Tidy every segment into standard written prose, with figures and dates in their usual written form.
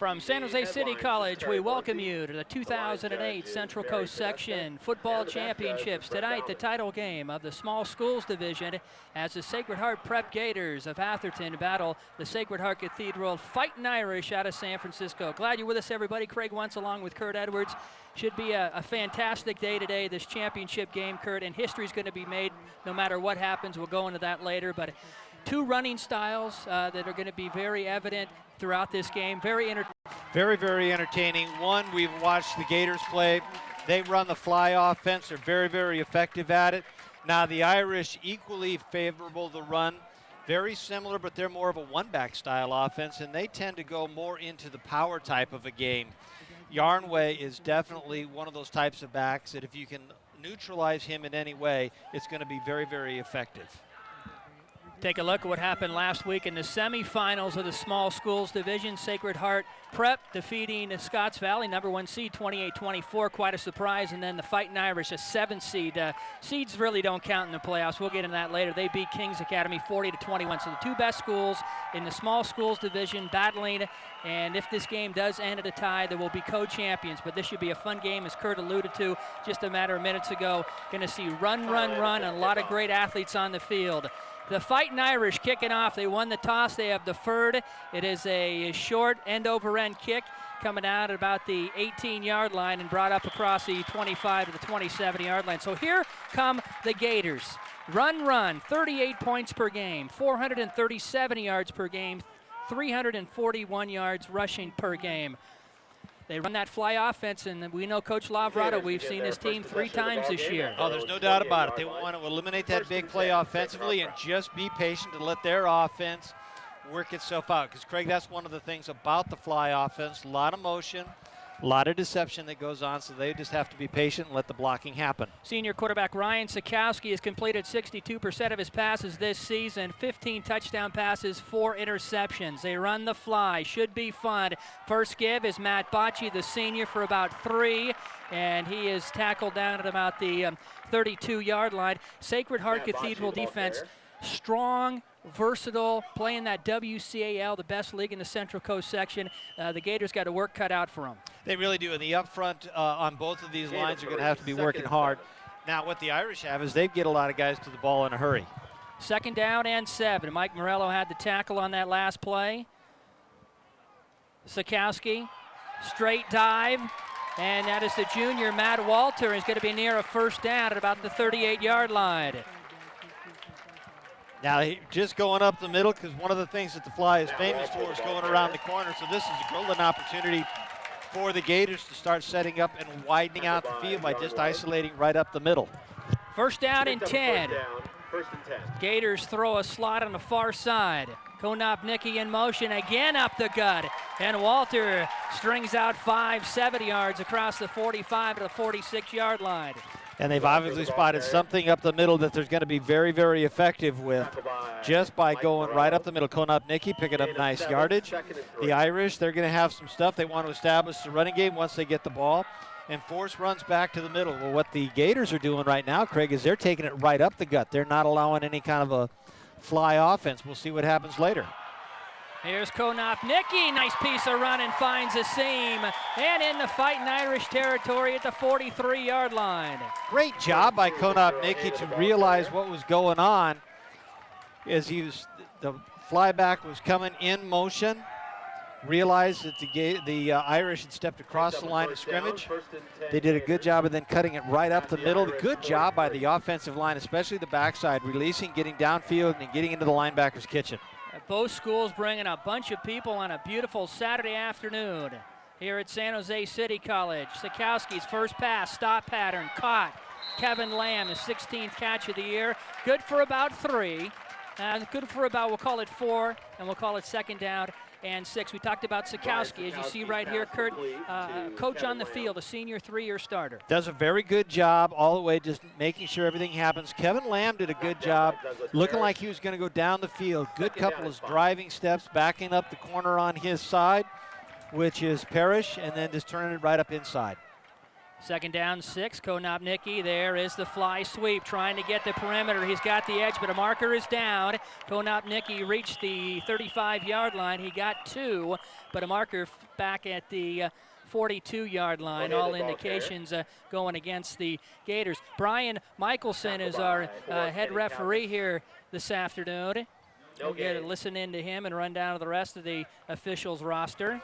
From San Jose City College, we welcome you to the 2008 Central Coast Section Football Championships. Tonight, the title game of the Small Schools Division as the Sacred Heart Prep Gators of Atherton battle the Sacred Heart Cathedral Fighting Irish out of San Francisco. Glad you're with us, everybody. Craig Wentz along with Kurt Edwards. Should be a fantastic day today, this championship game, Kurt, and history's going to be made no matter what happens. We'll go into that later, but two running styles that are going to be very evident throughout this game. Very, very entertaining. One, we've watched the Gators play. They run the fly offense. They're very, very effective at it. Now the Irish, equally favorable to run. Very similar, but they're more of a one-back style offense, and they tend to go more into the power type of a game. Yarnway is definitely one of those types of backs that if you can neutralize him in any way, it's going to be very, very effective. Take a look at what happened last week in the semifinals of the Small Schools Division. Sacred Heart Prep defeating Scotts Valley, #1 seed, 28-24. Quite a surprise. And then the Fighting Irish, a 7th seed. Seeds really don't count in the playoffs. We'll get into that later. They beat Kings Academy 40-21. So the two best schools in the Small Schools Division battling. And if this game does end at a tie, there will be co-champions. But this should be a fun game, as Kurt alluded to just a matter of minutes ago. Going to see run, and a lot of great athletes on the field. The Fighting Irish kicking off. They won the toss. They have deferred. It is a short end-over-end kick coming out at about the 18-yard line and brought up across the 25 to the 27-yard line. So here come the Gators. Run, 38 points per game, 437 yards per game, 341 yards rushing per game. They run that fly offense, and we know Coach Lavrado, we've seen this team 3 times this year. Oh, there's no doubt about it. They want to eliminate that big play offensively and just be patient to let their offense work itself out. Because, Craig, that's one of the things about the fly offense. A lot of motion, a lot of deception that goes on, so they just have to be patient and let the blocking happen. Senior quarterback Ryan Sikowski has completed 62% of his passes this season, 15 touchdown passes, 4 interceptions. They run the fly, should be fun. First give is Matt Bocci, the senior, for about 3, and he is tackled down at about the 32-yard line. Sacred Heart Cathedral defense, strong, versatile, playing that WCAL, the best league in the Central Coast section. The Gators got a work cut out for them. They really do, and the up front on both of these lines are going to have to be working hard. Now, what the Irish have is they get a lot of guys to the ball in a hurry. 2nd down and 7. Mike Morello had the tackle on that last play. Sikowski, straight dive, and that is the junior, Matt Walter, is going to be near a first down at about the 38-yard line. Now, just going up the middle, because one of the things that the fly is famous for is going around the corner, so this is a golden opportunity for the Gators to start setting up and widening out the field by just isolating right up the middle. First down and 10. Gators throw a slot on the far side. Konopnicki in motion, again up the gut, and Walter strings out 5-7 yards across the 45 to the 46-yard line. And they've obviously spotted something up the middle that they're going to be very, very effective with just by going right up the middle. Konopnicki picking up nice yardage. The Irish, they're going to have some stuff. They want to establish the running game once they get the ball and force runs back to the middle. Well, what the Gators are doing right now, Craig, is they're taking it right up the gut. They're not allowing any kind of a fly offense. We'll see what happens later. Here's Konopnicki, nice piece of running, finds a seam, and in the Fighting Irish territory at the 43-yard line. Great job by Konopnicki to realize what was going on as the flyback was coming in motion, realized that the Irish had stepped across the line of scrimmage. They did a good job of then cutting it right up the middle. Good job by the offensive line, especially the backside, releasing, getting downfield, and getting into the linebacker's kitchen. Both schools bringing a bunch of people on a beautiful Saturday afternoon here at San Jose City College. Sikowski's first pass, stop pattern, caught. Kevin Lamb, his 16th catch of the year. Good for about 3. Good for about, we'll call it 4, and we'll call it 2nd down and 6. We talked about Sikowski, as you see right here, Kurt, coach on the field, a senior 3-year starter. Does a very good job all the way, just making sure everything happens. Kevin Lamb did a good job, looking like he was going to go down the field. Good couple of driving steps, backing up the corner on his side, which is Parrish, and then just turning it right up inside. Second down, 6. Konopnicki, there is the fly sweep, trying to get the perimeter. He's got the edge, but a marker is down. Konopnicki reached the 35-yard line. He got 2, but a marker back at the 42-yard line. All indications going against the Gators. Brian Michelson is our head referee here this afternoon. We'll get to listen in to him and run down to the rest of the officials roster.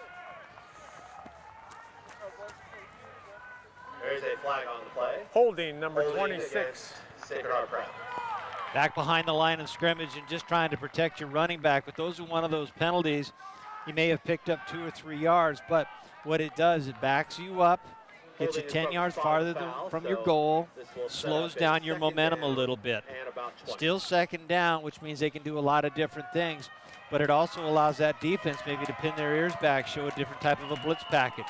There's a flag on the play. Holding number 26. Sacred Heart Prep. Back behind the line of scrimmage and just trying to protect your running back. But those are one of those penalties. You may have picked up 2 or 3 yards, but what it does, it backs you up, gets you 10 yards farther from your goal, slows down your momentum a little bit. Still second down, which means they can do a lot of different things, but it also allows that defense maybe to pin their ears back, show a different type of a blitz package.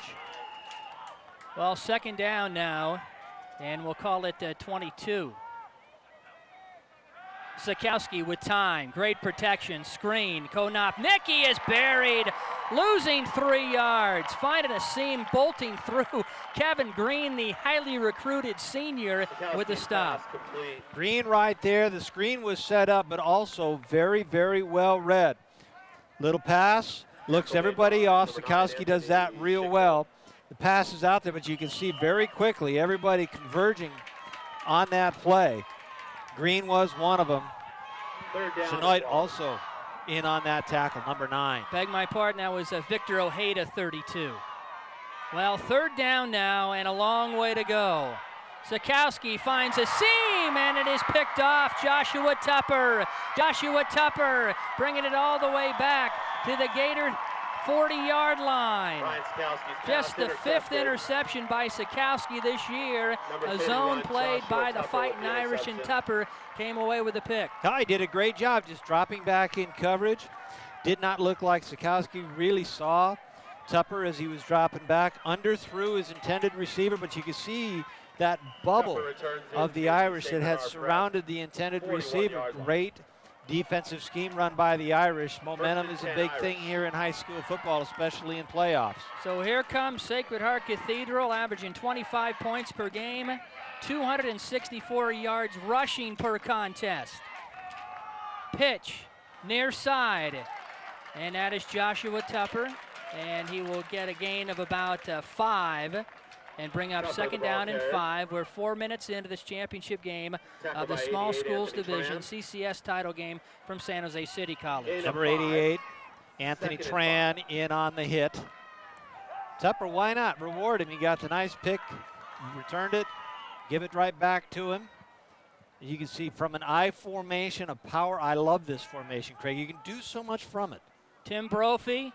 Well, second down now, and we'll call it 22. Sikowski with time, great protection, screen. Konopnicki is buried, losing 3 yards, finding a seam, bolting through. Kevin Green, the highly recruited senior, with the stop. Green right there, the screen was set up, but also very, very well read. Little pass, looks everybody off. Sikowski does that real well. The pass is out there, but you can see very quickly everybody converging on that play. Green was one of them. Chenoit also in on that tackle, number 9. Beg my pardon, that was Victor Ojeda, 32. Well, third down now and a long way to go. Sikowski finds a seam and it is picked off. Joshua Tupper bringing it all the way back to the Gator 40-yard line. Just the 5th interception by Sikowski this year. A zone played by the Fighting Irish, and Tupper came away with a pick. He did a great job just dropping back in coverage. Did not look like Sikowski really saw Tupper as he was dropping back. Underthrew his intended receiver, but you can see that bubble of the Irish that had surrounded the intended receiver. Great defensive scheme run by the Irish. Momentum is a big thing here in high school football, especially in playoffs. So here comes Sacred Heart Cathedral, averaging 25 points per game, 264 yards rushing per contest. Pitch, near side, and that is Joshua Tupper, and he will get a gain of about 5. And bring up second down and 5. We're 4 minutes into this championship game of the Small Schools Division CCS title game from San Jose City College. Number 88, Anthony Tran in on the hit. Tupper, why not? Reward him. He got the nice pick, returned it, give it right back to him. You can see from an I formation of power. I love this formation, Craig. You can do so much from it. Tim Brophy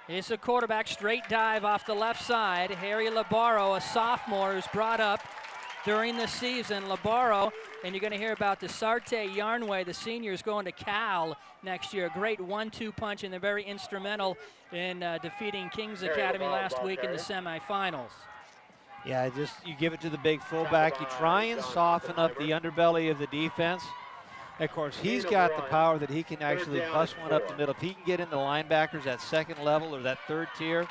is the quarterback, straight dive off the left side. Harry Labaro, a sophomore who's brought up during the season. Labaro, and you're going to hear about the Sarte Yarnway, the senior, is going to Cal next year. Great 1-2 punch, and they're very instrumental in defeating Kings Academy last week in the semifinals. Yeah, you give it to the big fullback. You try and soften up the underbelly of the defense. Of course, he's got the power that he can actually bust one up the middle. If he can get into linebackers at second level or that third tier,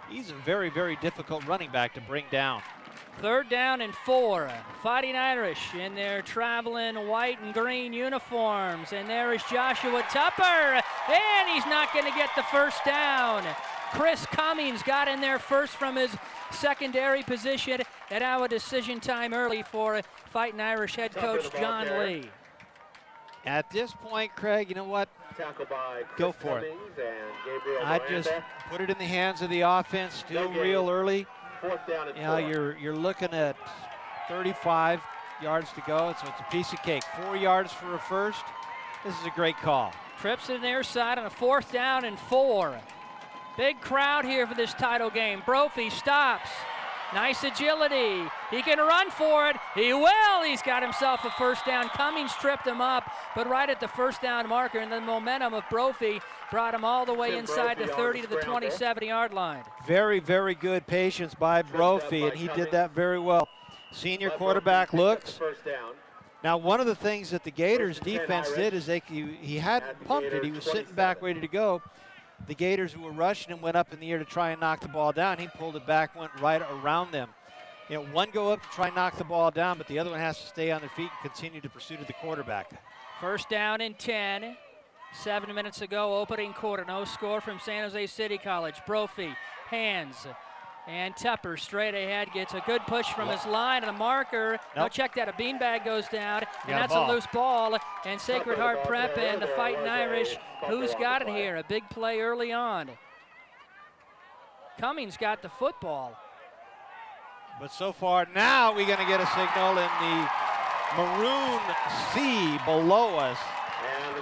he's a very, very difficult running back to bring down. Third down and 4. Fighting Irish in their traveling white and green uniforms. And there is Joshua Tupper, and he's not going to get the first down. Chris Cummings got in there first from his secondary position, and now a decision time early for Fighting Irish head coach John Lee. At this point, Craig, you know what? Go for it. I just put it in the hands of the offense, still real early. You know, you're looking at 35 yards to go, so it's a piece of cake. 4 yards for a first. This is a great call. Trips to the near side on a 4th down and 4. Big crowd here for this title game. Brophy stops. Nice agility. He can run for it. He will. He's got himself a first down. Cummings tripped him up, but right at the first down marker, and the momentum of Brophy brought him all the way inside the 30 to the 27-yard line. Very, very good patience by Brophy, and he did that very well. Senior quarterback looks. Now, one of the things that the Gators defense did is he hadn't pumped it. He was sitting back ready to go. The Gators, who were rushing him, went up in the air to try and knock the ball down. He pulled it back, went right around them. one go up to try and knock the ball down, but the other one has to stay on their feet and continue to pursue to the quarterback. First down and 10. 7 minutes ago, opening quarter. No score from San Jose City College. Brophy, hands, and Tepper straight ahead. Gets a good push from his line and a marker. No, check that. A beanbag goes down, and that's a loose ball. And Sacred Heart Prep and the Fighting Irish. Who's got it here? A big play early on. Cummings got the football. But so far, now we're going to get a signal in the maroon sea below us.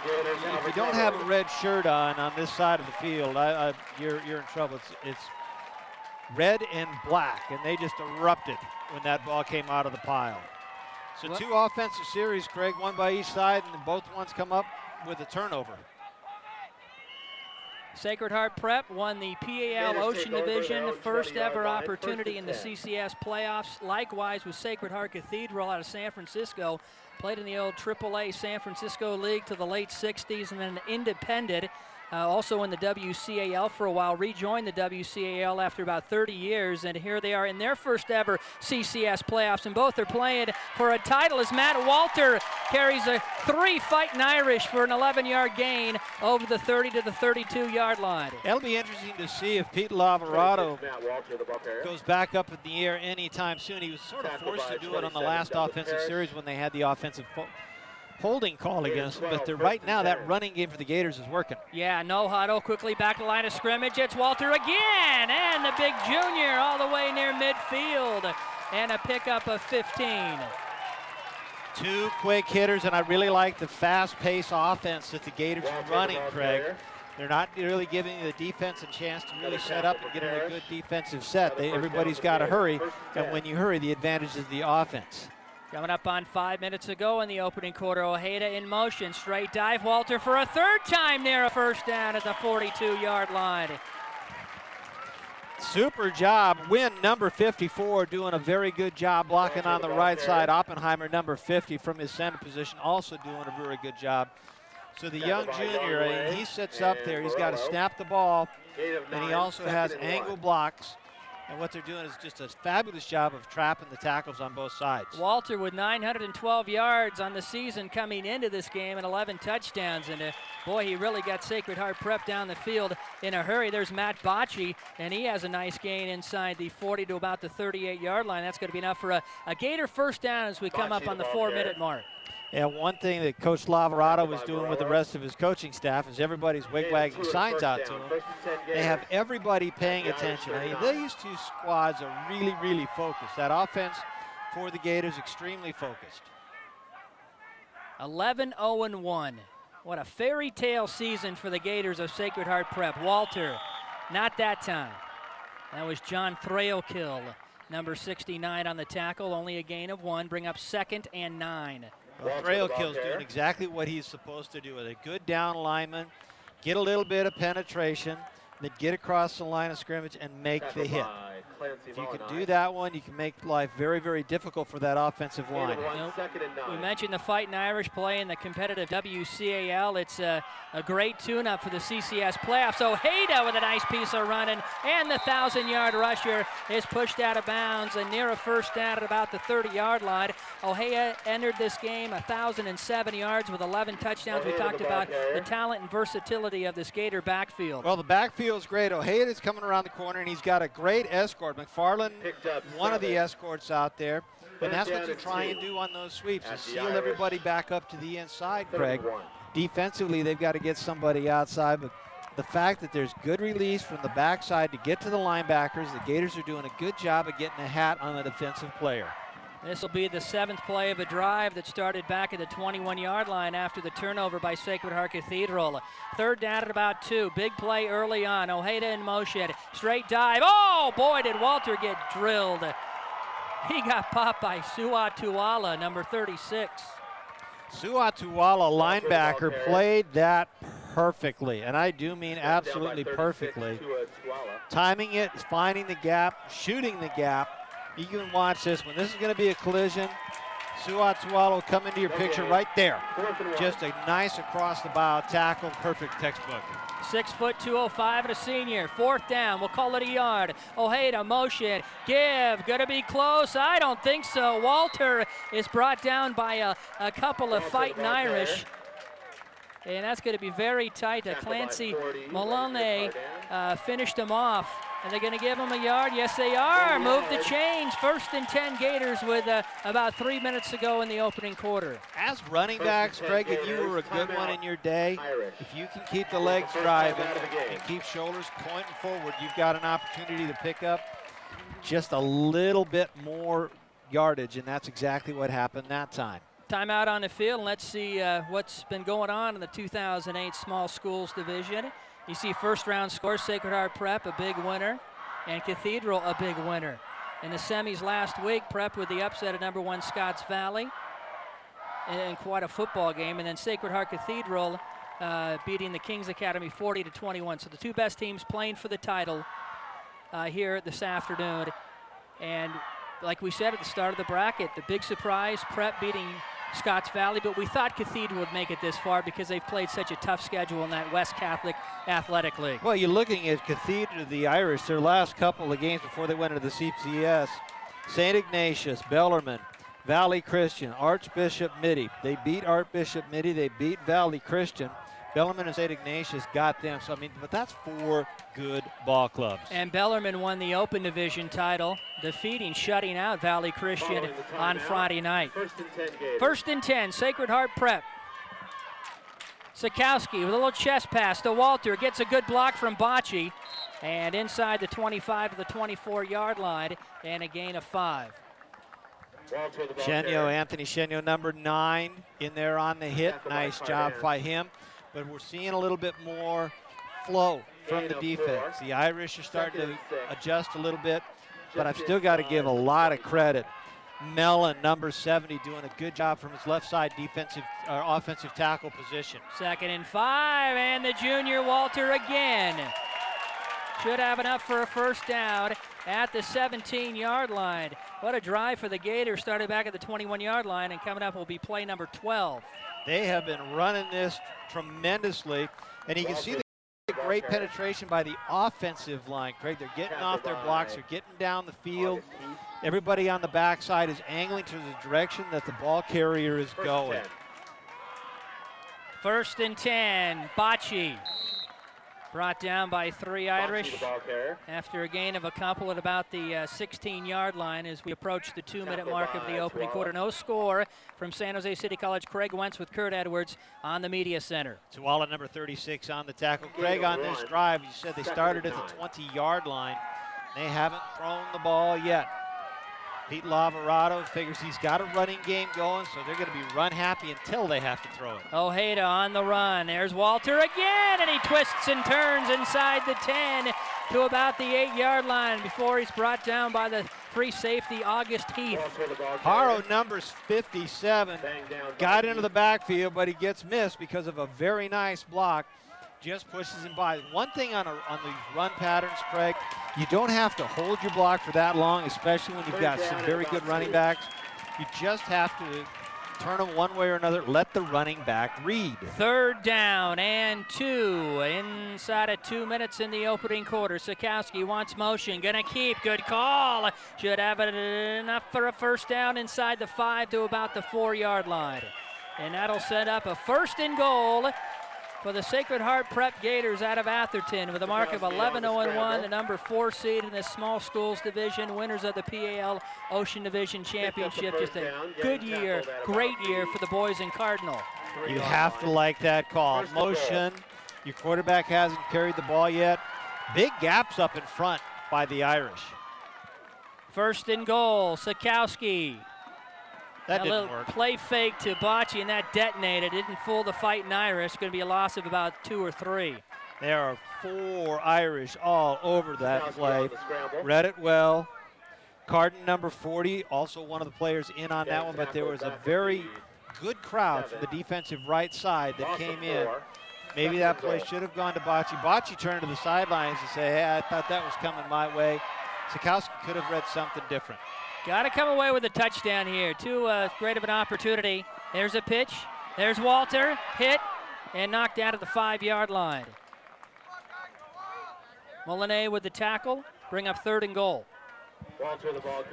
If you don't have a red shirt on this side of the field, you're in trouble. It's red and black, and they just erupted when that ball came out of the pile. So 2 offensive series, Craig, one by each side, and both ones come up with a turnover. Sacred Heart Prep won the PAL Ocean Division, first ever opportunity in the CCS playoffs. Likewise with Sacred Heart Cathedral out of San Francisco. Played in the old AAA San Francisco League to the late 60s, and then independent. Also in the WCAL for a while, rejoined the WCAL after about 30 years, and here they are in their first ever CCS playoffs, and both are playing for a title as Matt Walter carries a 3 Fighting Irish for an 11-yard gain over the 30 to the 32-yard line. It'll be interesting to see if Pete Lavarado goes back up in the air anytime soon. He was sort of forced to do it on the last offensive series when they had the offensive holding call against them, but right now that running game for the Gators is working. Yeah, no huddle, quickly back to line of scrimmage. It's Walter again, and the big junior all the way near midfield, and a pickup of 15. 2 quick hitters, and I really like the fast-paced offense that the Gators are running, Craig. They're not really giving the defense a chance to really set up and get in a good defensive set. Everybody's got to hurry, and when you hurry, the advantage is the offense. Coming up on 5 minutes ago in the opening quarter, Ojeda in motion. Straight dive, Walter for a 3rd time near a first down at the 42-yard line. Super job. Win number 54 doing a very good job blocking on the right side. Oppenheimer, number 50 from his center position, also doing a very good job. So the young junior, he sits up there. He's got to snap the ball, and he also has angle blocks. And what they're doing is just a fabulous job of trapping the tackles on both sides. Walter with 912 yards on the season coming into this game and 11 touchdowns. And boy, he really got Sacred Heart Prep down the field in a hurry. There's Matt Bocci, and he has a nice gain inside the 40 to about the 38-yard line. That's going to be enough for a Gator first down as we come up on the 4-minute mark. Yeah, one thing that Coach Lavarado was doing with the rest of his coaching staff is everybody's wig-wagging signs out to him. They have everybody paying attention. I mean, these 2 squads are really, really focused. That offense for the Gators extremely focused. 11-0-1. What a fairy tale season for the Gators of Sacred Heart Prep. Walter, not that time. That was John Thrailkill, number 69 on the tackle. Only a gain of 1. Bring up 2nd and 9. Well, Thrailkill's doing exactly what he's supposed to do with a good down lineman, get a little bit of penetration, then get across the line of scrimmage and make the hit. If you can do that one, you can make life very, very difficult for that offensive line. We mentioned the Fighting Irish play in the competitive WCAL. It's a great tune-up for the CCS playoffs. Ojeda with a nice piece of running, and the 1,000-yard rusher is pushed out of bounds and near a first down at about the 30-yard line. Ojeda entered this game 1,007 yards with 11 touchdowns. We talked about the talent and versatility of this Gator backfield. Well, the backfield's great. Ojeda's coming around the corner, and he's got a great escort. McFarland, one of the escorts out there, and that's what you try and do on those sweeps, is seal everybody back up to the inside, Craig. Defensively, they've got to get somebody outside, but the fact that there's good release from the backside to get to the linebackers, the Gators are doing a good job of getting a hat on the defensive player. This will be the 7th play of a drive that started back at the 21-yard line after the turnover by Sacred Heart Cathedral. 3rd down at about 2. Big play early on. Ojeda in motion. Straight dive. Oh, boy, did Walter get drilled. He got popped by Suatuala, number 36. Suatuala, linebacker, played that perfectly, and I do mean absolutely perfectly. Timing it, finding the gap, shooting the gap. You can watch this one. This is going to be a collision. Suatuala will come into your picture right there. Just a nice across the bow tackle, perfect textbook. 6 foot 205 and a senior. 4th down, we'll call it a yard. Ojeda motion, give, gonna be close. I don't think so. Walter is brought down by a couple of fighting Irish. And that's going to be very tight. Clancy Malone finished him off. And they're going to give him a yard. Yes, they are. Move the chains. 1st and 10 Gators with about 3 minutes to go in the opening quarter. As running backs, Craig, if you were a good one in your day, if you can keep the legs driving and keep shoulders pointing forward, you've got an opportunity to pick up just a little bit more yardage, and that's exactly what happened that time. Timeout on the field, and let's see what's been going on in the 2008 Small Schools Division. You see first-round scores, Sacred Heart Prep, a big winner, and Cathedral, a big winner. In the semis last week, Prep with the upset of number 1 Scotts Valley, and quite a football game. And then Sacred Heart Cathedral beating the Kings Academy 40-21. So the 2 best teams playing for the title here this afternoon. And like we said at the start of the bracket, the big surprise, Prep beating Scotts Valley, but we thought Cathedral would make it this far because they've played such a tough schedule in that West Catholic Athletic League. Well, you're looking at Cathedral, the Irish, their last couple of games before they went into the CCS. St. Ignatius, Bellarmine, Valley Christian, Archbishop Mitty. They beat Archbishop Mitty, they beat Valley Christian. Bellarmine and St. Ignatius got them, so I mean, but that's 4 good ball clubs. And Bellarmine won the Open Division title, shutting out Valley Christian on Friday night. 1st and 10, Sacred Heart Prep. Sikowski with a little chest pass to Walter, gets a good block from Bocce, and inside the 25 to the 24-yard line, and a gain of 5. Shenyo, Anthony Shenyo, number 9, in there on the hit. Nice job by him. But we're seeing a little bit more flow from the defense. The Irish are starting to adjust a little bit, but I've still got to give a lot of credit. Mellon, number 70, doing a good job from his left side offensive tackle position. 2nd and 5, and the junior Walter again. Should have enough for a 1st down at the 17-yard line. What a drive for the Gators. Started back at the 21-yard line, and coming up will be play number 12. They have been running this tremendously, and you can see the great penetration by the offensive line, Craig. They're getting off their blocks, they're getting down the field. Everybody on the backside is angling to the direction that the ball carrier is going. 1st and 10, Bocce. Brought down by 3 Irish after a gain of a couple at about the 16-yard line as we approach the 2-minute mark of the opening quarter. No score from San Jose City College. Craig Wentz with Kurt Edwards on the media center. Tuala, number 36, on the tackle. Craig, on this drive, you said they started at the 20-yard line. They haven't thrown the ball yet. Pete Lavarado figures he's got a running game going, so they're going to be run happy until they have to throw it. Ojeda on the run. There's Walter again, and he twists and turns inside the 10 to about the 8-yard line before he's brought down by the free safety, August Heath. Haro, numbers 57, got into the backfield, but he gets missed because of a very nice block. Just pushes him by. One thing on these run patterns, Craig, you don't have to hold your block for that long, especially when you've got some very good running backs. You just have to turn them one way or another, let the running back read. 3rd down and 2 inside of 2 minutes in the opening quarter. Sikowski wants motion, gonna keep, good call. Should have it enough for a 1st down inside the 5 to about the 4-yard line. And that'll set up a 1st and goal for the Sacred Heart Prep Gators out of Atherton with a mark of 11-0-1, the number 4 seed in this Small Schools Division, winners of the PAL Ocean Division Championship. Just a good year, great year for the boys in Cardinal. You have to like that call. Motion, your quarterback hasn't carried the ball yet. Big gaps up in front by the Irish. 1st and goal, Sikowski. That didn't little work. Play fake to Bocce, and that detonated. Didn't fool the fighting Irish. Going to be a loss of about 2 or 3. There are 4 Irish all over that play. Read it well. Carden, number 40, also one of the players in on that one, but there was a very good crowd from the defensive right side that came in. Maybe that play should have gone to Bocce. Bocce turned to the sidelines and say, hey, I thought that was coming my way. Sikowski could have read something different. Got to come away with a touchdown here. Too great of an opportunity. There's a pitch. There's Walter. Hit and knocked out at the 5-yard line. Molinet with the tackle, bring up 3rd and goal.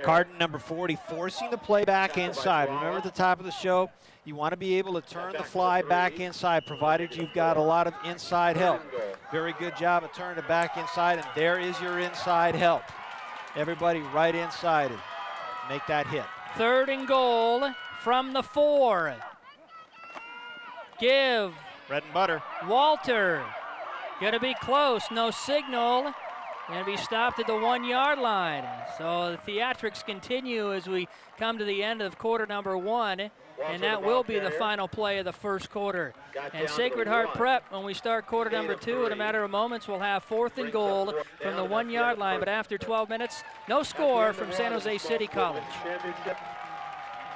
Carden, number 40, forcing the play back inside. Remember at the top of the show, you want to be able to turn the fly back inside, provided you've got a lot of inside help. Very good job of turning it back inside, and there is your inside help. Everybody right inside it. Make that hit. 3rd and goal from the 4. Give. Bread and butter. Walter. Gonna be close, no signal. Gonna be stopped at the 1-yard line. So the theatrics continue as we come to the end of quarter number 1, and that will be the final play of the first quarter. And Sacred Heart Prep, when we start quarter number 2, in a matter of moments, we'll have 4th and goal from the 1-yard line. But after 12 minutes, no score from San Jose City College.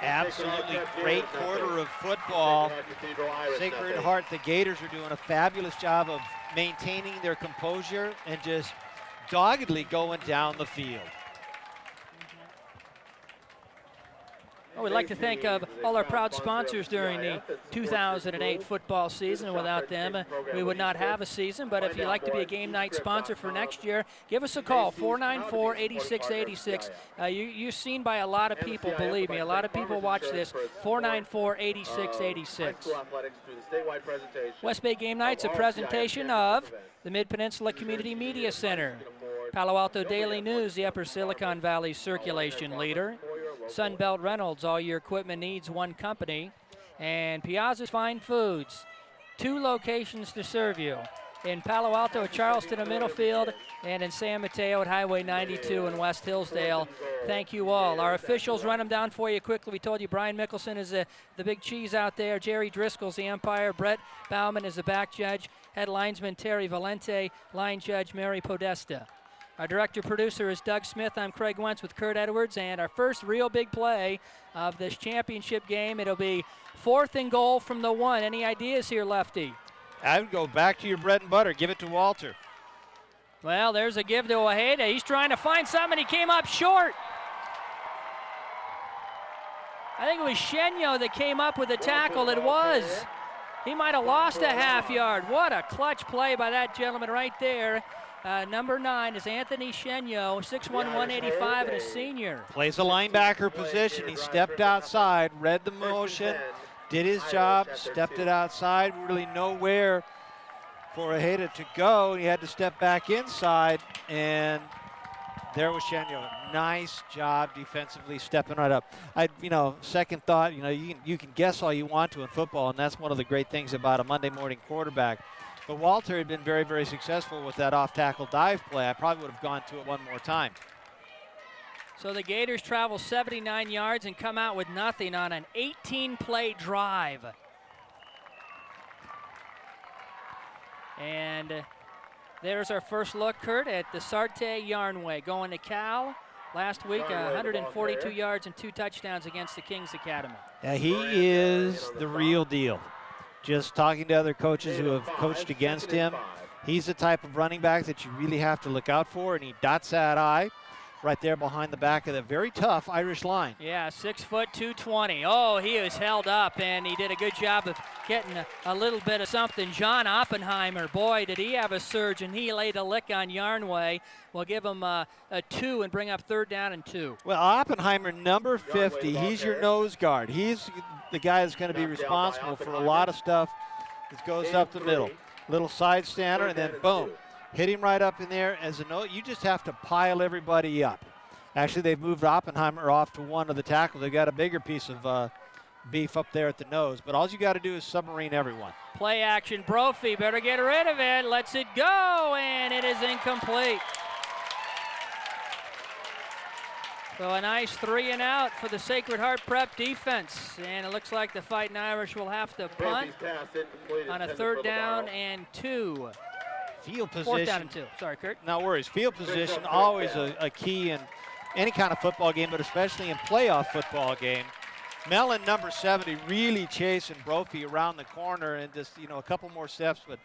Absolutely great quarter of football. Sacred Heart, the Gators are doing a fabulous job of maintaining their composure and just doggedly going down the field. Well, we'd like to thank all our proud sponsors during the 2008 football season. Without them, we would not have a season. But if you'd like to be a game night sponsor for next year, give us a call, 494-8686. You're seen by a lot of people, believe me. A lot of people watch this, 494-8686. West Bay Game Night's a presentation of the Mid-Peninsula Community Media Center, Palo Alto Daily News, the Upper Silicon Valley circulation leader, Sunbelt Reynolds, all your equipment needs, one company, and Piazza's Fine Foods, 2 locations to serve you, in Palo Alto at Charleston and Middlefield, and in San Mateo at Highway 92 in West Hillsdale. Thank you all. Our officials, run them down for you quickly. We told you Brian Mickelson is the big cheese out there. Jerry Driscoll's the umpire. Brett Bauman is the back judge. Head linesman Terry Valente. Line judge Mary Podesta. Our director-producer is Doug Smith. I'm Craig Wentz with Kurt Edwards. And our first real big play of this championship game, it'll be 4th and goal from the 1. Any ideas here, Lefty? I would go back to your bread and butter. Give it to Walter. Well, there's a give to Ojeda. He's trying to find something. He came up short. I think it was Shenyo that came up with the tackle. It was. He might have lost a half yard. What a clutch play by that gentleman right there. Number 9 is Anthony Shenyo, 6'1", 185, and a senior. Plays a linebacker position. He stepped outside, read the motion, did his job, stepped it outside. Really nowhere for Ojeda to go. He had to step back inside, and there was Shenyo. Nice job defensively, stepping right up. Second thought, you can guess all you want to in football, and that's one of the great things about a Monday morning quarterback. But Walter had been very, very successful with that off-tackle dive play. I probably would have gone to it one more time. So the Gators travel 79 yards and come out with nothing on an 18-play drive. And there's our first look, Kurt, at the Sarte Yarnway going to Cal. Last week, 142 yards and 2 touchdowns against the Kings Academy. Yeah, he is the real deal. Just talking to other coaches who have coached against him, he's the type of running back that you really have to look out for, and he dots that I right there behind the back of the very tough Irish line. Yeah, 6 foot, 220. Oh, he was held up, and he did a good job of getting a little bit of something. John Oppenheimer, boy, did he have a surge, and he laid a lick on Yarnway. We'll give him a 2 and bring up 3rd down and 2. Well, Oppenheimer, number 50, he's your nose guard. He's the guy that's going to be responsible for a lot of stuff that goes up the middle. Little side stander, and then boom. Hit him right up in there as a note. You just have to pile everybody up. Actually, they've moved Oppenheimer off to one of the tackles. They've got a bigger piece of beef up there at the nose. But all you got to do is submarine everyone. Play action. Brophy better get rid of it. Lets it go, and it is incomplete. So a nice 3 and out for the Sacred Heart Prep defense. And it looks like the Fighting Irish will have to punt on a 3rd down and 2. Field position. 4th down and 2. Sorry, Kurt. No worries. Field position, always a key in any kind of football game, but especially in playoff football game. Mellon, number 70, really chasing Brophy around the corner, and just, a couple more steps, but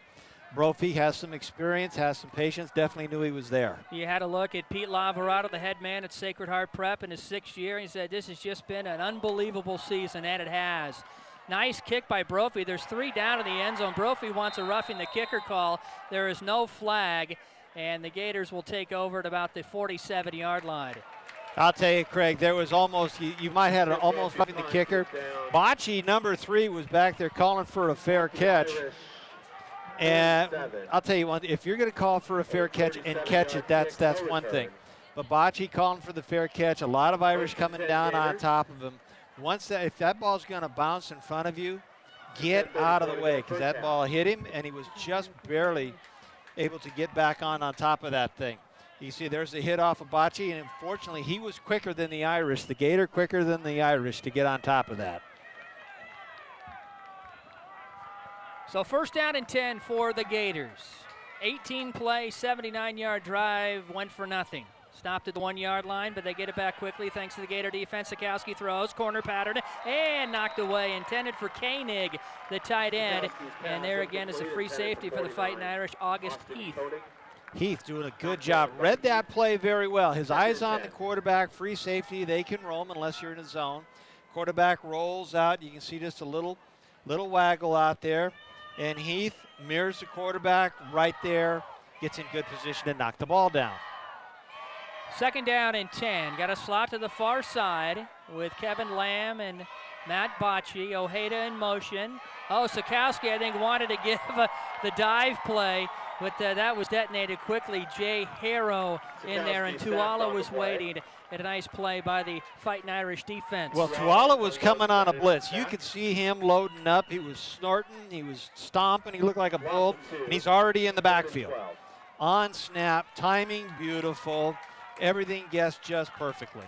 Brophy has some experience, has some patience, definitely knew he was there. You had a look at Pete Lavarado, the head man at Sacred Heart Prep in his 6th year. He said this has just been an unbelievable season, and it has. Nice kick by Brophy. There's 3 down in the end zone. Brophy wants a roughing the kicker call. There is no flag. and the Gators will take over at about the 47-yard line. I'll tell you, Craig, there was almost, you might have almost roughing the kicker. Bocce, number 3, was back there calling for a fair catch. And I'll tell you one, if you're going to call for a fair catch and catch it, that's one thing. But Bocce calling for the fair catch, a lot of Irish coming down on top of him. If that ball's going to bounce in front of you, get out of the way, because that ball hit him, and he was just barely able to get back on top of that thing. You see there's a hit off of Bocce, and unfortunately he was quicker than the Irish, the Gator quicker than the Irish to get on top of that. So first down and 10 for the Gators. 18-play, 79-yard drive, went for nothing. Stopped at the 1-yard line, but they get it back quickly thanks to the Gator defense. Sikowski throws, corner pattern, and knocked away. Intended for Koenig, the tight end. And there again is a free safety for the Fighting Irish, August Heath. Heath doing a good job. Read that play very well. His eyes on the quarterback, free safety. They can roam unless you're in a zone. Quarterback rolls out. You can see just a little waggle out there. And Heath mirrors the quarterback right there. Gets in good position to knock the ball down. Second down and 10. Got a slot to the far side with Kevin Lamb and Matt Bocce. Ojeda in motion. Oh, Sikowski, I think, wanted to give the dive play, but that was detonated quickly. Jay Harrow in there, and Tuala was waiting. A nice play by the Fighting Irish defense. Well, Tuala was coming on a blitz. You could see him loading up. He was snorting. He was stomping. He looked like a bull, and he's already in the backfield. On snap, timing beautiful. Everything guessed just perfectly.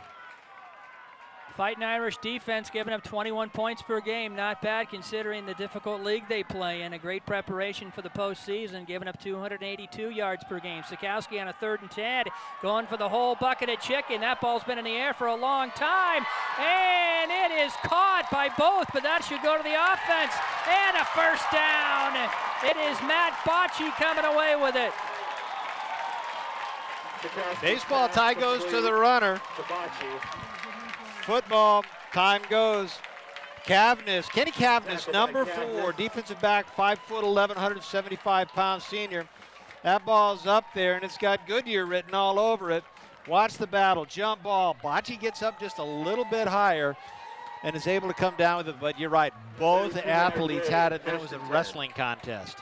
Fighting Irish defense giving up 21 points per game. Not bad considering the difficult league they play in. A great preparation for the postseason, giving up 282 yards per game. Sikowski on a 3rd and 10, going for the whole bucket of chicken. That ball's been in the air for a long time, and it is caught by both, but that should go to the offense. And a first down. It is Matt Bocce coming away with it. Baseball tie goes to the runner. Football time goes. Kenny Cavness, number 4, defensive back, 5'11", 175-pound senior. That ball's up there, and it's got Goodyear written all over it. Watch the battle, jump ball. Bocce gets up just a little bit higher and is able to come down with it, but you're right, both athletes had it, and it was a wrestling contest.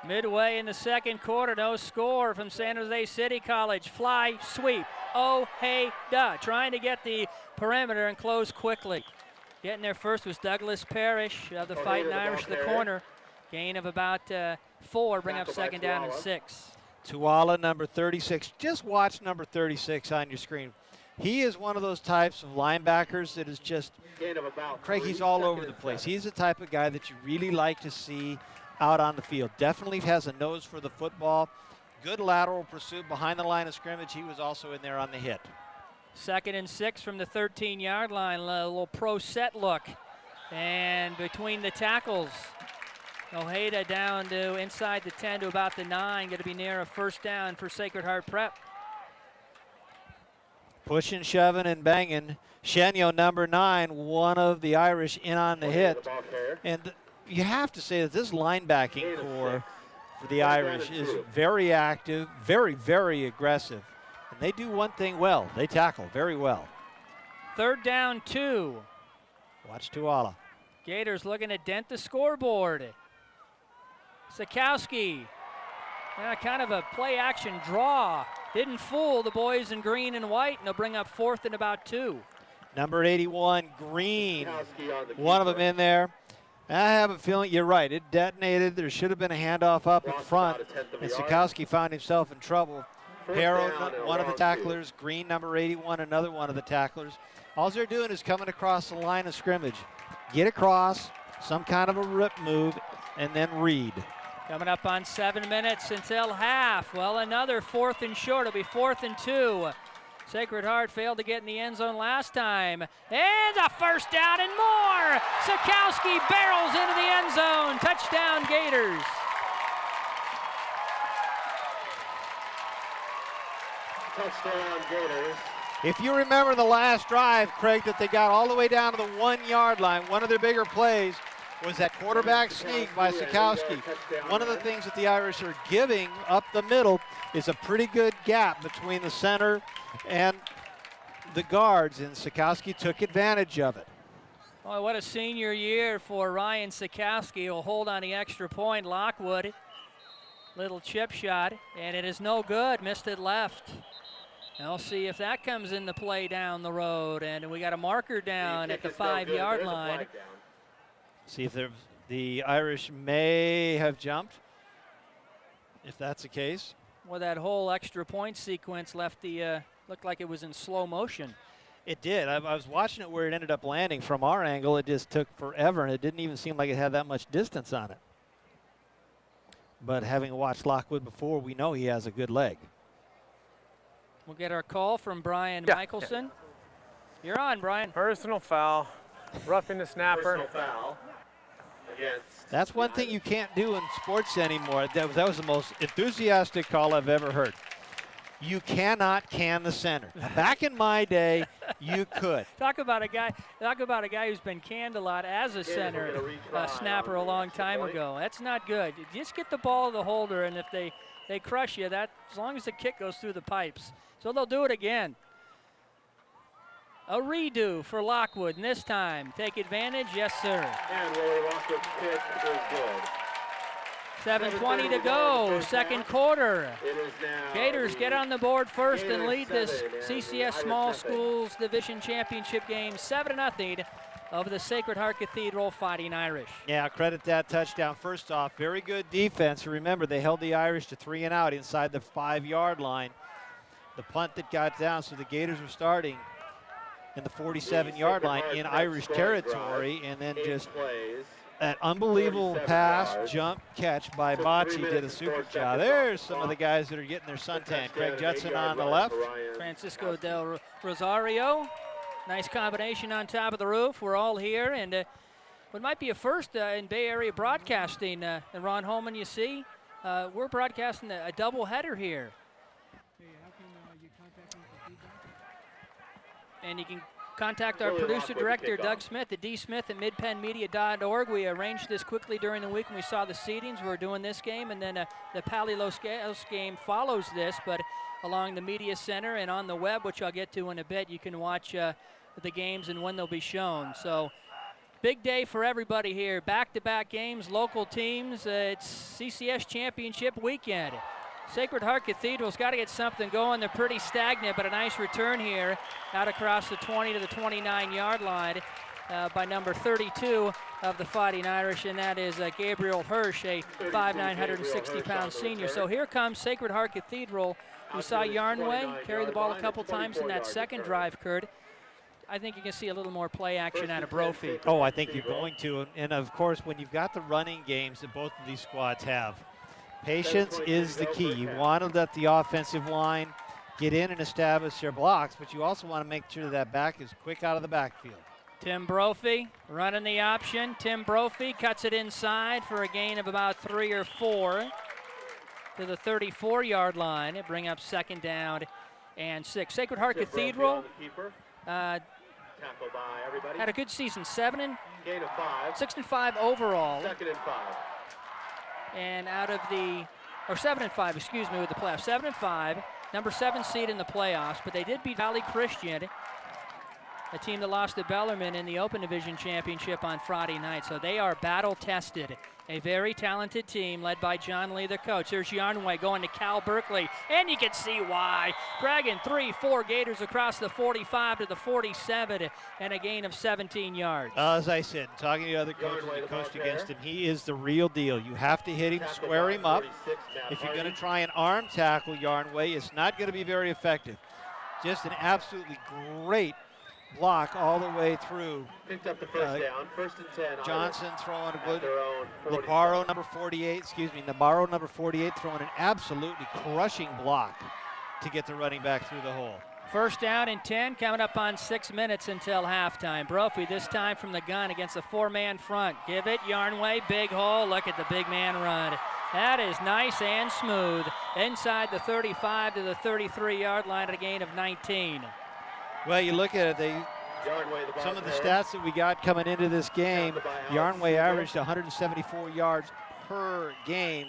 Midway in the second quarter, no score from San Jose City College. Fly, sweep, Ojeda, trying to get the perimeter and close quickly. Getting there first was Douglas Parrish of the Fighting Irish, the corner. Gain of about 4, bring up second down and 6. Tuala, number 36. Just watch number 36 on your screen. He is one of those types of linebackers that is just, Craig, he's all over the place. He's the type of guy that you really like to see out on the field. Definitely has a nose for the football. Good lateral pursuit behind the line of scrimmage. He was also in there on the hit. 2nd and 6 from the 13-yard line. A little pro set look. And between the tackles, Ojeda down to inside the 10 to about the 9. Going to be near a first down for Sacred Heart Prep. Pushing, shoving, and banging. Shenyo, number 9, one of the Irish in on the hit. And you have to say that this linebacking core for the Irish is very active, very, very aggressive. And they do one thing well. They tackle very well. 3rd down 2. Watch Tuala. Gators looking to dent the scoreboard. Sikowski. Kind of a play-action draw. Didn't fool the boys in green and white, and they'll bring up 4th and about 2. Number 81, Green. One of them in there. I have a feeling you're right. It detonated. There should have been a handoff up in front, and Sikowski found himself in trouble. Harrow, one of the tacklers. Green, number 81, another one of the tacklers. All they're doing is coming across the line of scrimmage. Get across, some kind of a rip move, and then read. Coming up on 7 minutes until half. Well, another 4th and short. It'll be 4th and 2. Sacred Heart failed to get in the end zone last time. And a first down and more. Sikowski barrels into the end zone. Touchdown, Gators. Touchdown, Gators. If you remember the last drive, Craig, that they got all the way down to the 1-yard line, one of their bigger plays was that quarterback sneak by Sikowski. One of the things that the Irish are giving up the middle is a pretty good gap between the center and the guards, and Sikowski took advantage of it. Boy, what a senior year for Ryan Sikowski. He'll hold on the extra point. Lockwood, little chip shot, and it is no good. Missed it left. And we'll see if that comes into play down the road. And we got a marker down at the 5-yard line. See if the Irish may have jumped, if that's the case. Well, that whole extra point sequence left the, looked like it was in slow motion. It did. I was watching it where it ended up landing. From our angle, it just took forever, and it didn't even seem like it had that much distance on it. But having watched Lockwood before, we know he has a good leg. We'll get our call from Brian Michelson. You're on, Brian. Personal foul, roughing the snapper. Personal foul against. That's one thing you can't do in sports anymore. That was the most enthusiastic call I've ever heard. You cannot can the center. Back in my day, you could. Talk about a guy who's been canned a lot as a center snapper a long time ago. That's not good. You just get the ball to the holder, and if they crush you, that as long as the kick goes through the pipes. So they'll do it again. A redo for Lockwood, and this time take advantage, yes sir. And Willie Lockwood's kick is good. 7:20 to go, second quarter. It is now Gators get on the board first and lead this Gators CCS 7, Small Irish 7. Schools Division Championship game 7-0 over the Sacred Heart Cathedral Fighting Irish. Yeah, credit that touchdown. First off, very good defense. Remember, they held the Irish to 3 and out inside the 5-yard line. The punt that got down, so the Gators were starting in the 47-yard line in Irish territory, and then just that unbelievable pass, jump, catch by Bocci did a super job. There's some of the guys that are getting their suntan. Craig Judson on the left. Francisco Del Rosario. Nice combination on top of the roof. We're all here, and what might be a first in Bay Area broadcasting. And Ron Holman, you see, we're broadcasting a doubleheader here. And you can contact our producer director, Doug Smith, at dsmith@midpennmedia.org. We arranged this quickly during the week when we saw the seedings. We're doing this game, and then the Pali Los Gatos game follows this, but along the media center and on the web, which I'll get to in a bit, you can watch the games and when they'll be shown. So big day for everybody here. Back-to-back games, local teams. It's CCS Championship weekend. Sacred Heart Cathedral's got to get something going. They're pretty stagnant, but a nice return here out across the 20 to the 29-yard line by number 32 of the Fighting Irish, and that is Gabriel Hirsch, a 5'9", 160-pound senior. So here comes Sacred Heart Cathedral. We saw Yarnway carry the ball a couple times in that second drive, Kurt. I think you can see a little more play action out of Brophy. Oh, I think you're going to. And, of course, when you've got the running games that both of these squads have, patience is the key. You want to let the offensive line get in and establish their blocks, but you also want to make sure that back is quick out of the backfield. Tim Brophy running the option. Tim Brophy cuts it inside for a gain of about 3 or 4 to the 34-yard line. It bring up second down and 6. Sacred Heart Cathedral had a good season, 6 and 5 overall. Second and 5. And out of the, or 7 and 5, excuse me, with the playoffs. 7 and 5, number 7 seed in the playoffs, but they did beat Valley Christian, a team that lost to Bellarmine in the Open Division Championship on Friday night. So they are battle-tested. A very talented team led by John Lee, the coach. There's Yarnway going to Cal Berkeley, and you can see why. Dragging 3-4 Gators across the 45 to the 47, and a gain of 17 yards. As I said, talking to the other coaches that coached against him, he is the real deal. You have to hit him, square him up. If you're going to try and arm tackle Yarnway, it's not going to be very effective. Just an absolutely great block all the way through. Picked up the first down, 1st and 10. Johnson throwing a good, Navarro number 48 throwing an absolutely crushing block to get the running back through the hole. 1st down and 10, coming up on 6 minutes until halftime. Brophy this time from the gun against a 4-man front. Give it, Yarnway, big hole. Look at the big man run. That is nice and smooth. Inside the 35 to the 33-yard line at a gain of 19. Well, you look at it, some of the stats that we got coming into this game, Yarnway averaged 174 yards per game,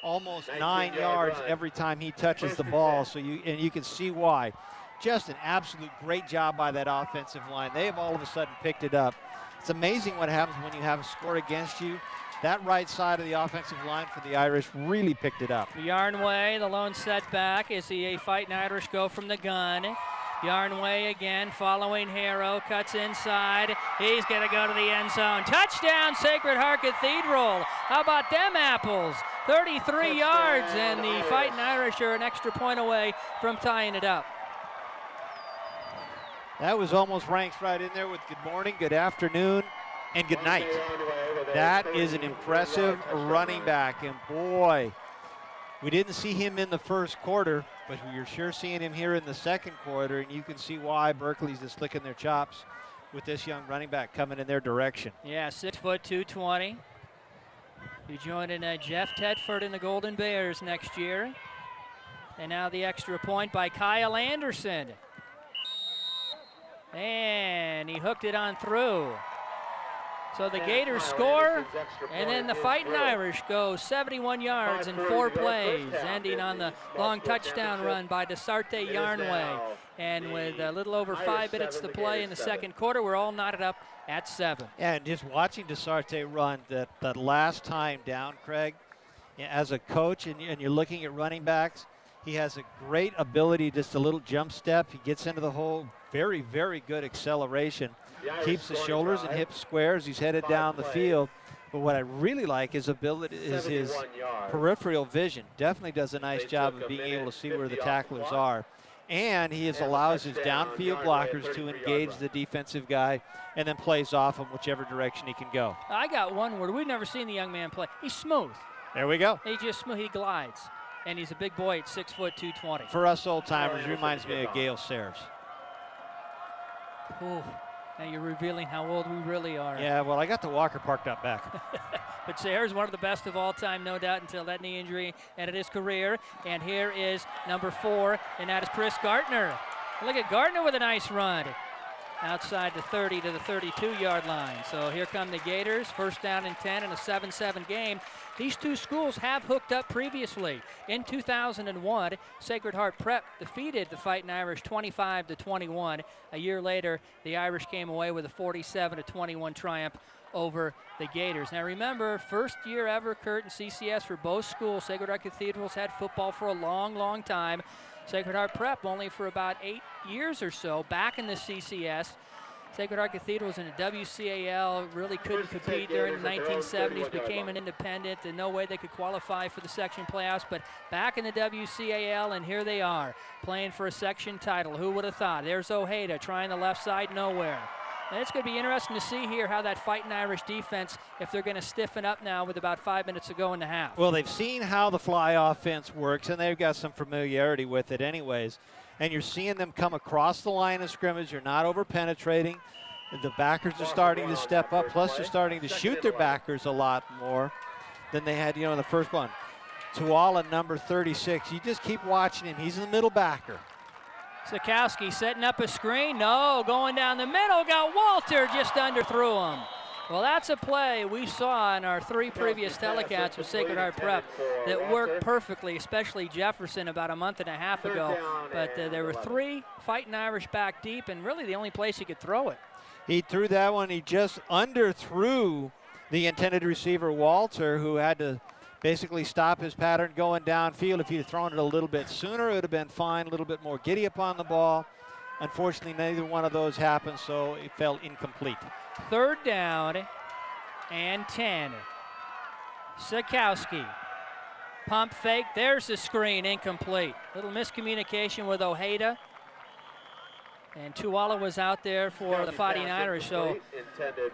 almost 9 yards every time he touches the ball. So you can see why. Just an absolute great job by that offensive line. They have all of a sudden picked it up. It's amazing what happens when you have a score against you. That right side of the offensive line for the Irish really picked it up. Yarnway, the lone setback as the Fighting Irish go from the gun. Yarnway again following Harrow, cuts inside. He's going to go to the end zone. Touchdown, Sacred Heart Cathedral. How about them apples? 33 yards, and the Fighting Irish are an extra point away from tying it up. That was almost ranks right in there with good morning, good afternoon, and good night. That is an impressive running back, and boy, we didn't see him in the first quarter, but you're sure seeing him here in the second quarter, and you can see why Berkeley's just licking their chops with this young running back coming in their direction. Yeah, 6 foot 220. You joining Jeff Tedford and the Golden Bears next year. And now the extra point by Kyle Anderson. And he hooked it on through. So the Gators score, and then the Fighting Irish go 71 yards in 4 plays, ending on the long touchdown run by Desarte Yarnway. And with a little over 5 minutes to play in the second quarter, we're all knotted up at 7. Yeah, and just watching Desarte run that last time down, Craig, as a coach, and you're looking at running backs, he has a great ability, just a little jump step. He gets into the hole, very, very good acceleration. Keeps the shoulders and hips square as he's headed down the field. But what I really like his ability is his peripheral vision. Definitely does a nice job of being able to see where the tacklers are. And he allows his downfield blockers to engage the defensive guy and then plays off him whichever direction he can go. I got one word. We've never seen the young man play. He's smooth. There we go. He just smooth. He glides. And he's a big boy at 6 foot 220. For us old timers, reminds me of Gale Sayers. Ooh, now you're revealing how old we really are. Yeah, well, I got the Walker parked up back. But Sayers, one of the best of all time, no doubt, until that knee injury ended his career. And here is number 4, and that is Chris Gartner. Look at Gartner with a nice run. Outside the 30 to the 32-yard line. So here come the Gators, first down and 10 in a 7-7 game. These two schools have hooked up previously. In 2001, Sacred Heart Prep defeated the Fighting Irish 25-21. A year later, the Irish came away with a 47-21 triumph over the Gators. Now remember, first year ever, Kurt, in CCS for both schools. Sacred Heart Cathedral's had football for a long, long time. Sacred Heart Prep only for about 8 years or so back in the CCS. Sacred Heart Cathedral was in the WCAL, really couldn't compete during the 1970s, became an independent, and no way they could qualify for the section playoffs, but back in the WCAL, and here they are, playing for a section title. Who would have thought? There's Ojeda trying the left side, nowhere. And it's going to be interesting to see here how that Fighting Irish defense, if they're going to stiffen up now with about 5 minutes to go in the half. Well, they've seen how the fly offense works, and they've got some familiarity with it anyways. And you're seeing them come across the line of scrimmage. You're not over-penetrating. The backers are starting to step up, plus they're starting to shoot their backers a lot more than they had, in the first one. Tuala, number 36. You just keep watching him. He's the middle backer. Sikowski setting up a screen. No, going down the middle. Got Walter, just underthrew him. Well, that's a play we saw in our 3 previous telecasts with Sacred Heart Prep that worked perfectly, especially Jefferson about a month and a half ago. But there were 3 Fighting Irish back deep, and really the only place he could throw it. He threw that one. He just underthrew the intended receiver, Walter, who had to basically stop his pattern going downfield. If he'd have thrown it a little bit sooner, it would have been fine, a little bit more giddy up on the ball. Unfortunately, neither one of those happened, so it fell incomplete. 3rd down and 10. Sikowski. Pump fake. There's the screen. Incomplete. Little miscommunication with Ojeda. And Tuala was out there for the Fighting Irish. So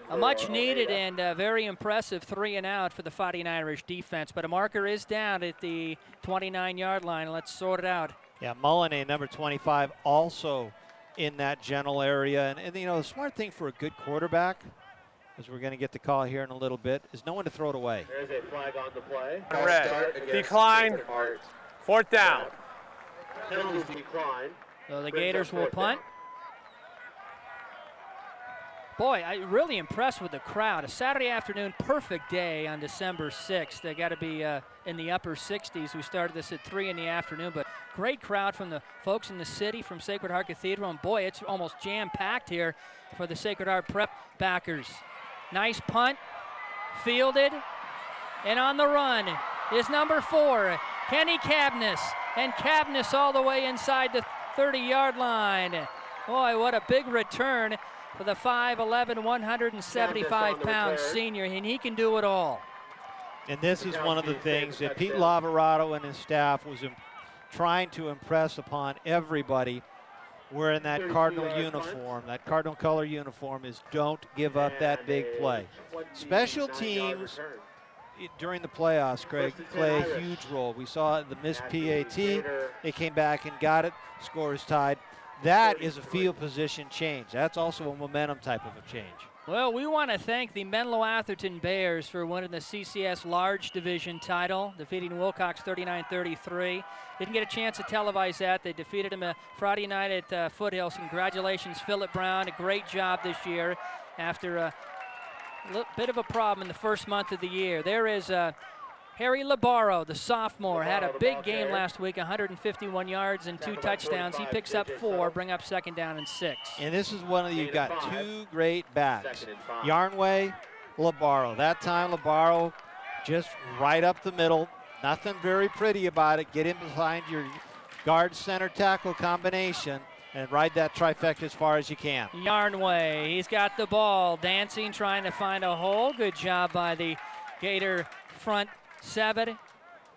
a much needed and very impressive 3-and-out for the Fighting Irish defense. But a marker is down at the 29-yard line. Let's sort it out. Yeah, Mullane, number 25, also in that general area. And the smart thing for a good quarterback, as we're going to get the call here in a little bit, is no one to throw it away. There's a flag on the play. Red. Decline. 4th down. Penalties decline. So the Gators will punt. boy, I'm really impressed with the crowd. A Saturday afternoon, perfect day on December 6th. They got to be in the upper 60s. We started this at 3 in the afternoon, but great crowd from the folks in the city, from Sacred Heart Cathedral. And boy, it's almost jam-packed here for the Sacred Heart Prep backers. Nice punt, fielded, and on the run is number 4, Kenny Cabness. And Cabness all the way inside the 30-yard line. Boy, what a big return for the 5'11", 175-pound senior, and he can do it all. And this is one of the things that Pete Lavorado and his staff was trying to impress upon everybody wearing that Cardinal uniform, that Cardinal color uniform, is don't give up that big play. Special teams during the playoffs, Craig, play a huge role. We saw the missed PAT. They came back and got it. Score is tied. That is a field position change. That's also a momentum type of a change. Well, we want to thank the Menlo Atherton Bears for winning the CCS Large Division title, defeating Wilcox 39-33. Didn't get a chance to televise that. They defeated them Friday night at Foothills. Congratulations, Philip Brown. A great job this year after a bit of a problem in the first month of the year. There is Harry Labaro, the sophomore, had a big game last week, 151 yards and 2 touchdowns. He picks up 4, bring up 2nd down and 6. And this is one of you've got 2 great backs, Yarnway, Labaro. That time Labaro just right up the middle. Nothing very pretty about it. Get in behind your guard center tackle combination and ride that trifecta as far as you can. Yarnway, he's got the ball, dancing, trying to find a hole. Good job by the Gator front 7.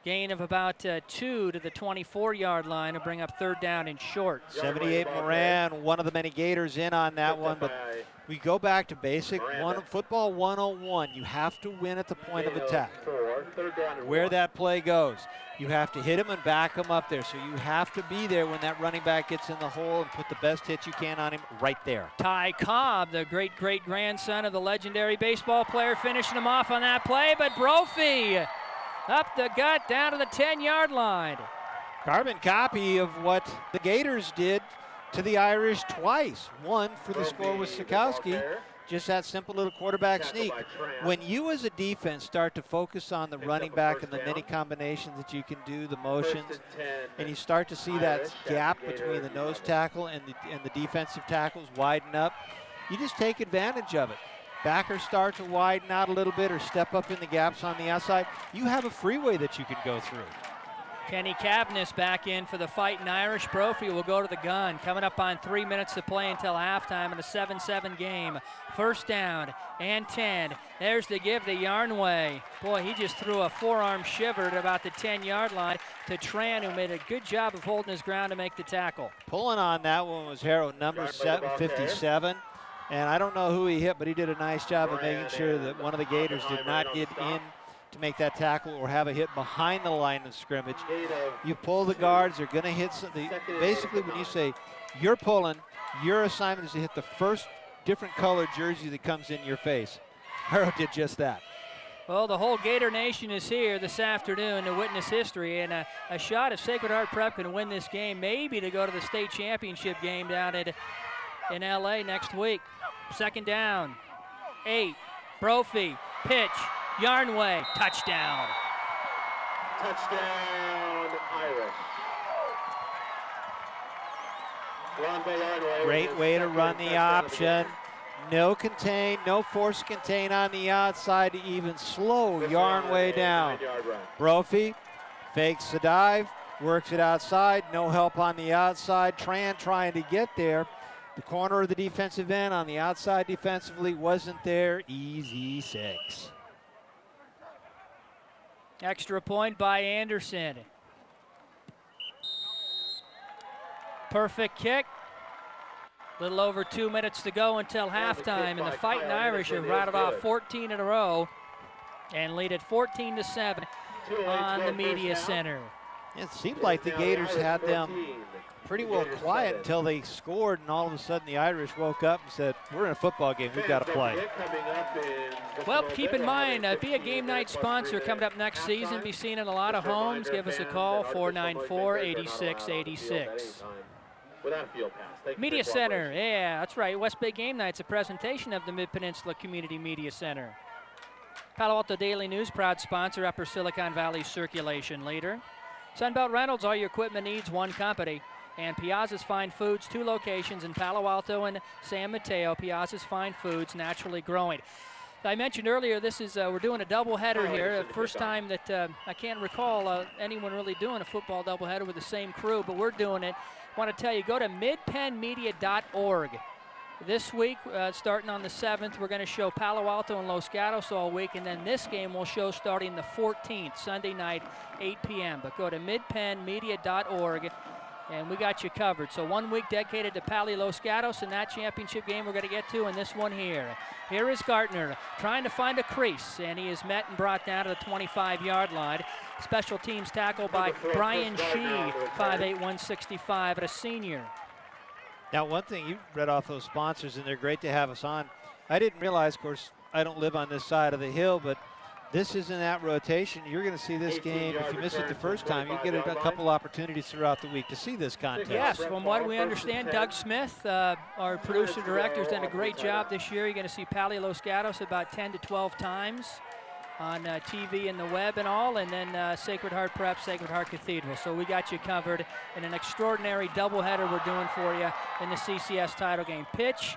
Gain of about 2 to the 24-yard line to bring up 3rd down and short. 78 Moran, one of the many Gators in on that one, but we go back to basic football 101. You have to win at the point of attack. Where that play goes, you have to hit him and back him up there. So you have to be there when that running back gets in the hole and put the best hit you can on him right there. Ty Cobb, the great-great-grandson of the legendary baseball player, finishing him off on that play, but Brophy up the gut down to the 10-yard line. Carbon copy of what the Gators did to the Irish twice. One for the score with Sikowski. Just that simple little quarterback sneak. When you as a defense start to focus on the running back and the many combinations that you can do, the motions, and you start to see that gap between the nose tackle and the defensive tackles widen up, you just take advantage of it. Backers start to widen out a little bit or step up in the gaps on the outside. You have a freeway that you can go through. Kenny Cabness back in for the Fighting Irish. Brophy will go to the gun. Coming up on 3 minutes to play until halftime in a 7-7 game. 1st down and 10. There's the give to Yarnway. Boy, he just threw a forearm shiver at about the 10-yard line to Tran, who made a good job of holding his ground to make the tackle. Pulling on that one was Harrow, number 57. And I don't know who he hit, but he did a nice job of making sure that one of the Gators did not get in to make that tackle or have a hit behind the line of scrimmage. You pull the guards, they're going to hit something. Basically, when you say you're pulling, your assignment is to hit the first different colored jersey that comes in your face. Harrow did just that. Well, the whole Gator Nation is here this afternoon to witness history, and a shot if Sacred Heart Prep can win this game, maybe to go to the state championship game down in LA next week. 2nd down, 8, Brophy, pitch, Yarnway, touchdown. Touchdown, Irish. Great way to run the option. No contain, no force contain on the outside to even slow Yarnway down. Brophy fakes the dive, works it outside, no help on the outside. Tran trying to get there. The corner of the defensive end on the outside defensively wasn't there. Easy 6. Extra point by Anderson. Perfect kick. Little over 2 minutes to go until halftime, and the Fighting Irish have rattled off 14 in a row and lead at 14-7 on the media center. It seemed like the Gators had them pretty well quiet until they scored, and all of a sudden the Irish woke up and said, we're in a football game, we've got to play. Well, keep in mind, be a game night sponsor coming up next season. Be seen in a lot of homes. Give us a call, 494-8686. Without a field pass. Media Center, yeah, that's right. West Bay Game Night's a presentation of the Mid-Peninsula Community Media Center. Palo Alto Daily News, proud sponsor, Upper Silicon Valley circulation leader. Sunbelt Reynolds, all your equipment needs, one company. And Piazza's Fine Foods, 2 locations in Palo Alto and San Mateo. Piazza's Fine Foods, naturally growing. I mentioned earlier, this is we're doing a doubleheader here. First time that I can't recall anyone really doing a football doubleheader with the same crew, but we're doing it. I want to tell you, go to midpenmedia.org. This week, starting on the 7th, we're going to show Palo Alto and Los Gatos all week, and then this game we'll show starting the 14th, Sunday night, 8 p.m. But go to midpenmedia.org, and we got you covered. So 1 week dedicated to Pali Los Gatos and that championship game we're going to get to, and this one here. Here is Gartner trying to find a crease, and he is met and brought down to the 25-yard line. Special teams tackle by Brian Shee, 5'8", 165, at a senior. Now, one thing, you read off those sponsors, and they're great to have us on. I didn't realize, of course, I don't live on this side of the hill, but this is in that rotation. You're going to see this game. If you miss it the first time, you get a couple opportunities throughout the week to see this contest. Yes, from what we understand, Doug Smith, our producer-director, has done a great job this year. You're going to see Pali Los Gatos about 10 to 12 times on TV and the web and all, and then Sacred Heart Prep, Sacred Heart Cathedral. So we got you covered in an extraordinary doubleheader we're doing for you in the CCS title game. Pitch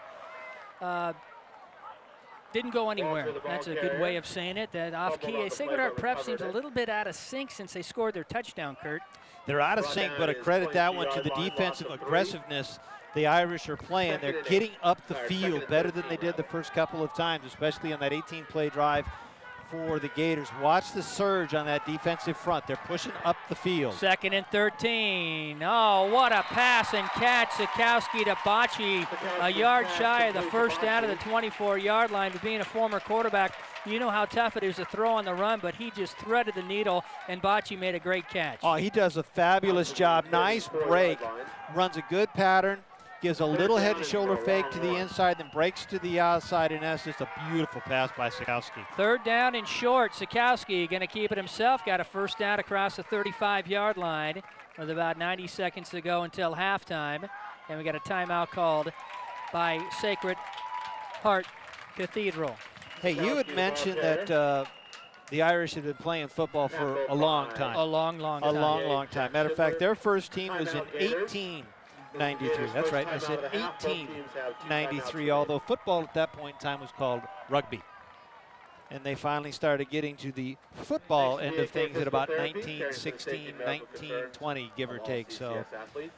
didn't go anywhere. That's a good way of saying it. That off key. Sacred Heart Prep seems a little bit out of sync since they scored their touchdown, Kurt. They're out of sync, but I credit that one to the defensive aggressiveness the Irish are playing. They're getting up the field better than they did the first couple of times, especially on that 18-play drive for the Gators. Watch the surge on that defensive front. They're pushing up the field. 2nd and 13. Oh, what a pass and catch. Sikowski to Bocci, a yard shy of the first down of the 24-yard line. But being a former quarterback, you know how tough it is to throw on the run, but he just threaded the needle, and Bocci made a great catch. Oh, he does a fabulous job. Nice break. Runs a good pattern. Gives a little head and shoulder fake to the inside, then breaks to the outside, and that's just a beautiful pass by Sikowski. 3rd down and short. Sikowski going to keep it himself. Got a first down across the 35-yard line with about 90 seconds to go until halftime. And we got a timeout called by Sacred Heart Cathedral. Hey, you had mentioned that the Irish had been playing football for a long time. A long long time. Matter of fact, their first team was in 1893. That's right. I said 1893, although football at that point in time was called rugby. And they finally started getting to the football end of things at about 1916, 1920, give or take. So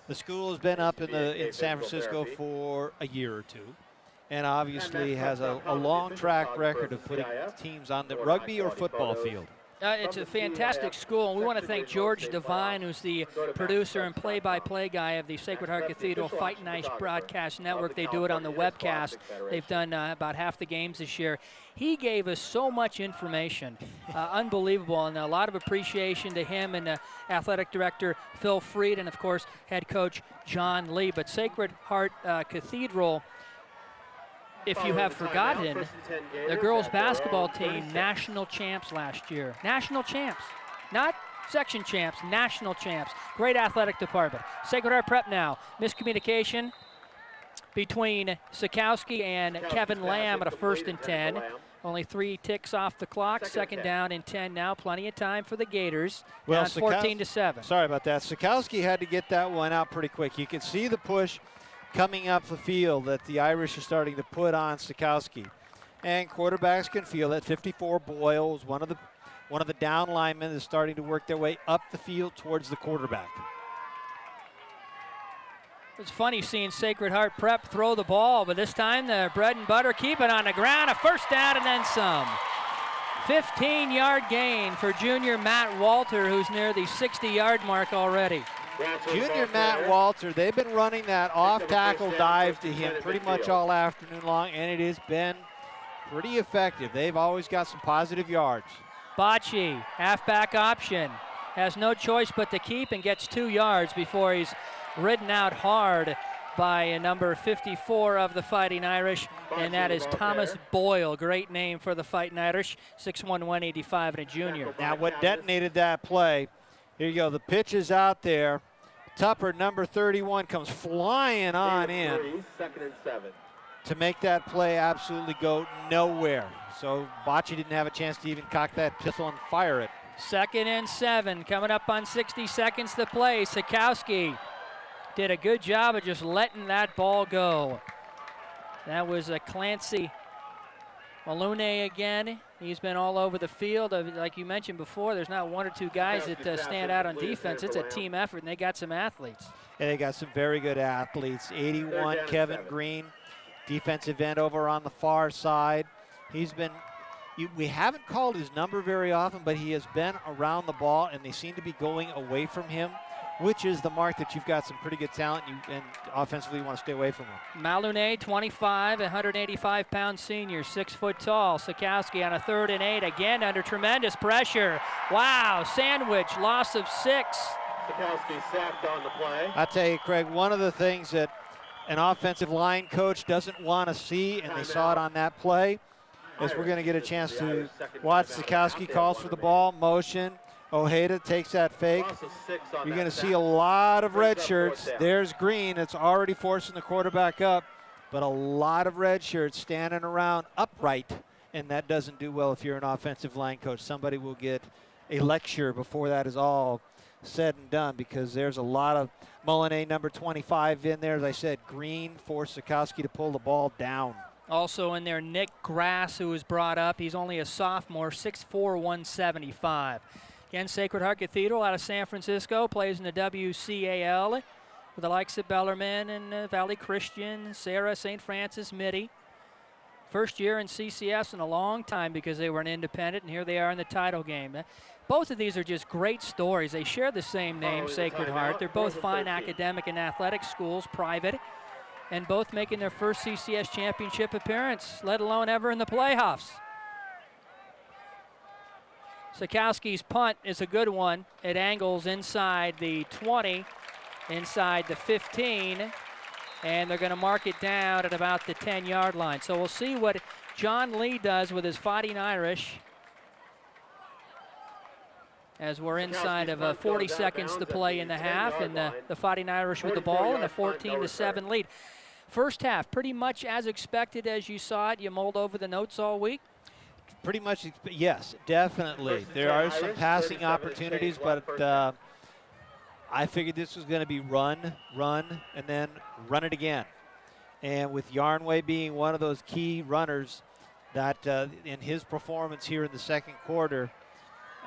the school has been up in San Francisco for a year or two, and obviously has a long track record of putting teams on the rugby or football field. It's a fantastic school, and we want to thank George Devine, who's the producer and play-by-play guy of the Sacred Heart Cathedral Fight Nice Broadcast Network. They do it on the webcast. They've done about half the games this year. He gave us so much information, unbelievable, and a lot of appreciation to him and athletic director Phil Freed, and of course head coach John Lee. But Sacred Heart Cathedral, if you have forgotten, the girls basketball team, national champs last year. National champs, not section champs, national champs. Great athletic department. Sacred Heart Prep now. Miscommunication between Sikowski and Kevin Lamb at a 1st and 10. Only 3 ticks off the clock. 2nd down and 10 now. Plenty of time for the Gators. Well, down 14 to 7. Sorry about that. Sikowski had to get that one out pretty quick. You can see the push coming up the field that the Irish are starting to put on Sikowski. And quarterbacks can feel that. 54 Boyles, one of the down linemen, is starting to work their way up the field towards the quarterback. It's funny seeing Sacred Heart Prep throw the ball, but this time the bread and butter keep it on the ground. A 1st down and then some. 15-yard gain for junior Matt Walter, who's near the 60-yard mark already. Junior Matt Walter, they've been running that off-tackle dive to him pretty much all afternoon long, and it has been pretty effective. They've always got some positive yards. Bocci, halfback option, has no choice but to keep and gets 2 yards before he's ridden out hard by number 54 of the Fighting Irish, and that is Thomas Boyle. Great name for the Fighting Irish, 6'1", 185, and a junior. Now what detonated that play, here you go, the pitch is out there. Tupper, number 31, comes flying on in 3, 2nd and 7. to make that play absolutely go nowhere. So Bocce didn't have a chance to even cock that pistol and fire it. 2nd and 7, coming up on 60 seconds to play. Sikowski did a good job of just letting that ball go. That was a Clancy Malune again. He's been all over the field. Like you mentioned before, there's not one or two guys that stand out on defense. It's a team effort, and they got some athletes. And they got some very good athletes. 81, Kevin Green, defensive end over on the far side. He's been, we haven't called his number very often, but he has been around the ball, and they seem to be going away from him, which is the mark that you've got some pretty good talent and offensively you want to stay away from him. Malune, 25, 185-pound senior, 6 foot tall. Sikowski on a 3rd and 8, again under tremendous pressure. Wow, sandwich, loss of 6. Sikowski sacked on the play. I tell you, Craig, one of the things that an offensive line coach doesn't want to see, and they saw it on that play, is we're going to get a chance to watch Sikowski calls for the ball, motion. Ojeda takes that fake. You're going to see a lot of red shirts. There's Green. It's already forcing the quarterback up, but a lot of red shirts standing around upright, and that doesn't do well if you're an offensive line coach. Somebody will get a lecture before that is all said and done, because there's a lot of Molinet, number 25, in there. As I said, Green forced Sikowski to pull the ball down. Also in there, Nick Grass, who was brought up. He's only a sophomore, 6'4", 175. Again, Sacred Heart Cathedral out of San Francisco plays in the WCAL with the likes of Bellarmine and Valley Christian, Sarah, St. Francis, Mitty. First year in CCS in a long time because they were an independent, and here they are in the title game. Both of these are just great stories. They share the same name, Sacred Heart. They're both fine academic and athletic schools, private, and both making their first CCS championship appearance, let alone ever in the playoffs. Sikowski's punt is a good one. It angles inside the 20, inside the 15, and they're going to mark it down at about the 10-yard line. So we'll see what John Lee does with his Fighting Irish as we're inside of 40 seconds to play in the half, and the Fighting Irish with the ball and a 14-7 lead. First half, pretty much as expected as you saw it. You mulled over the notes all week? Pretty much, yes, definitely. There are some passing opportunities, but I figured this was going to be run, and then run it again. And with Yarnway being one of those key runners that in his performance here in the second quarter,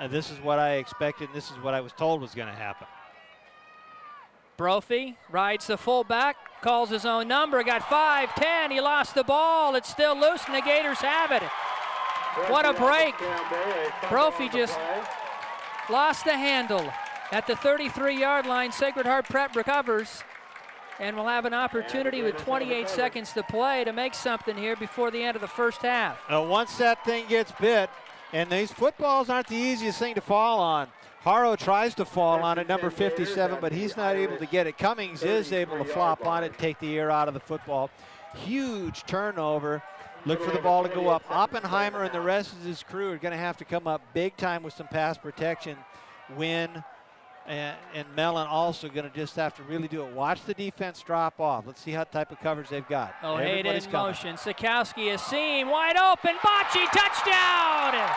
this is what I expected, and this is what I was told was going to happen. Brophy rides the fullback, calls his own number, got 5, 10, he lost the ball, it's still loose, and the Gators have it. What a break. Brophy just lost the handle. At the 33-yard line, Sacred Heart Prep recovers, and we'll have an opportunity with 28 seconds to play to make something here before the end of the first half. Once that thing gets bit, and these footballs aren't the easiest thing to fall on. Haro tries to fall on it, number 57, but he's not able to get it. Cummings is able to flop on it and take the air out of the football. Huge turnover. Look for the ball to go up. Oppenheimer and the rest of his crew are going to have to come up big time with some pass protection. Wynn and Mellon also going to just have to really do it. Watch the defense drop off. Let's see what type of coverage they've got. Ojeda in motion. Sikowski is seen. Wide open. Bocce, touchdown!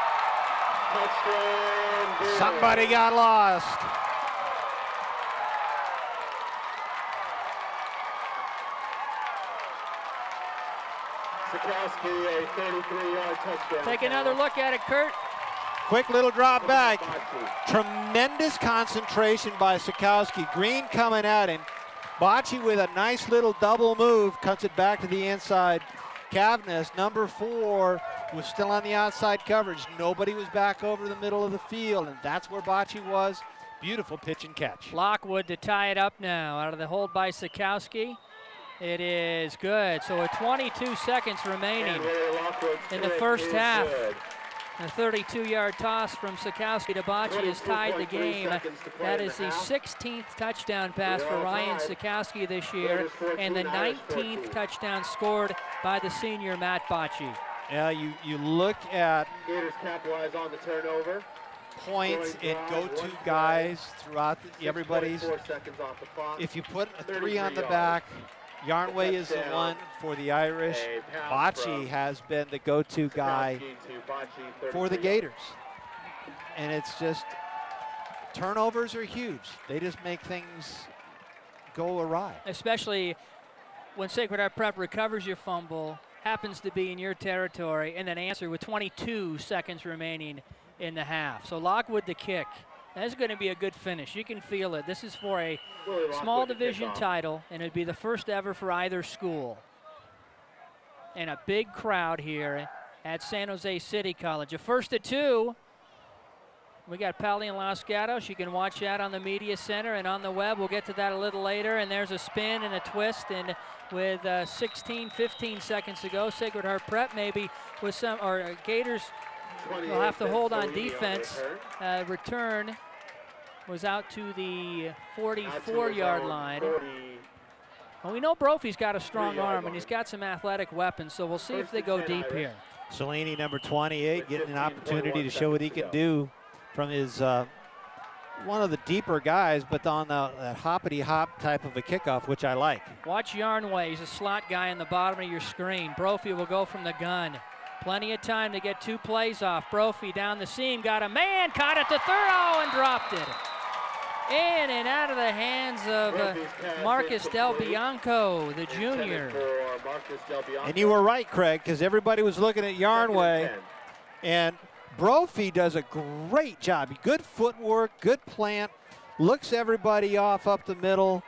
Somebody got lost. Sikowski, a 33-yard touchdown. Take another look at it, Kurt. Quick little drop back. Tremendous concentration by Sikowski. Green coming at him. Bocce with a nice little double move cuts it back to the inside. Cavness, number 4, was still on the outside coverage. Nobody was back over the middle of the field, and that's where Bocce was. Beautiful pitch and catch. Lockwood to tie it up now out of the hold by Sikowski. It is good. So with 22 seconds remaining in the first half. A 32-yard toss from Sikowski to Bocce has tied the game. That is the 16th touchdown pass for Ryan Sikowski this year, and the 19th touchdown scored by the senior Matt Bocce. Yeah, you look at Gators capitalize on the turnover. points in go-to guys throughout everybody's. 4 seconds off the clock. If you put a 3 on the 33 back, Yarnway is the one for the Irish. Bocce has been the go-to guy for the Gators. And it's just, turnovers are huge. They just make things go awry. Especially when Sacred Heart Prep recovers your fumble, happens to be in your territory, and then answer with 22 seconds remaining in the half. So Lockwood the kick. That's going to be a good finish. You can feel it. This is for a small division title, and it'd be the first ever for either school. And a big crowd here at San Jose City College. A 1st and 2. We got Pally and Los Gatos. You can watch that on the media center and on the web. We'll get to that a little later. And there's a spin and a twist. And with 15 seconds to go, Sacred Heart Prep maybe with some, or Gators will have to hold on defense. Return was out to the 44-yard line. Well, we know Brophy's got a strong arm, and he's got some athletic weapons, so we'll see if they go deep here. Cellini, number 28, getting an opportunity to show what he can do from his one of the deeper guys, but on that hoppity-hop type of a kickoff, which I like. Watch Yarnway. He's a slot guy in the bottom of your screen. Brophy will go from the gun. Plenty of time to get 2 plays off. Brophy down the seam, got a man, caught it to third, and dropped it. In and out of the hands of Marcus Del Bianco, the junior. And you were right, Craig, because everybody was looking at Yarnway, and Brophy does a great job. Good footwork, good plant, looks everybody off up the middle.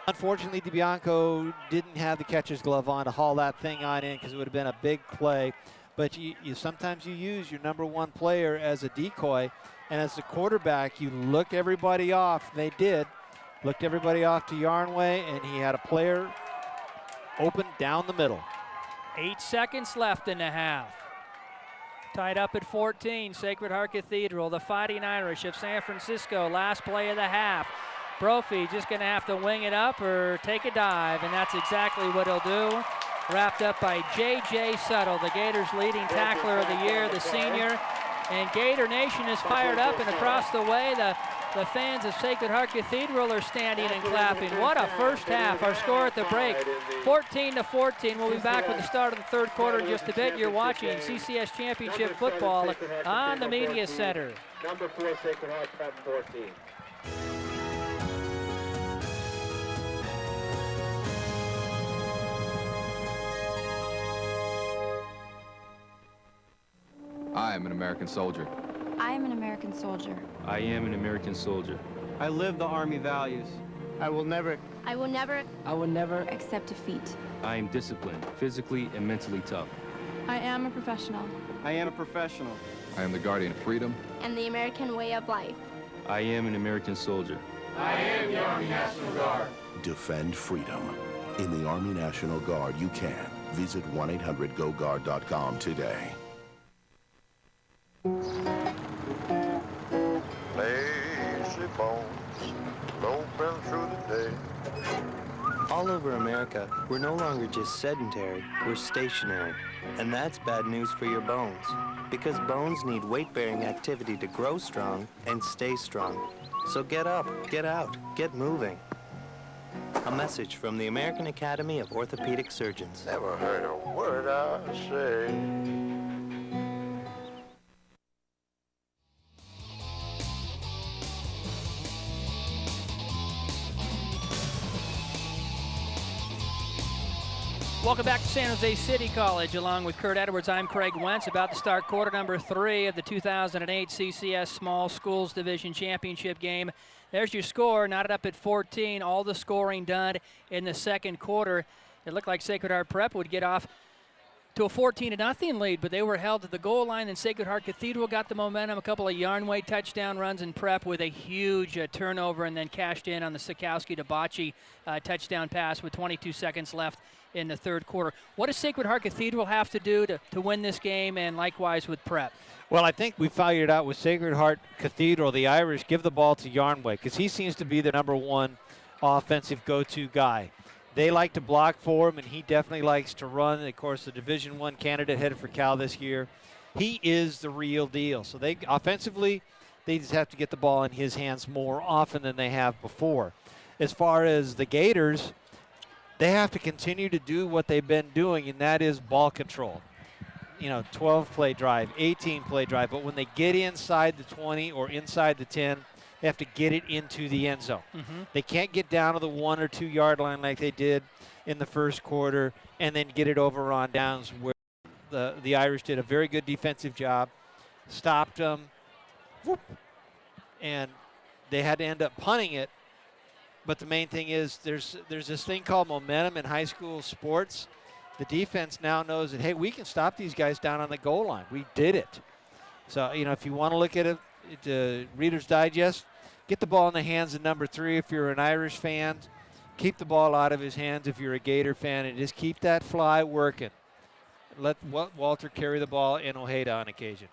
Unfortunately, DeBianco didn't have the catcher's glove on to haul that thing on in because it would have been a big play. But you sometimes you use your number 1 player as a decoy, and as the quarterback, you look everybody off. They did. Looked everybody off to Yarnway, and he had a player open down the middle. 8 seconds left in the half. Tied up at 14, Sacred Heart Cathedral, the Fighting Irish of San Francisco, last play of the half. Brophy just going to have to wing it up or take a dive, and that's exactly what he'll do. Wrapped up by J.J. Suttle, the Gators' leading tackler of the year, the senior. And Gator Nation is fired up, and across the way, the fans of Sacred Heart Cathedral are standing and clapping. What a first half. Our score at the break, 14-14. We'll be back with the start of the 3rd quarter in just a bit. You're watching CCS Championship Football on the Media Center. Number 4, Sacred Heart Prep 14. I am an American soldier. I am an American soldier. I am an American soldier. I live the Army values. I will never accept defeat. I am disciplined, physically and mentally tough. I am a professional. I am a professional. I am the guardian of freedom. And the American way of life. I am an American soldier. I am the Army National Guard. Defend freedom. In the Army National Guard, you can. Visit 1-800-GO-GUARD.com today. Lazy bones, loping through the day. All over America, we're no longer just sedentary, we're stationary. And that's bad news for your bones. Because bones need weight-bearing activity to grow strong and stay strong. So get up, get out, get moving. A message from the American Academy of Orthopedic Surgeons. Never heard a word I say. Welcome back to San Jose City College. Along with Kurt Edwards, I'm Craig Wentz. About to start quarter number 3 of the 2008 CCS Small Schools Division Championship game. There's your score, knotted up at 14. All the scoring done in the 2nd quarter. It looked like Sacred Heart Prep would get off to a 14-0 lead, but they were held at the goal line, and Sacred Heart Cathedral got the momentum. A couple of Yarnway touchdown runs in Prep with a huge turnover, and then cashed in on the Sikowski to Bocce touchdown pass with 22 seconds left in the 3rd quarter. What does Sacred Heart Cathedral have to do to win this game, and likewise with Prep? Well, I think we figured out with Sacred Heart Cathedral, the Irish give the ball to Yarnway because he seems to be the number 1 offensive go-to guy. They like to block for him, and he definitely likes to run. And of course, the Division I candidate headed for Cal this year. He is the real deal. So they offensively, They just have to get the ball in his hands more often than they have before. As far as the Gators, they have to continue to do what they've been doing, and that is ball control. 12-play drive, 18-play drive, but when they get inside the 20 or inside the 10, they have to get it into the end zone. They can't get down to the 1 or 2 yard line like they did in the first quarter and then get it over on downs, where the Irish did a very good defensive job, stopped them, and they had to end up punting it. But the main thing is there's this thing called momentum in high school sports. The defense now knows that, hey, we can stop these guys down on the goal line. We did it. So, if you want to look at it, Reader's Digest, get the ball in the hands of number 3 if you're an Irish fan. Keep the ball out of his hands if you're a Gator fan, and just keep that fly working. Let Walter carry the ball in Ojeda on occasion.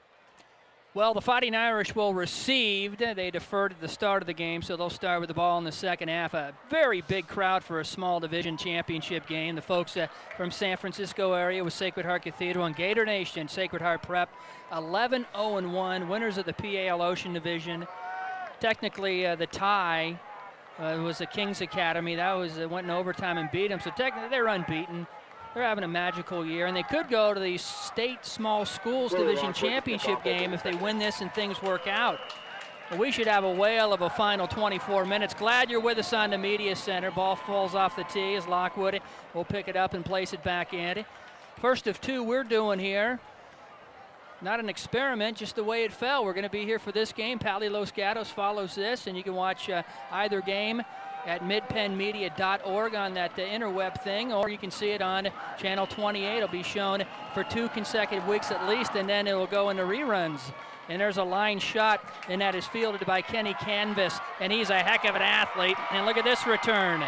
Well, the Fighting Irish will receive. They deferred at the start of the game, so they'll start with the ball in the second half. A very big crowd for a small division championship game. The folks from San Francisco area with Sacred Heart Cathedral and Gator Nation, Sacred Heart Prep, 11-0-1, winners of the PAL Ocean Division. Technically, the tie was the Kings Academy. That was went in overtime and beat them, so technically they're unbeaten. They're having a magical year, and they could go to the state small schools division championship game if they win this and things work out. But we should have a whale of a final 24 minutes. Glad you're with us on the media center. Ball falls off the tee as Lockwood will pick it up and place it back in. First of 2 we're doing here. Not an experiment, just the way it fell. We're going to be here for this game. Pally Los Gatos follows this, and you can watch either game at midpennmedia.org on that interweb thing, or you can see it on Channel 28. It'll be shown for 2 consecutive weeks at least, and then it will go into reruns. And there's a line shot, and that is fielded by Kenny Canvas, and he's a heck of an athlete. And look at this return.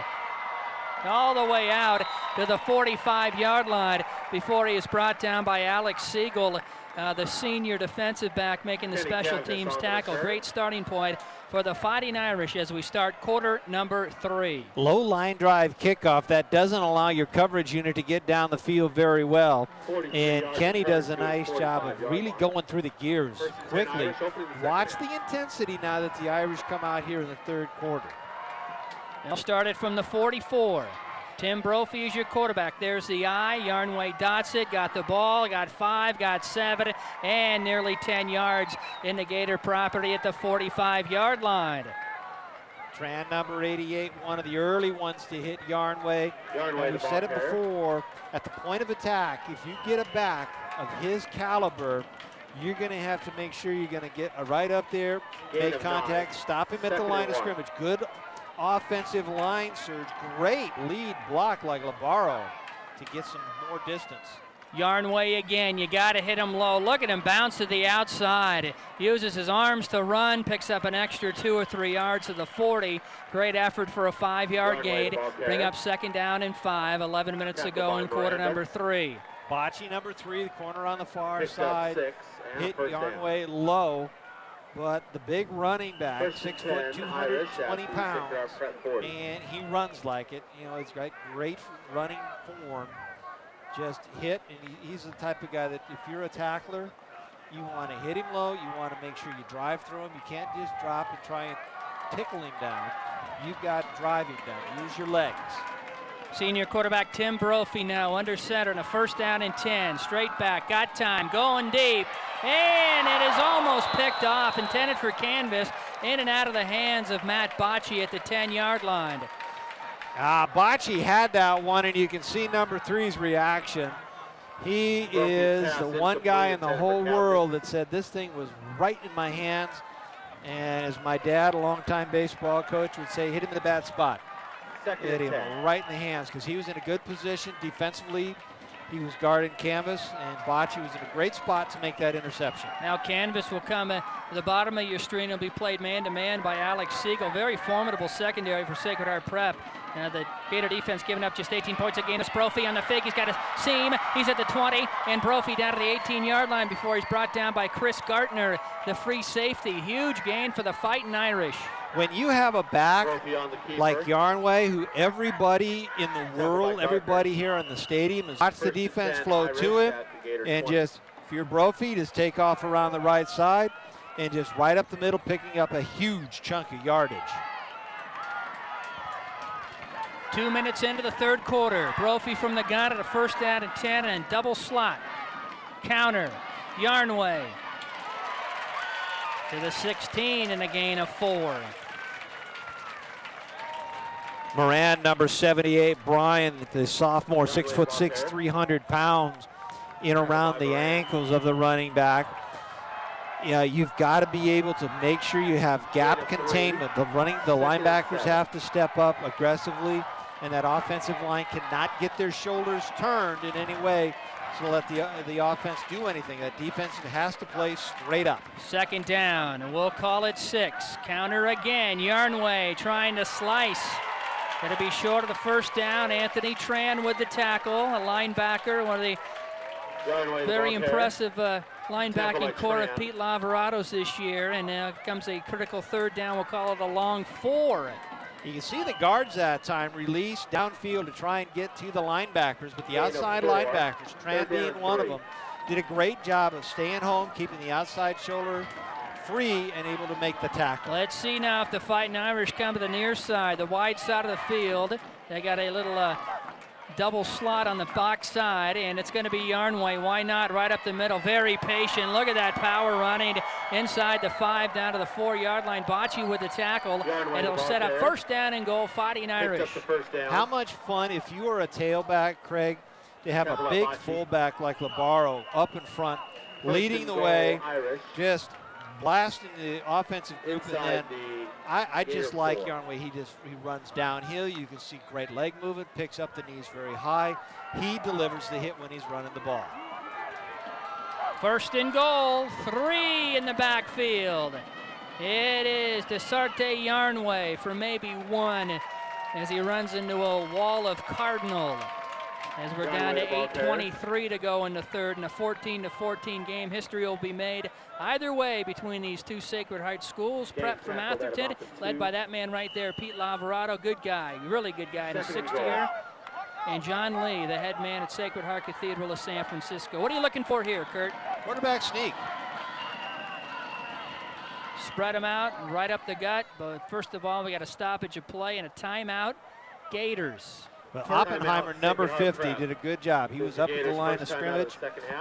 All the way out to the 45-yard line before he is brought down by Alex Siegel, the senior defensive back making the special teams tackle. Great starting point for the Fighting Irish as we start quarter number 3. Low line drive kickoff. That doesn't allow your coverage unit to get down the field very well. And Kenny does a nice job of really going through the gears quickly. Watch the intensity now that the Irish come out here in the third quarter. They'll start it from the 44. Tim Brophy is your quarterback. There's the eye. Yarnway dots it. Got the ball. Got 5. Got 7. And nearly 10 yards in the Gator property at the 45-yard line. Tran number 88, one of the early ones to hit Yarnway. And we've said it before, at the point of attack, if you get a back of his caliber, you're going to have to make sure you're going to get right up there, make contact, stop him at the line of scrimmage. Good offensive line surge, great lead block like Labaro to get some more distance. Yarnway again, you got to hit him low. Look at him bounce to the outside. Uses his arms to run, picks up an extra 2 or 3 yards to the 40. Great effort for a 5-yard gain. Bring up second down and 5, 11 minutes to go in quarter number 3. Bocce number 3, the corner on the far side, hit Yarnway low. But the big running back, 6 foot, 220 pounds, and he runs like it. He's got great running form. Just hit, and he's the type of guy that if you're a tackler, you want to hit him low. You want to make sure you drive through him. You can't just drop and try and tickle him down. You've got to drive him down. Use your legs. Senior quarterback Tim Brophy now under center and a first down and 10. Straight back, got time, going deep. And it is almost picked off, intended for Canvas, in and out of the hands of Matt Bocce at the 10-yard line. Bocce had that one, and you can see number 3's reaction. He is the one guy in the whole world that said this thing was right in my hands. And as my dad, a longtime baseball coach, would say, hit him in the bad spot. Hit him right in the hands because he was in a good position defensively. He was guarding Canvas, and Bocce was in a great spot to make that interception. Now Canvas will come to the bottom of your screen. Will be played man-to-man by Alex Siegel. Very formidable secondary for Sacred Heart Prep. The Gator defense giving up just 18 points a game. It's Brophy on the fake. He's got a seam. He's at the 20, and Brophy down to the 18-yard line before he's brought down by Chris Gartner, the free safety. Huge gain for the Fighting Irish. When you have a back like Yarnway, who everybody in the world, everybody here in the stadium has watched the defense flow to him, and just, if you're Brophy, just take off around the right side. and just right up the middle, picking up a huge chunk of yardage. 2 minutes into the third quarter. Brophy from the gun at a first down and 10 and double slot. Counter. Yarnway to the 16 and a gain of 4. Moran, number 78, Brian, the sophomore, 6'6", 300 pounds, in around the ankles of the running back. Yeah, you've got to be able to make sure you have gap containment. The linebackers have to step up aggressively, and that offensive line cannot get their shoulders turned in any way to let the offense do anything. That defense has to play straight up. Second down, and we'll call it 6. Counter again. Yarnway trying to slice. Going to be short of the first down. Anthony Tran with the tackle, a linebacker, one of the very impressive linebacking core of Pete Laverado's this year. And comes a critical third down. We'll call it a long 4. You can see the guards that time release downfield to try and get to the linebackers, but the outside linebackers, Tran being one of them, did a great job of staying home, keeping the outside shoulder free and able to make the tackle. Let's see now if the Fighting Irish come to the near side, the wide side of the field. They got a little double slot on the box side, and it's going to be Yarnway. Why not? Right up the middle. Very patient. Look at that power running inside the 5 down to the 4-yard line. Bocce with the tackle, and it'll set up first down and goal, Fighting Irish. How much fun, if you are a tailback, Craig, to have a big fullback like Labaro up in front, leading the way, just blasting the offensive group, and then I just like Yarnway. He runs downhill. You can see great leg movement, picks up the knees very high. He delivers the hit when he's running the ball. First and goal, 3 in the backfield. It is Desarte Yarnway for maybe 1 as he runs into a wall of Cardinal. As we're down to 8:23 to go in the third, and a 14-14 game. History will be made either way between these two Sacred Heart schools. Prep from Atherton, led by that man right there, Pete Laverado. Good guy, really good guy in his 6th year. And John Lee, the head man at Sacred Heart Cathedral of San Francisco. What are you looking for here, Kurt? Quarterback sneak. Spread them out and right up the gut. But first of all, we got a stoppage of play and a timeout. Gators. But Oppenheimer, number 50, did a good job. He was up at the line of scrimmage,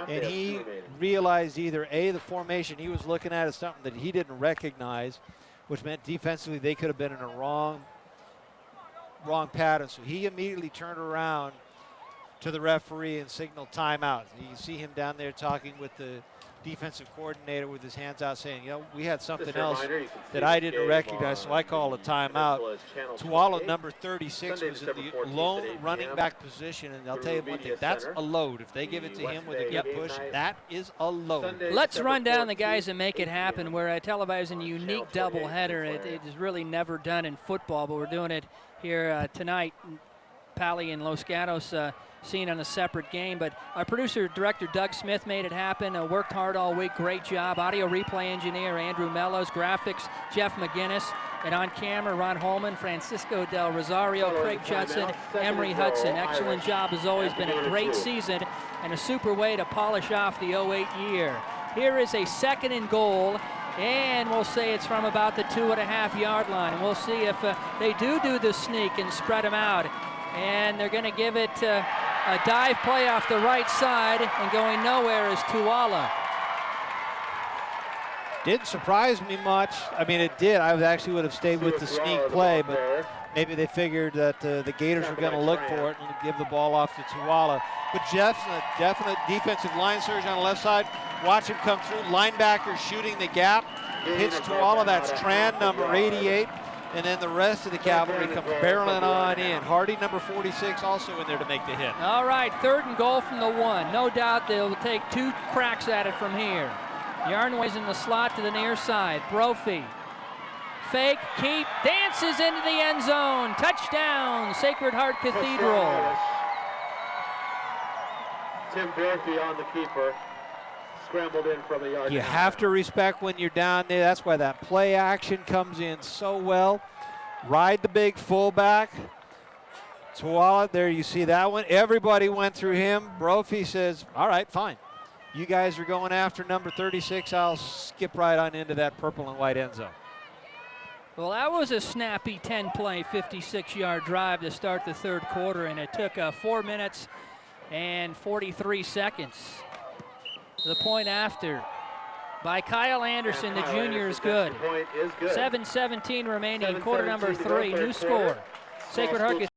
and he realized either A, the formation he was looking at is something that he didn't recognize, which meant defensively they could have been in a wrong pattern. So he immediately turned around to the referee and signaled timeout. You can see him down there talking with the defensive coordinator with his hands out saying, you know, we had something else that I didn't recognize, so I called a timeout. Tuala, number 36, was in the lone running back position, and I'll tell you one thing, that's a load. If they give it to him with a good push, that is a load. Let's run down the guys that make it happen. We're televising a unique doubleheader. It is really never done in football, but we're doing it here tonight. Pally and Los Gatos seen on a separate game, but our producer-director Doug Smith made it happen, worked hard all week, great job. Audio replay engineer Andrew Mellows, graphics Jeff McGinnis, and on camera Ron Holman, Francisco Del Rosario, Craig Judson, Emery Hudson. Excellent job, has always been a great season and a super way to polish off the 08 year. Here is a 2nd and goal, and we'll say it's from about the 2.5-yard line. We'll see if they do the sneak and spread them out. And they're going to give it a dive play off the right side, and going nowhere is Tuala. Didn't surprise me much. I mean, it did. I actually would have stayed with the sneak play, but maybe they figured that the Gators were going to look for it and give the ball off to Tuala. But Jeff's a definite defensive line surge on the left side. Watch him come through. Linebacker shooting the gap. Hits Tuala. That's Tran, number 88. And then the rest of the cavalry comes barreling on in. Hardy, number 46, also in there to make the hit. All right, 3rd and goal from the 1. No doubt they'll take 2 cracks at it from here. Yarnway's in the slot to the near side. Brophy. Fake, keep, dances into the end zone. Touchdown, Sacred Heart Cathedral. Tim Brophy on the keeper. Scrambled in from a yard. You have to respect when you're down there. That's why that play action comes in so well. Ride the big fullback. Tuala, there you see that one. Everybody went through him. Brophy says, all right, fine. You guys are going after number 36. I'll skip right on into that purple and white end zone. Well, that was a snappy 10-play, 56-yard drive to start the third quarter, and it took 4 minutes and 43 seconds. The point after by Kyle Anderson, the junior, is good. 7:17 remaining, quarter number 3, new score. Sacred Heart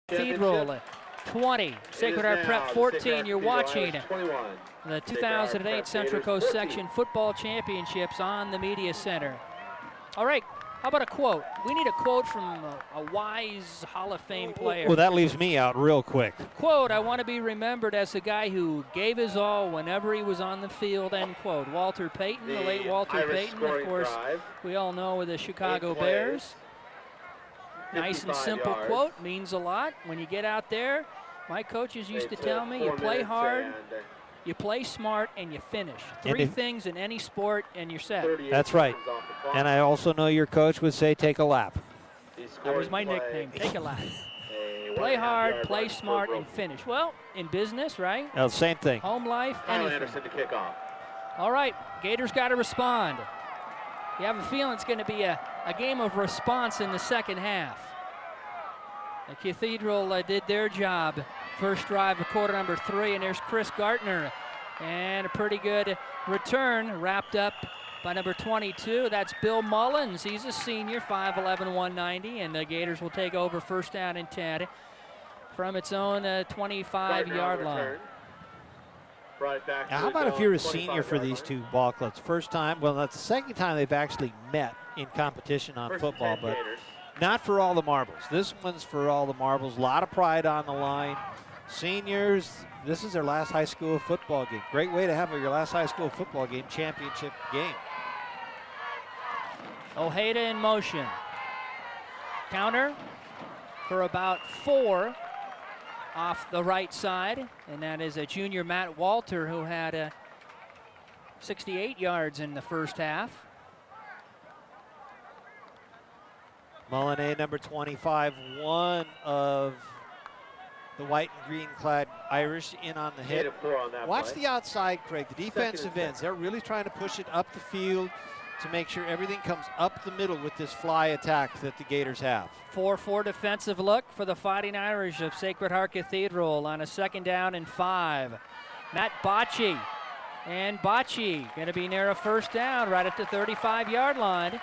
Cathedral 20, Sacred Heart Prep 14. You're watching the 2008 Central Coast Section Football Championships on the Media Center. All right, how about a quote? We need a quote from a wise Hall of Fame player. Well, that leaves me out real quick. Quote, I want to be remembered as the guy who gave his all whenever he was on the field, end quote. Walter Payton, the late Walter Payton, of course, we all know with the Chicago Bears. Nice and simple quote, means a lot. When you get out there, my coaches used to tell me, you play hard, you play smart, and you finish. Three things in any sport, and you're set. That's right. And I also know your coach would say, take a lap. That was my nickname, take a lap. Play hard, play smart, and finish. Well, in business, right? Oh, same thing. Home life, anything. Anderson to kick off. All right, Gators got to respond. You have a feeling it's going to be a game of response in the second half. The Cathedral did their job. First drive of quarter number 3, and there's Chris Gartner. And a pretty good return wrapped up by number 22. That's Bill Mullins. He's a senior, 5'11", 190, and the Gators will take over first down and 10 from its own 25-yard line. Right back. Now, how about if you're a senior for these two ball clubs? First time, well, that's the second time they've actually met in competition on football, but not for all the marbles. This one's for all the marbles. A lot of pride on the line. Seniors, this is their last high school football game. Great way to have your last high school football game, championship game. Ojeda in motion. Counter for about 4 off the right side, and that is a junior Matt Walter, who had 68 yards in the first half. Mullinae, number 25, one of the white and green clad Irish in on the hit. Watch the outside, Craig. The defensive ends, they're really trying to push it up the field to make sure everything comes up the middle with this fly attack that the Gators have. 4-4 defensive look for the Fighting Irish of Sacred Heart Cathedral on a 2nd down and 5. Matt Bocci, and Bocci going to be near a first down right at the 35-yard line.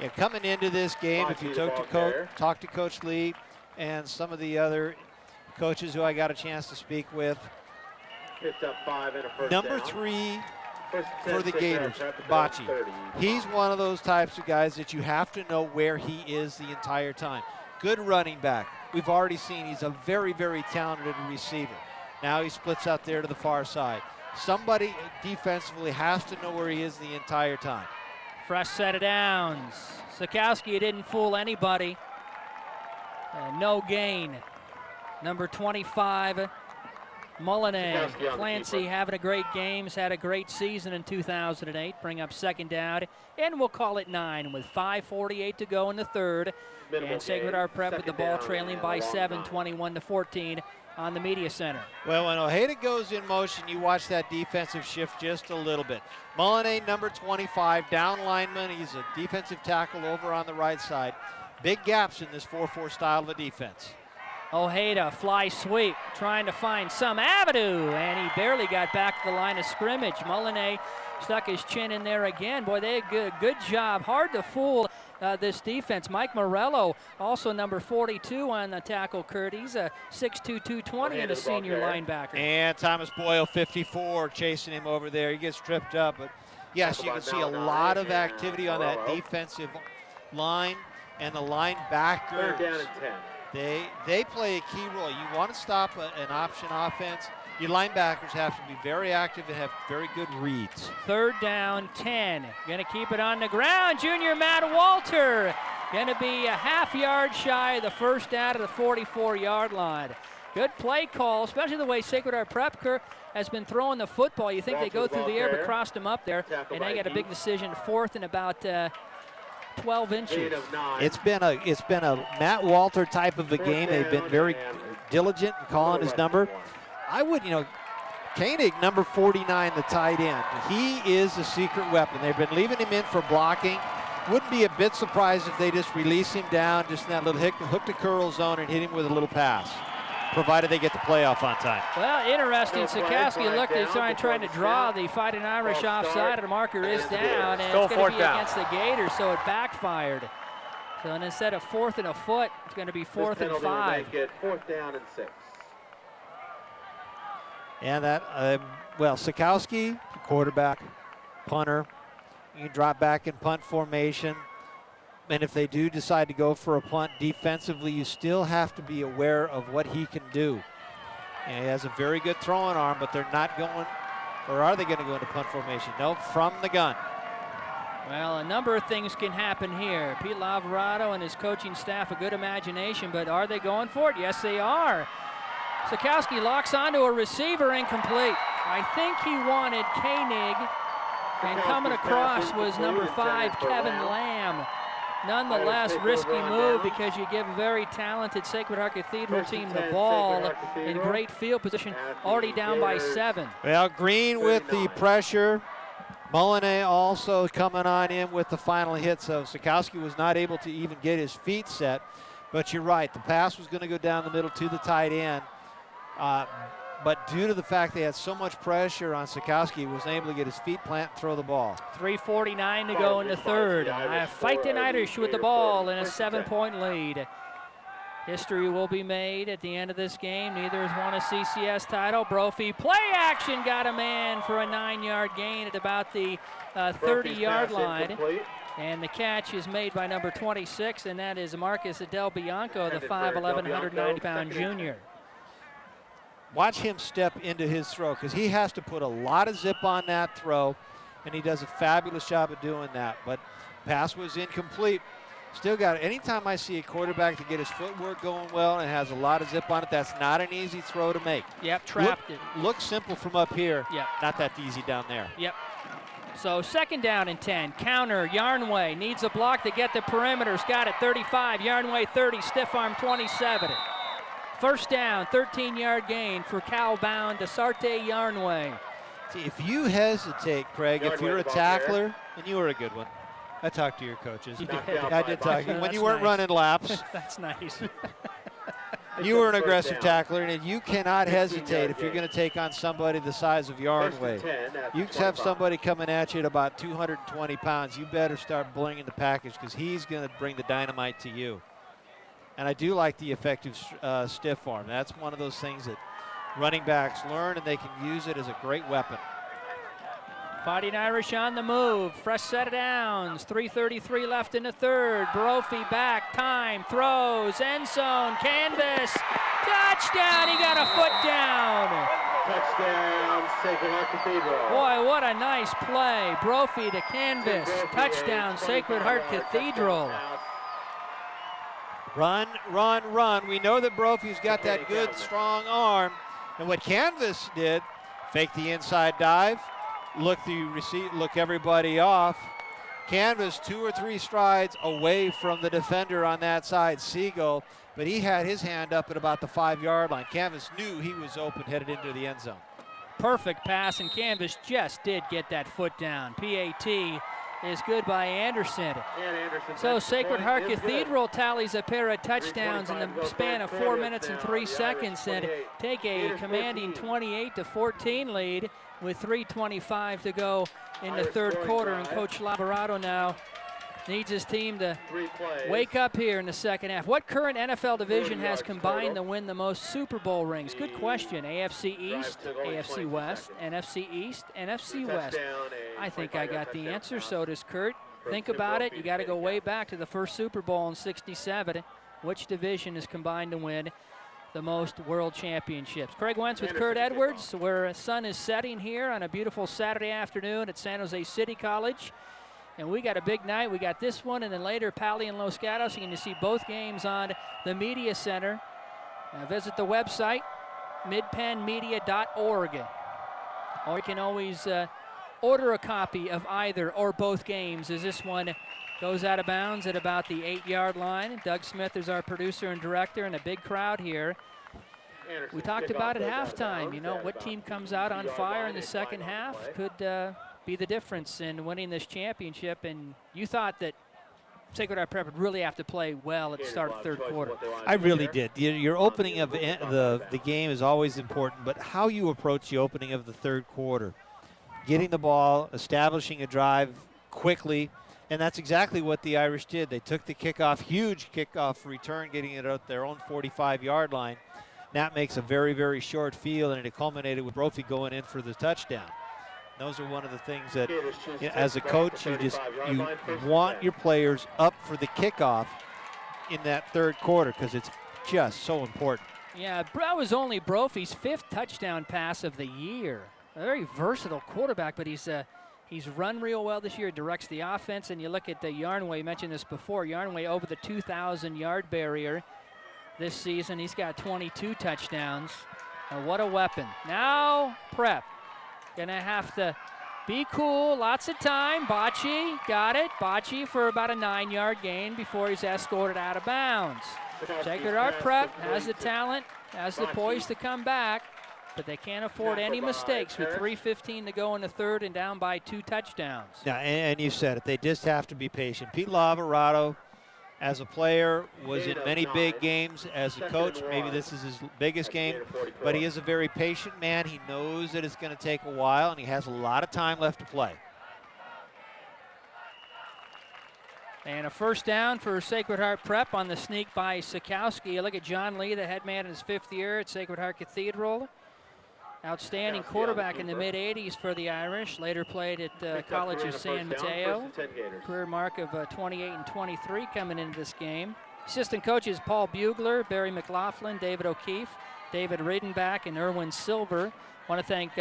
Yeah, coming into this game, if you talk to Coach Lee and some of the other coaches who I got a chance to speak with, number 3 for the Gators, Bocci. He's one of those types of guys that you have to know where he is the entire time. Good running back. We've already seen he's a very, very talented receiver. Now he splits out there to the far side. Somebody defensively has to know where he is the entire time. Fresh set of downs. Sikowski didn't fool anybody. No gain. Number 25, Mullinae. Clancy having a great game, has had a great season in 2008. Bring up 2nd down, and we'll call it 9 with 5:48 to go in the third. And Sacred Heart Prep with the ball trailing by 7, 21-14 on the Media Center. Well, when Ojeda goes in motion, you watch that defensive shift just a little bit. Mullinae, number 25, down lineman. He's a defensive tackle over on the right side. Big gaps in this 4-4 style of a defense. Ojeda, fly sweep, trying to find some avenue, and he barely got back to the line of scrimmage. Mullinae stuck his chin in there again. Boy, they did a good job. Hard to fool this defense. Mike Morello, also number 42 on the tackle, Kurt. He's a 6'2", 220 and a senior linebacker. And Thomas Boyle, 54, chasing him over there. He gets tripped up, but yes, you can see a lot of activity on that defensive line, and the linebackers. 3rd down and 10. They play a key role. You want to stop an option offense, your linebackers have to be very active and have very good reads. 3rd down, 10. Going to keep it on the ground. Junior Matt Walter going to be a half-yard shy of the first down to the 44-yard line. Good play call, especially the way Sacred Heart Prep has been throwing the football. You think they go through the air, but crossed them up there, and they got a big decision, 4th and about 12 inches. It's been a Matt Walter type of a game. They've been very diligent in calling his number. I would, Koenig, number 49, the tight end. He is a secret weapon. They've been leaving him in for blocking. Wouldn't be a bit surprised if they just release him down just in that little hook to curl zone and hit him with a little pass, provided they get the playoff on time. Well, interesting. Sikowski looked at trying to draw the Fighting Irish offside, and the marker is down, and it's going to be against the Gators, so it backfired. So instead of 4th and a foot, it's going to be 4th and 5. 4th down and 6. And that, well, Sikowski, quarterback, punter. You can drop back in punt formation. And if they do decide to go for a punt defensively, you still have to be aware of what he can do. And he has a very good throwing arm, but they're not going, or are they going to go into punt formation? No, from the gun. Well, a number of things can happen here. Pete Lavarado and his coaching staff, a good imagination, but are they going for it? Yes, they are. Sikowski locks onto a receiver, incomplete. I think he wanted Koenig, and coming across was number 5, Kevin Lamb. Nonetheless, risky move because you give a very talented Sacred Heart Cathedral team the ball in great field position, already down by 7. Well, Green with the pressure. Molinet also coming on in with the final hit, so Sikowski was not able to even get his feet set. But you're right, the pass was going to go down the middle to the tight end. But due to the fact they had so much pressure on Sikowski, he wasn't able to get his feet planted and throw the ball. 3:49 to go in the third. Fighting Irish with the ball in a 7-point lead. History will be made at the end of this game. Neither has won a CCS title. Brophy play action, got a man for a 9-yard gain at about the 30-yard line. And the catch is made by number 26, and that is Marcus Del Bianco, the 5'11", 190-pound junior. Watch him step into his throw because he has to put a lot of zip on that throw, and he does a fabulous job of doing that. But pass was incomplete. Still got it. Anytime I see a quarterback to get his footwork going well and has a lot of zip on it, that's not an easy throw to make. Yep, trapped it. Looks simple from up here. Yep. Not that easy down there. Yep. So 2nd down and 10. Counter, Yarnway needs a block to get the perimeters. Got it, 35. Yarnway 30, stiff arm 27. 1st down, 13-yard gain for cow-bound Desarte Yarnway. See, if you hesitate, Craig, if you're a tackler, and you were a good one. I talked to your coaches. I did talk to you. When you weren't running laps. That's nice. You were an aggressive tackler, and you cannot hesitate if you're going to take on somebody the size of Yarnway. You have somebody coming at you at about 220 pounds. You better start blinging the package because he's going to bring the dynamite to you. And I do like the effective stiff arm. That's one of those things that running backs learn, and they can use it as a great weapon. Fighting Irish on the move. Fresh set of downs. 3:33 left in the third. Brophy back. Time. Throws. End zone. Canvas. Touchdown. He got a foot down. Touchdown, Sacred Heart Cathedral. Boy, what a nice play. Brophy to canvas. Touchdown, Sacred Heart Cathedral. Run, run, run. We know that Brophy's got that good, strong arm. And what Canvas did, fake the inside dive, look everybody off. Canvas 2 or 3 strides away from the defender on that side, Siegel, but he had his hand up at about the 5-yard line. Canvas knew he was open, headed into the end zone. Perfect pass, and Canvas just did get that foot down. PAT is good by Anderson. So Sacred Heart Cathedral tallies a pair of touchdowns in the span of 4 minutes and 3 seconds and take a commanding 28-14 lead with 3:25 to go in the third quarter. And Coach Lavarado now needs his team to wake up here in the second half. What current NFL division has combined to win the most Super Bowl rings? Good question. AFC East, AFC West, NFC East, NFC West. I think I got the answer, so does Kurt. Think about it. You got to go way back to the first Super Bowl in '67. Which division is combined to win the most world championships? Craig Wentz with Kurt Edwards, where sun is setting here on a beautiful Saturday afternoon at San Jose City College. And we got a big night. We got this one, and then later Pali and Los Gatos. You can see both games on the Media Center. Visit the website, midpennmedia.org. Or you can always order a copy of either or both games, as this one goes out of bounds at about the 8-yard line. Doug Smith is our producer and director, and a big crowd here we talked about at halftime, you know, what team comes out on fire in the second half could be the difference in winning this championship. And you thought that Sacred Heart Prep would really have to play well at the start of the third quarter. I really did. Your opening of the game is always important, but how you approach the opening of the third quarter, getting the ball, establishing a drive quickly, and that's exactly what the Irish did. They took the kickoff, huge kickoff return, getting it out their own 45-yard line. That makes a very, very short field, and it culminated with Brophy going in for the touchdown. Those are one of the things that, you know, as a coach, you want your players up for the kickoff in that third quarter because it's just so important. Yeah, that was only Brophy's 5th touchdown pass of the year. A very versatile quarterback, but he's run real well this year, directs the offense. And you look at the Yarnway, you mentioned this before, Yarnway over the 2,000-yard barrier this season. He's got 22 touchdowns. What a weapon. Now Prep. Gonna have to be cool, lots of time. Bocce, got it. Bocce for about a 9-yard gain before he's escorted out of bounds. Sacred Heart Prep has the talent, has the poise to come back, but they can't afford any mistakes with 3:15 to go in the third and down by 2 touchdowns. Yeah, and you said it. They just have to be patient. Pete Lavarado, as a player, was in many big games. As a coach, maybe this is his biggest game, but he is a very patient man. He knows that it's going to take a while, and he has a lot of time left to play. And a first down for Sacred Heart Prep on the sneak by Sikowski. You look at John Lee, the head man in his 5th year at Sacred Heart Cathedral. Outstanding quarterback in the mid-'80s for the Irish. Later played at College of San Mateo. Career mark of 28 and 23 coming into this game. Assistant coaches Paul Bugler, Barry McLaughlin, David O'Keefe, David Ridenbach, and Erwin Silver. Want to thank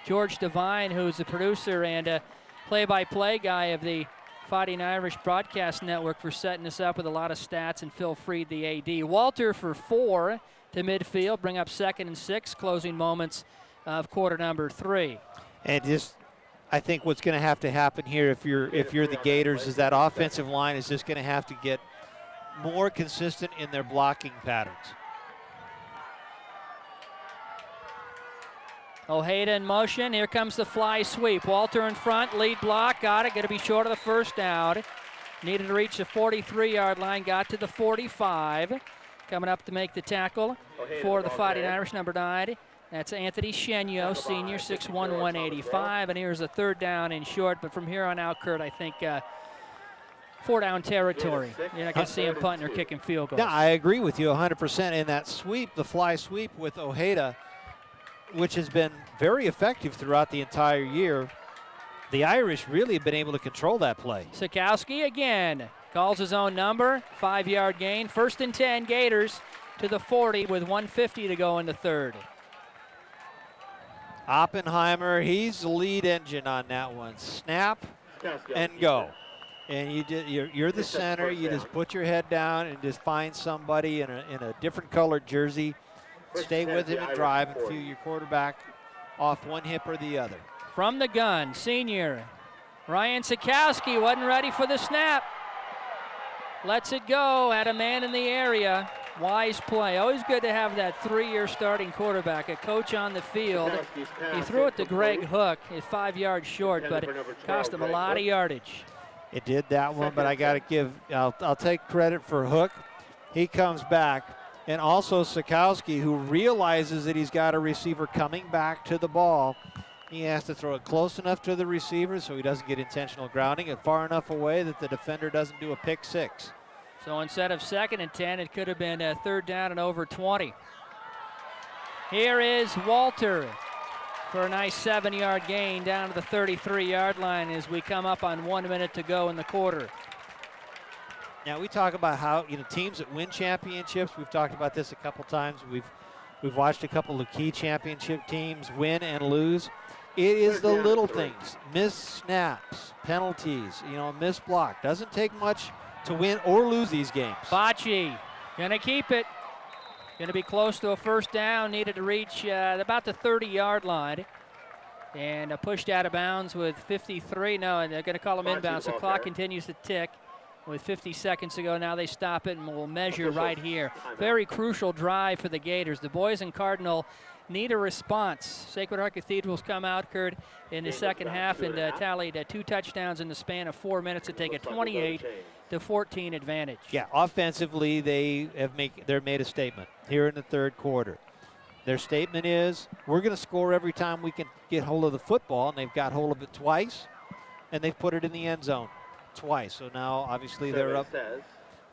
George Devine, who's the producer and play-by-play guy of the Fighting Irish Broadcast Network, for setting us up with a lot of stats, and Phil Freed, the AD. Walter for 4 to midfield, bring up 2nd and 6, closing moments of quarter number 3. And just, I think what's going to happen here, if you're the Gators, is that offensive line is just going to have to get more consistent in their blocking patterns. Ojeda in motion. Here comes the fly sweep. Walter in front, lead block, got it. Going to be short of the first down. Needed to reach the 43-yard line, got to the 45. Coming up to make the tackle for the Fighting Irish, number 9. That's Anthony Shenyo, senior, 6'1", 185. And here's a third down in short. But from here on out, Kurt, I think 4-down territory. You're not going to see him punting or kicking field goals. No, I agree with you 100%. And that sweep, the fly sweep with Ojeda, which has been very effective throughout the entire year, the Irish really have been able to control that play. Sikowski again calls his own number, 5-yard gain. 1st and 10, Gators to the 40 with 1:50 to go in the third. Oppenheimer, he's the lead engine on that one. Snap and go. And you're the center. You just put your head down and just find somebody in a different colored jersey. Stay with him and drive and feel your quarterback off one hip or the other. From the gun, senior Ryan Sikowski wasn't ready for the snap. Lets it go, had a man in the area. Wise play. Always good to have that 3-year starting quarterback, a coach on the field. He threw it to Greg Hook, is 5 yards short, but it cost him a lot of yardage. It did that one, but I got to give, I'll take credit for Hook. He comes back. And also Sikowski, who realizes that he's got a receiver coming back to the ball. He has to throw it close enough to the receiver so he doesn't get intentional grounding, and far enough away that the defender doesn't do a pick 6. So instead of 2nd and 10, it could have been a 3rd down and over 20. Here is Walter for a nice 7-yard gain down to the 33-yard line as we come up on 1 minute to go in the quarter. Now we talk about how, you know, teams that win championships, we've talked about this a couple times. We've watched a couple of key championship teams win and lose. It is the little things, missed snaps, penalties, you know, missed block. Doesn't take much to win or lose these games. Bocce gonna keep it. Gonna be close to a first down. Needed to reach about the 30-yard line. And pushed out of bounds with 53. No, and they're gonna call him inbounds. The clock continues to tick. with 50 seconds to go. Now they stop it and will measure right here. Very crucial drive for the Gators. The boys in Cardinal need a response. Sacred Heart Cathedral's come out, Kurt, in the second half and tallied 2 touchdowns in the span of 4 minutes to take a 28-14 advantage. Yeah, offensively they're made a statement here in the third quarter. Their statement is, we're going to score every time we can get hold of the football, and they've got hold of it twice, and they've put it in the end zone twice. So now, obviously, they're up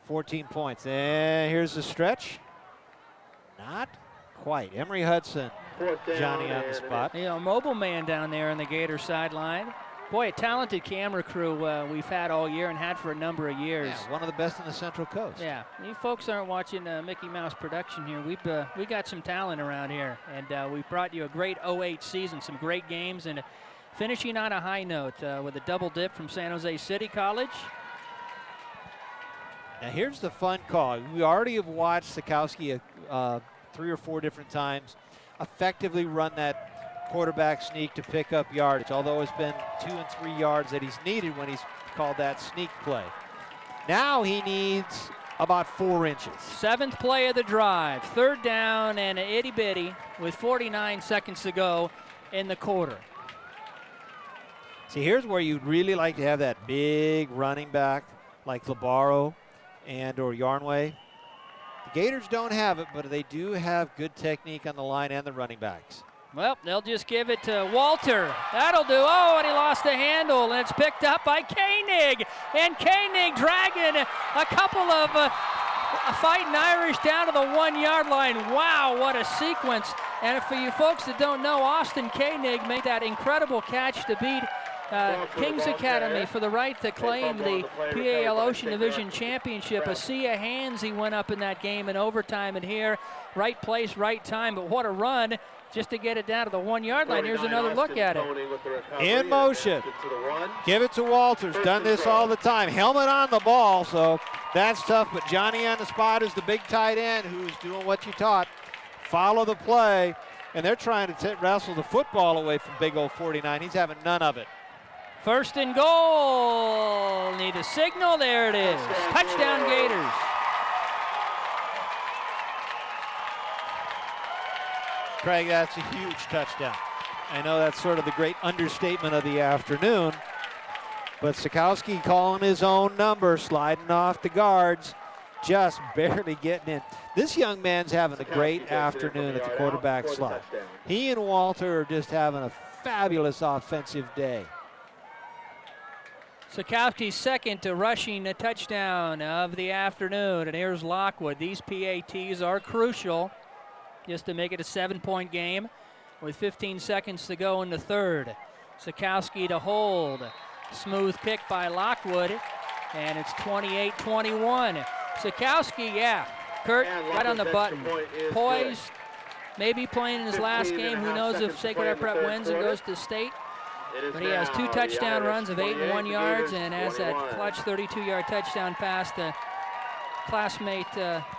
14 points. And here's the stretch. Not quite. Emery Hudson, Johnny on the spot. You know, mobile man down there on the Gator sideline. Boy, a talented camera crew we've had all year and had for a number of years. Yeah, one of the best in the Central Coast. Yeah, you folks aren't watching Mickey Mouse production here. We got some talent around here, and we've brought you a great 08 season, some great games, and finishing on a high note with a double dip from San Jose City College. Now here's the fun call. We already have watched Sikowski 3 or 4 different times effectively run that quarterback sneak to pick up yardage, although it's been 2 and 3 yards that he's needed when he's called that sneak play. Now he needs about 4 inches. 7th play of the drive, 3rd down and an itty bitty with 49 seconds to go in the quarter. See, here's where you'd really like to have that big running back like Labaro and or Yarnway. The Gators don't have it, but they do have good technique on the line and the running backs. Well, they'll just give it to Walter. That'll do. Oh, and he lost the handle, and it's picked up by Koenig. And Koenig dragging a couple of fighting Irish down to the 1-yard line. Wow, what a sequence. And for you folks that don't know, Austin Koenig made that incredible catch to beat Kings Academy for the right to claim the PAL Ocean Division Championship. A sea of hands he went up in that game in overtime, and here, right place, right time, but what a run just to get it down to the 1-yard line. Here's another look at it. In motion. Give it to Walters. Done this all the time. Helmet on the ball, so that's tough, but Johnny on the spot is the big tight end who's doing what you taught. Follow the play, and they're trying to wrestle the football away from big old 49. He's having none of it. 1st and goal. Need a signal. There it is. Touchdown Gators. Craig, that's a huge touchdown. I know that's sort of the great understatement of the afternoon, but Sikowski calling his own number, sliding off the guards, just barely getting in. This young man's having a great afternoon at the quarterback slot. He and Walter are just having a fabulous offensive day. Sikowski's second to rushing a touchdown of the afternoon, and here's Lockwood. These PATs are crucial just to make it a 7-point game with 15 seconds to go in the third. Sikowski to hold. Smooth pick by Lockwood, and it's 28-21. Sikowski, yeah, Kurt, right on the button. Poised, maybe playing in his last game. Who knows if Sacred Heart Prep wins and goes to state. But he has 2 touchdown runs of 8 and 1 yards, and has that clutch 32-yard touchdown pass to classmate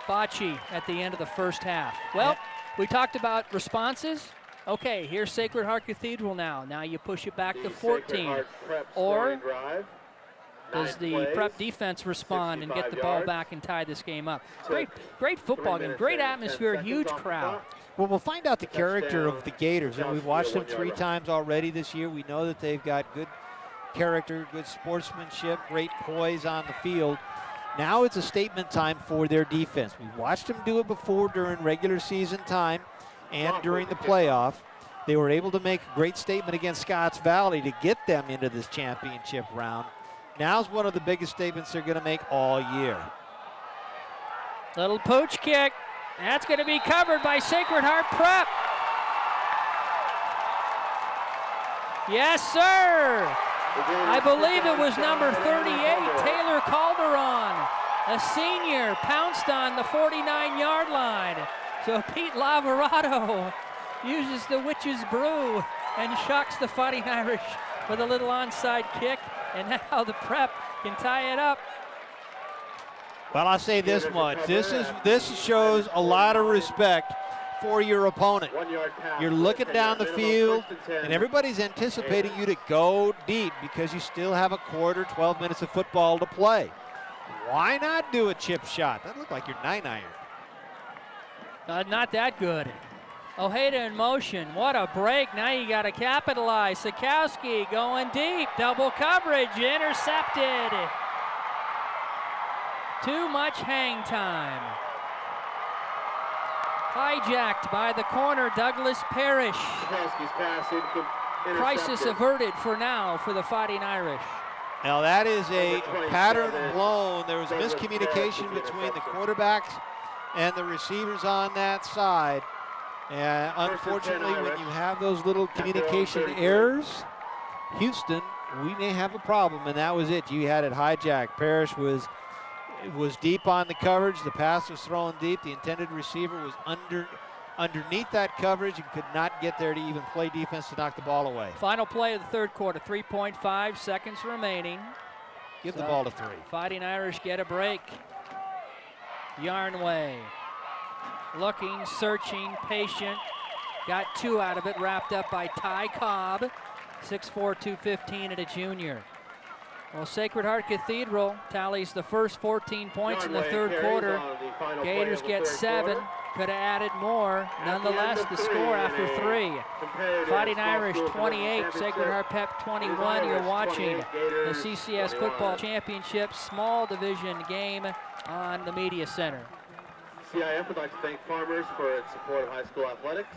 Bocci at the end of the first half. Well, we talked about responses. Okay, here's Sacred Heart Cathedral now. Now you push it back to 14. Or does the prep defense respond and get the ball back and tie this game up? Great football game, great atmosphere, huge crowd. Well, we'll find out the character of the Gators, and we've watched them 3 times already this year. We know that they've got good character, good sportsmanship, great poise on the field. Now it's a statement time for their defense. We've watched them do it before during regular season time and during the playoff. They were able to make a great statement against Scotts Valley to get them into this championship round. Now's one of the biggest statements they're going to make all year. Little pooch kick. That's going to be covered by Sacred Heart Prep. Yes, sir. I believe it was number 38, Taylor Calderon, a senior, pounced on the 49-yard line. So Pete Lavorado uses the witch's brew and shocks the Fighting Irish with a little onside kick, and now the Prep can tie it up. Well, I'll say this much. This shows a lot of respect for your opponent. You're looking down the field, and everybody's anticipating you to go deep because you still have a quarter, 12 minutes of football to play. Why not do a chip shot? That looked like your 9-iron. Not that good. Ojeda in motion. What a break. Now you got to capitalize. Sikowski going deep. Double coverage. Intercepted. Too much hang time. Hijacked by the corner, Douglas Parrish. Crisis averted for now for the Fighting Irish. Now that is a pattern blown. There was miscommunication between the quarterbacks and the receivers on that side. And unfortunately, when you have those little communication errors, Houston, we may have a problem, and that was it. You had it hijacked. Parrish was deep on the coverage. The pass was thrown deep. The intended receiver was underneath that coverage and could not get there to even play defense to knock the ball away. Final play of the third quarter, 3.5 seconds remaining. Give the ball to 3. Fighting Irish get a break. Yarnway looking, searching, patient. Got 2 out of it, wrapped up by Ty Cobb. 6'4", 215 at a junior. Well, Sacred Heart Cathedral tallies the first 14 points in the third quarter. Gators get 7. Could have added more. Nonetheless, the score after 3. Fighting Irish 28, Sacred Heart Pep 21. You're watching the CCS Football Championship Small Division game on the Media Center. CIF would like to thank Farmers for its support of high school athletics.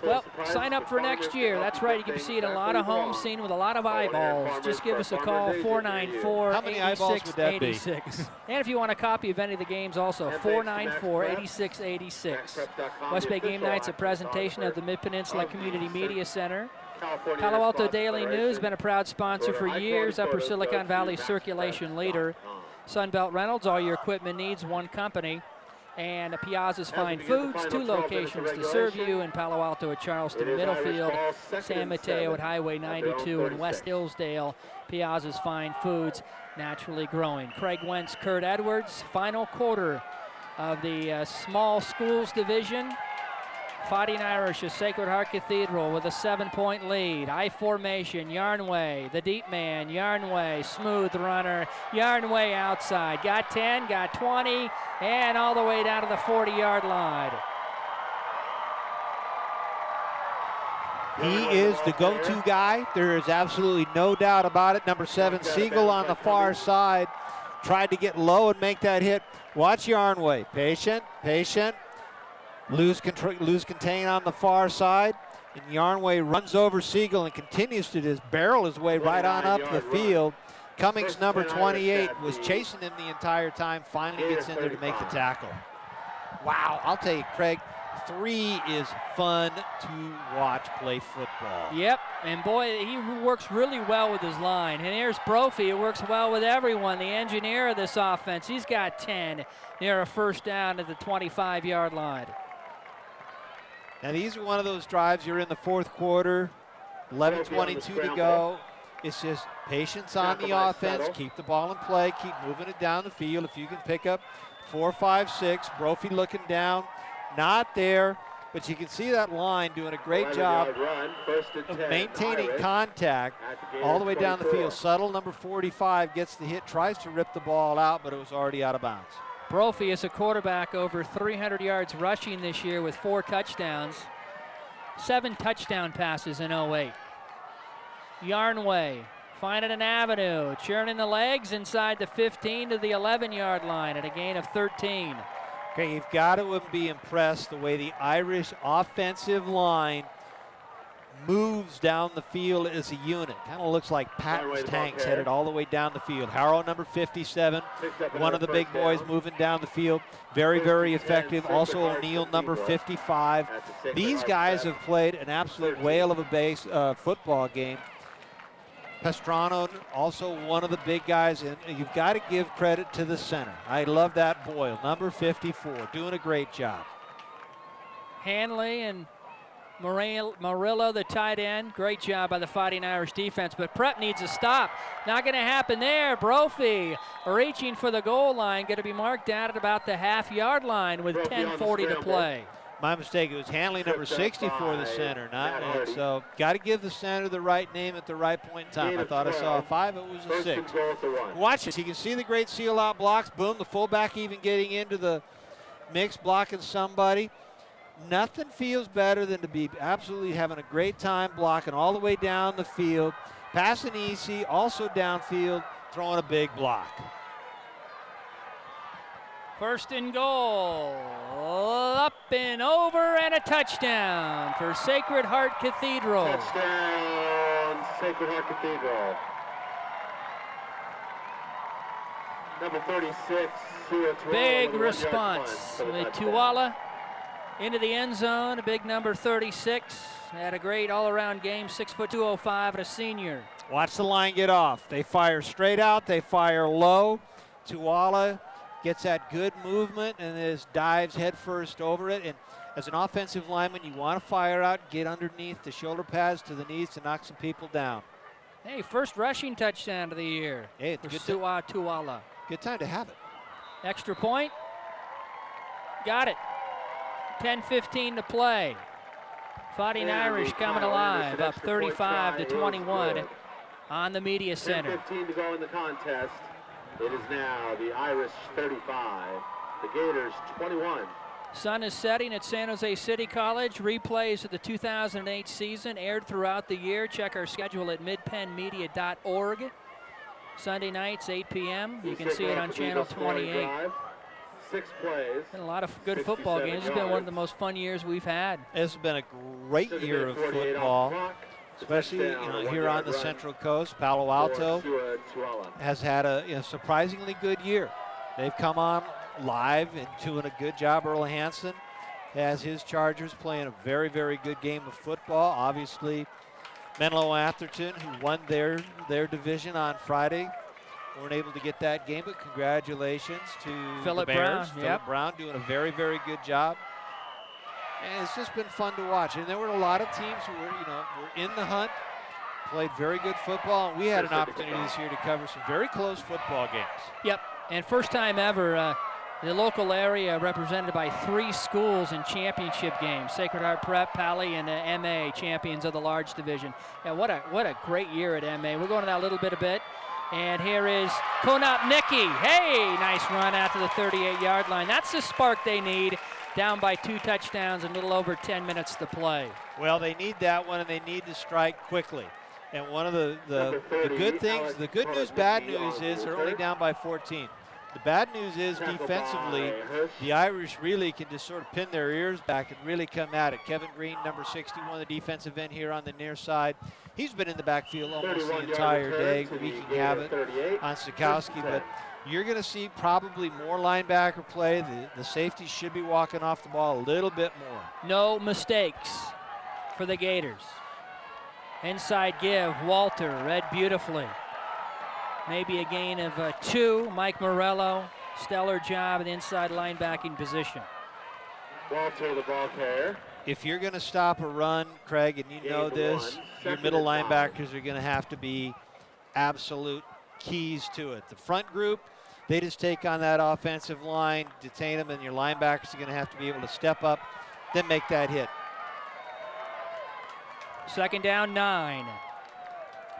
Well, sign up for next year. That's right. You can see it in a lot of homes seen with a lot of eyeballs. Just give us a call, 494-8686. And if you want a copy of any of the games also, 494-8686. West Bay Game Night's a presentation of the Mid-Peninsula Community Media Center. Palo Alto Daily News, been a proud sponsor for years. Upper Silicon Valley circulation leader. Sunbelt Reynolds, all your equipment needs, one company. And Piazza's Fine Foods, 2 locations to serve you in Palo Alto at Charleston, Middlefield, San Mateo at Highway 92, and West Hillsdale. Piazza's Fine Foods, naturally growing. Craig Wentz, Kurt Edwards, final quarter of the small schools division. Fighting Irish of Sacred Heart Cathedral with a 7-point lead. I formation, Yarnway, the deep man, Yarnway, smooth runner, Yarnway outside. Got 10, got 20, and all the way down to the 40-yard line. He is the go-to guy. There is absolutely no doubt about it. Number 7, Siegel on the far side. Tried to get low and make that hit. Watch Yarnway. Patient, patient. Lose contain on the far side, and Yarnway runs over Siegel and continues to just barrel his way right on up the field. Cummings, number 28, was chasing him the entire time, finally gets in there to make the tackle. Wow, I'll tell you, Craig, 3 is fun to watch play football. Yep, and boy, he works really well with his line. And here's Brophy, it works well with everyone, the engineer of this offense. He's got 10 near a first down at the 25-yard line. Now these are one of those drives, you're in the fourth quarter, 11:22 to go. It's just patience on the offense, keep the ball in play, keep moving it down the field. If you can pick up 4, 5, 6, Brophy looking down, not there, but you can see that line doing a great job of maintaining contact all the way down the field. Subtle, number 45, gets the hit, tries to rip the ball out, but it was already out of bounds. Brophy is a quarterback over 300 yards rushing this year with 4 touchdowns. 7 touchdown passes in 08. Yarnway finding an avenue, churning the legs inside the 15 to the 11-yard line at a gain of 13. Okay, you've got to be impressed the way the Irish offensive line moves down the field as a unit. Kind of looks like Patton's tanks headed all the way down the field. Harrow, number 57, one of the big boys moving down the field. Very, very effective. Also O'Neill, number 55. These guys have played an absolute whale of a football game. Pastrano, also one of the big guys, and you've got to give credit to the center. I love that Boyle, number 54, doing a great job. Hanley and Murillo, the tight end. Great job by the Fighting Irish defense, but Prep needs a stop. Not going to happen there. Brophy reaching for the goal line, going to be marked down at about the half-yard line with 10:40 to play. My mistake. It was Hanley, number 60 for the center. And so got to give the center the right name at the right point in time. I thought I saw a 5. It was a 6. Watch this. You can see the great seal-out blocks. Boom, the fullback even getting into the mix, blocking somebody. Nothing feels better than to be absolutely having a great time blocking all the way down the field, passing easy, also downfield, throwing a big block. First and goal, up and over, and a touchdown for Sacred Heart Cathedral. Touchdown, Sacred Heart Cathedral. Number 36, Tuala. Big response with Tuala into the end zone. A big number 36. Had a great all-around game, 6'2", 205, and a senior. Watch the line get off. They fire straight out. They fire low. Tuala gets that good movement and is dives headfirst over it. And as an offensive lineman, you want to fire out, get underneath the shoulder pads to the knees to knock some people down. Hey, first rushing touchdown of the year. Hey, it's for Tuala. Good time to have it. Extra point. Got it. 10:15 to play. Fighting Irish coming alive, up 35-21 on the Media Center. 10:15 to go in the contest. It is now the Irish 35, the Gators 21. Sun is setting at San Jose City College. Replays of the 2008 season aired throughout the year. Check our schedule at midpennmedia.org. Sunday nights, 8 p.m. You can see it on channel 28. 6 plays. Been a lot of good football games. It's been one of the most fun years we've had. It's been a great year of football, especially here on the Central Coast. Palo Alto has had a surprisingly good year. They've come on live and doing a good job. Earl Hansen has his Chargers playing a very, very good game of football. Obviously, Menlo Atherton, who won their division on Friday, weren't able to get that game, but congratulations to Philip the Bears. Brown. Philip Brown doing a very, very good job. And it's just been fun to watch. And there were a lot of teams who were in the hunt, played very good football, and we had an opportunity this year to cover some very close football games. Yep, and first time ever, the local area represented by 3 schools in championship games. Sacred Heart Prep, Pali, and MA, champions of the large division. Yeah, what a great year at MA. We're going to that a little bit. And here is Konopnicki. Hey, nice run out to the 38-yard line. That's the spark they need. Down by 2 touchdowns and a little over 10 minutes to play. Well, they need that one, and they need to strike quickly. And one of the good things, the good news, bad news is they're only down by 14. The bad news is defensively, the Irish really can just sort of pin their ears back and really come at it. Kevin Green, number 61, the defensive end here on the near side. He's been in the backfield almost the entire day, wreaking havoc on Sikowski, but you're going to see probably more linebacker play. The safeties should be walking off the ball a little bit more. No mistakes for the Gators. Inside give, Walter read beautifully. Maybe a gain of 2. Mike Morello, stellar job in the inside linebacking position. Walter, the ball carrier. If you're going to stop a run, Craig, and you know this, your middle linebackers are going to have to be absolute keys to it. The front group, they just take on that offensive line, detain them, and your linebackers are going to have to be able to step up, then make that hit. Second down, 9.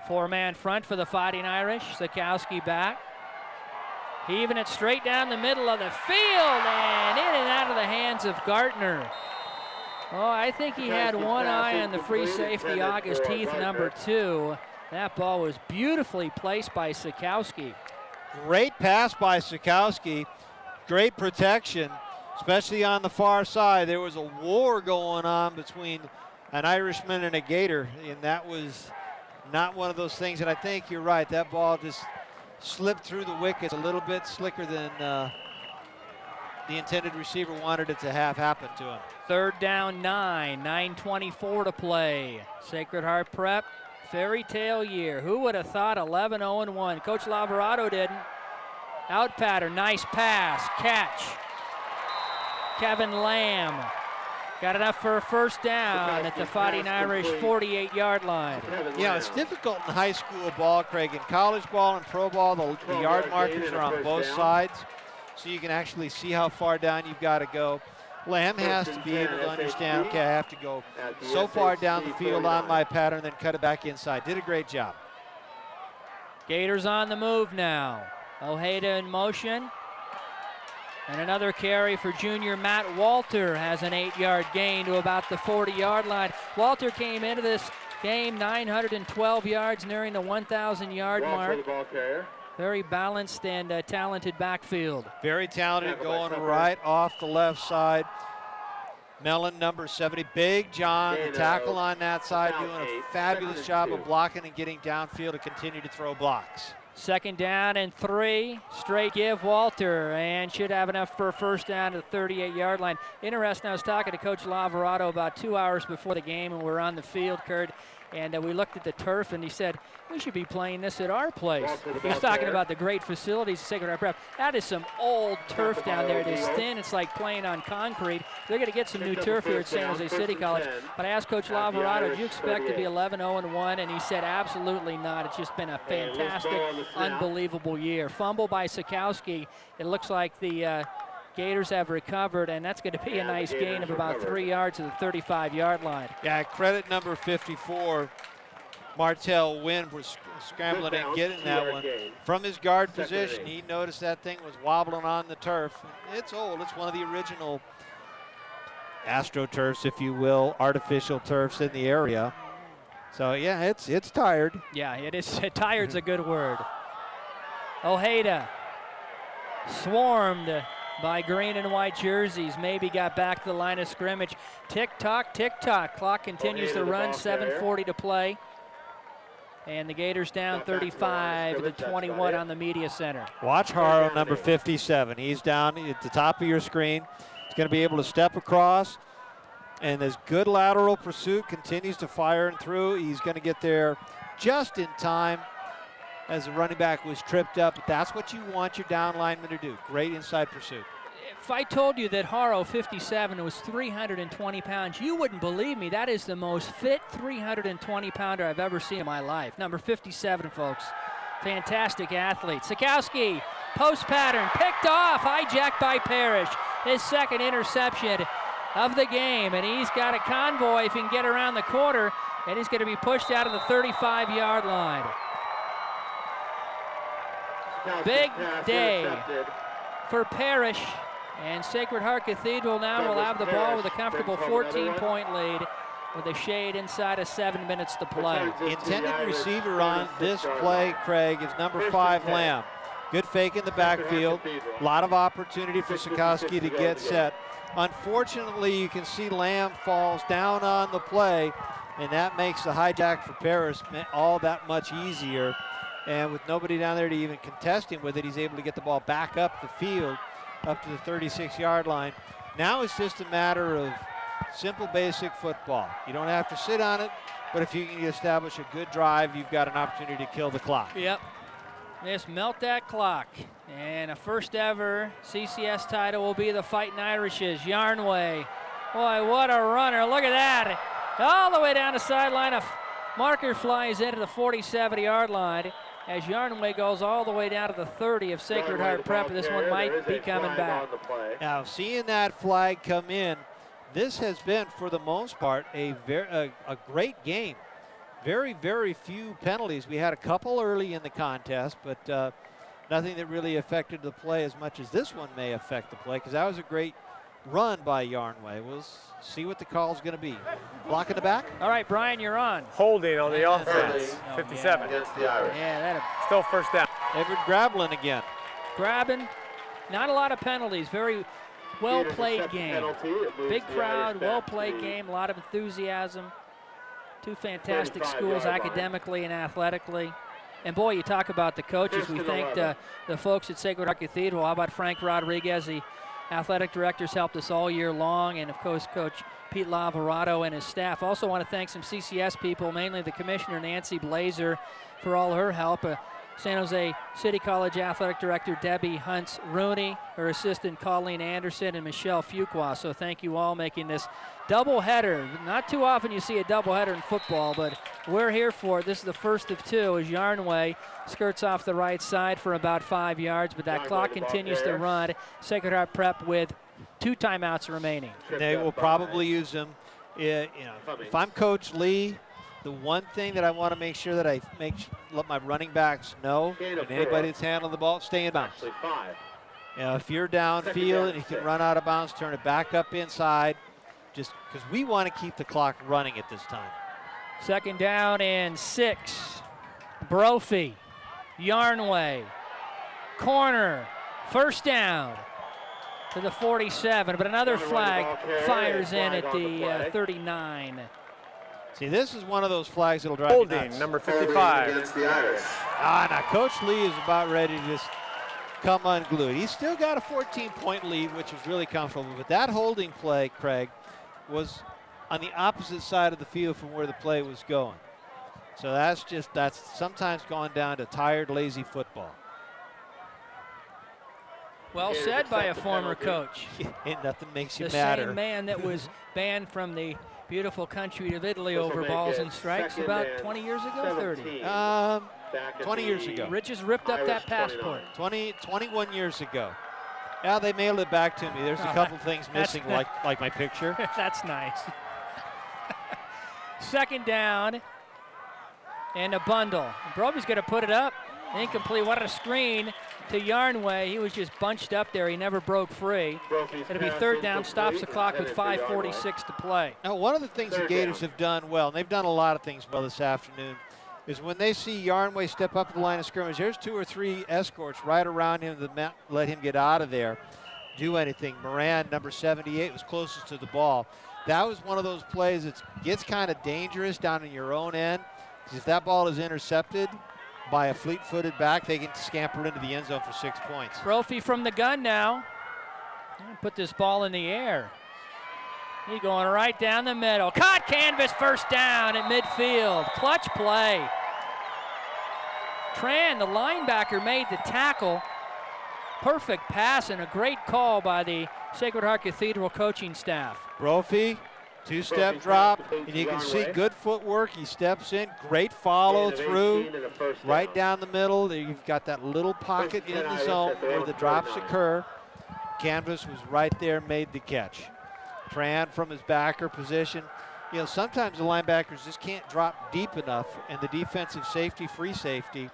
4-man front for the Fighting Irish. Sikowski back. Heaving it straight down the middle of the field and in and out of the hands of Gartner. Oh, I think he had one eye on the free safety, August Heath, number 2. That ball was beautifully placed by Sikowski. Great pass by Sikowski. Great protection, especially on the far side. There was a war going on between an Irishman and a Gator, and that was not one of those things. And I think you're right. That ball just slipped through the wickets a little bit slicker than the intended receiver wanted it to have happen to him. Third down, 9. 9:24 to play. Sacred Heart Prep, fairy tale year. Who would have thought 11-0-1? Coach Lavorado didn't. Out pattern, nice pass, catch. Kevin Lamb got enough for a first down at the Fighting Irish 48-yard line. It's difficult in high school ball, Craig. In college ball and pro ball, the yard markers are on both sides, so you can actually see how far down you've got to go. Lamb has to be able to understand, okay, I have to go so far down the field on my pattern, then cut it back inside. Did a great job. Gators on the move now. Ojeda in motion. And another carry for junior Matt Walter has an 8-yard gain to about the 40-yard line. Walter came into this game 912 yards, nearing the 1,000-yard mark. Very balanced and talented backfield. Very talented, going right off the left side. Mellon, number 70. Big John, the tackle on that side, doing a fabulous job of blocking and getting downfield to continue to throw blocks. 2nd down and 3. Straight give Walter, and should have enough for a first down to the 38-yard line. Interesting, I was talking to Coach Lavarado about 2 hours before the game, and we're on the field, Kurt, and we looked at the turf, and he said, we should be playing this at our place. He was talking about the great facilities at Sacred Heart Prep. That is some old turf down there. It is thin. It's like playing on concrete. They're going to get some new turf here at San Jose City College. But I asked Coach Lavarado, do you expect to be 11-0-1? And he said, absolutely not. It's just been a fantastic, unbelievable year. Fumble by Sikowski. It looks like the Gators have recovered, and that's going to be a nice gain of about 3 yards to the 35-yard line. Yeah, credit number 54, Martell Wynn, was scrambling and getting that one. From his guard position, he noticed that thing was wobbling on the turf. It's old. It's one of the original AstroTurfs, if you will, artificial turfs in the area. So, yeah, it's tired. Yeah, it is. Tired's a good word. Ojeda swarmed by green and white jerseys. Maybe got back to the line of scrimmage. Tick-tock, tick-tock. Clock continues to run, 7:40 to play. And the Gators down 35 to 21 on the media center. Watch Haro, number 57. He's down at the top of your screen. He's going to be able to step across. And this good lateral pursuit continues to fire and through. He's going to get there just in time as the running back was tripped up. But that's what you want your down lineman to do. Great inside pursuit. If I told you that Haro, 57, was 320 pounds, you wouldn't believe me. That is the most fit 320-pounder I've ever seen in my life. Number 57, folks. Fantastic athlete. Sikowski, post pattern, picked off, hijacked by Parrish. His 2nd interception of the game, and he's got a convoy if he can get around the quarter, and he's going to be pushed out of the 35-yard line. Big day for Parrish, and Sacred Heart Cathedral now will have the ball with a comfortable 14-point lead with a shade inside of 7 minutes to play. Intended receiver on this play, Craig, is number 5, Lamb. Good fake in the backfield. A lot of opportunity for Sikowski to get set. Unfortunately, you can see Lamb falls down on the play, and that makes the hijack for Paris all that much easier. And with nobody down there to even contest him with it, he's able to get the ball back up the field, up to the 36-yard line. Now it's just a matter of simple, basic football. You don't have to sit on it, but if you can establish a good drive, you've got an opportunity to kill the clock. Yep. Just melt that clock. And a first ever CCS title will be the Fighting Irishes. Yarnway. Boy, what a runner. Look at that. All the way down the sideline. A marker flies into the 47-yard line as Yarnway goes all the way down to the 30 of Sacred Heart Prep. This one might be coming back. Now, seeing that flag come in, this has been, for the most part, a great game. Very, very few penalties. We had a couple early in the contest, but nothing that really affected the play as much as this one may affect the play, because that was a great run by Yarnway. We'll see what the call is going to be. Block in the back. All right, Brian, you're on. Holding on the offense, 57. Yeah, still first down. Edward Grablin again. Grabbing, not a lot of penalties. Very well-played game. Big crowd, well-played game, a lot of enthusiasm. Two fantastic schools academically and athletically. And boy, you talk about the coaches. We thank the folks at Sacred Heart Cathedral. How about Frank Rodriguez, the athletic director's helped us all year long, and of course Coach Pete Lavarado and his staff. Also want to thank some CCS people, mainly the Commissioner Nancy Blazer for all her help. San Jose City College Athletic Director Debbie Hunts-Rooney, her assistant Colleen Anderson, and Michelle Fuqua. So thank you all making this doubleheader. Not too often you see a doubleheader in football, but we're here for it. This is the first of two as Yarnway skirts off the right side for about 5 yards, but that clock continues to run. Sacred Heart Prep with 2 timeouts remaining. They will probably use them. If I'm Coach Lee, the one thing that I want to make sure that I let my running backs know, and anybody that's handling the ball, stay in bounds. If you're downfield and you can run out of bounds, turn it back up inside, just because we want to keep the clock running at this time. 2nd down and 6. Brophy, Yarnway, corner, 1st down to the 47, but another flag fires in at the 39. See, this is one of those flags that'll drive you Holding, nuts. number 55. Against the Irish. Now Coach Lee is about ready to just come unglued. He's still got a 14-point lead, which is really comfortable, but that holding play, Craig, was on the opposite side of the field from where the play was going. So that's sometimes gone down to tired, lazy football. Well said by a former coach. Ain't nothing makes you the madder. same man that was banned from the beautiful country of Italy over balls and strikes about 20 years ago, 30? 20 years ago. Rich's ripped up that passport. 21 years ago. Yeah, they mailed it back to me. There's a couple things missing, like my picture. That's nice. 2nd down and a bundle. Brophy's going to put it up. Incomplete. What a screen to Yarnway. He was just bunched up there. He never broke free. It'll be 3rd down, stops the clock with 5:46 to play. Now, one of the things the Gators have done well, and they've done a lot of things well this afternoon, is when they see Yarnway step up to the line of scrimmage, there's 2 or 3 escorts right around him that let him get out of there, do anything. Moran, number 78, was closest to the ball. That was one of those plays that gets kind of dangerous down in your own end. If that ball is intercepted by a fleet-footed back, they can scamper into the end zone for 6 points. Brophy from the gun now. Put this ball in the air. He going right down the middle. Caught canvas, 1st down at midfield. Clutch play. Tran, the linebacker, made the tackle. Perfect pass and a great call by the Sacred Heart Cathedral coaching staff. Brophy, 2-step drop, and you can see good footwork. He steps in, great follow through, right down the middle. There you've got that little pocket in the zone where the drops occur. Canvas was right there, made the catch. Tran from his backer position. Sometimes the linebackers just can't drop deep enough, and the defensive safety, free safety,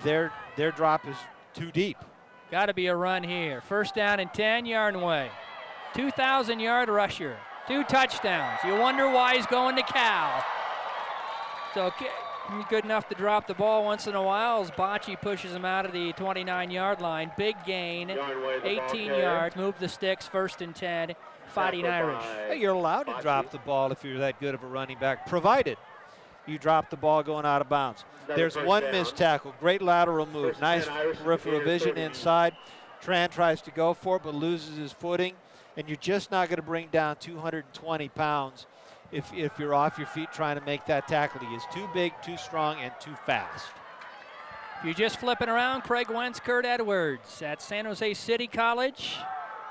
their drop is too deep. Got to be a run here. 1st down and 10, Yarnway. 2,000-yard rusher. 2 touchdowns. You wonder why he's going to Cal. So he's good enough to drop the ball once in a while as Bocce pushes him out of the 29-yard line. Big gain, 18 yards. Move the sticks, 1st and 10, Fighting Irish. Hey, you're allowed to drop the ball if you're that good of a running back, provided you drop the ball going out of bounds. There's one missed tackle. Great lateral move. Nice peripheral vision inside. Tran tries to go for it, but loses his footing. And you're just not going to bring down 220 pounds if you're off your feet trying to make that tackle. He is too big, too strong, and too fast. If you're just flipping around, Craig Wentz, Kurt Edwards at San Jose City College.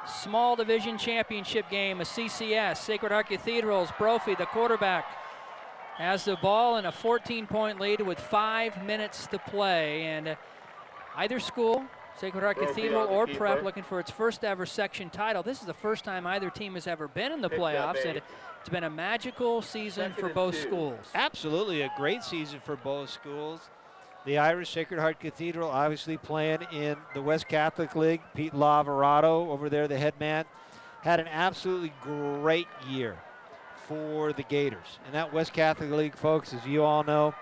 Small division championship game, a CCS. Sacred Heart Cathedral's Brophy, the quarterback, has the ball in a 14-point lead with 5 minutes to play. And either school, Sacred Heart Cathedral or Prep, looking for its 1st ever section title. This is the first time either team has ever been in the playoffs, and it's been a magical season for both schools. Absolutely a great season for both schools. The Irish Sacred Heart Cathedral obviously playing in the West Catholic League. Pete Lavarado over there, the head man, had an absolutely great year for the Gators. And that West Catholic League, folks, as you all know,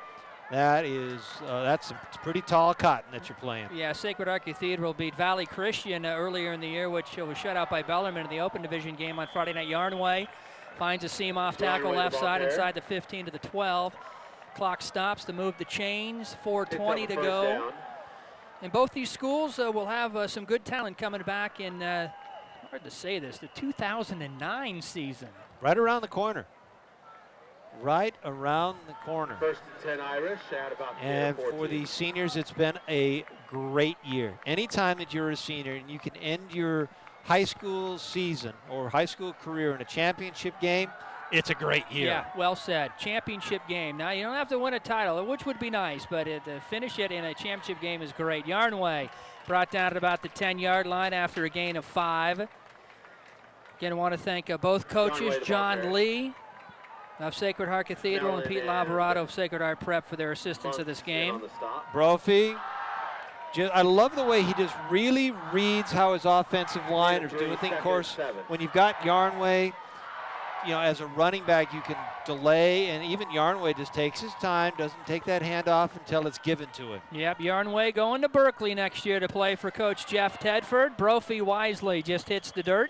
that's some pretty tall cotton that you're playing. Yeah, Sacred Heart Cathedral beat Valley Christian earlier in the year, which was shut out by Bellarmine in the Open Division game on Friday night. Yarnway finds a seam off tackle left side inside the 15 to the 12. Clock stops to move the chains. 4:20 to go. And both these schools will have some good talent coming back in, hard to say this, the 2009 season. Right around the corner. Right around the corner. 1st and 10 Irish at about 4:14. And for the seniors, it's been a great year. Anytime that you're a senior and you can end your high school season or high school career in a championship game, it's a great year. Yeah, well said. Championship game. Now, you don't have to win a title, which would be nice, but to finish it in a championship game is great. Yarnway brought down at about the 10-yard line after a gain of 5. Again, I want to thank both coaches, John Lee of Sacred Heart Cathedral and Pete Lavarado of Sacred Heart Prep for their assistance of this game. Brophy, I love the way he just really reads how his offensive line is doing things. Of course, when you've got Yarnway, you know, as a running back, you can delay, and even Yarnway just takes his time, doesn't take that handoff until it's given to him. Yep, Yarnway going to Berkeley next year to play for Coach Jeff Tedford. Brophy wisely just hits the dirt.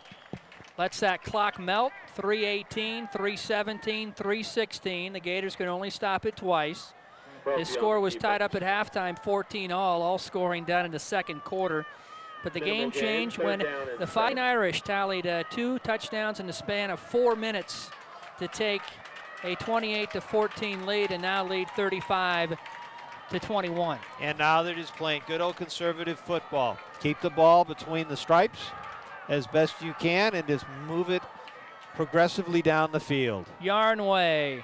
Lets that clock melt. 3:18, 3:17, 3:16. The Gators can only stop it twice. His score was tied up at halftime, 14 all scoring down in the second quarter. But the game changed when the Fighting Irish tallied 2 touchdowns in the span of 4 minutes to take a 28-14 lead and now lead 35-21. And now they're just playing good old conservative football. Keep the ball between the stripes as best you can and just move it progressively down the field. Yarnway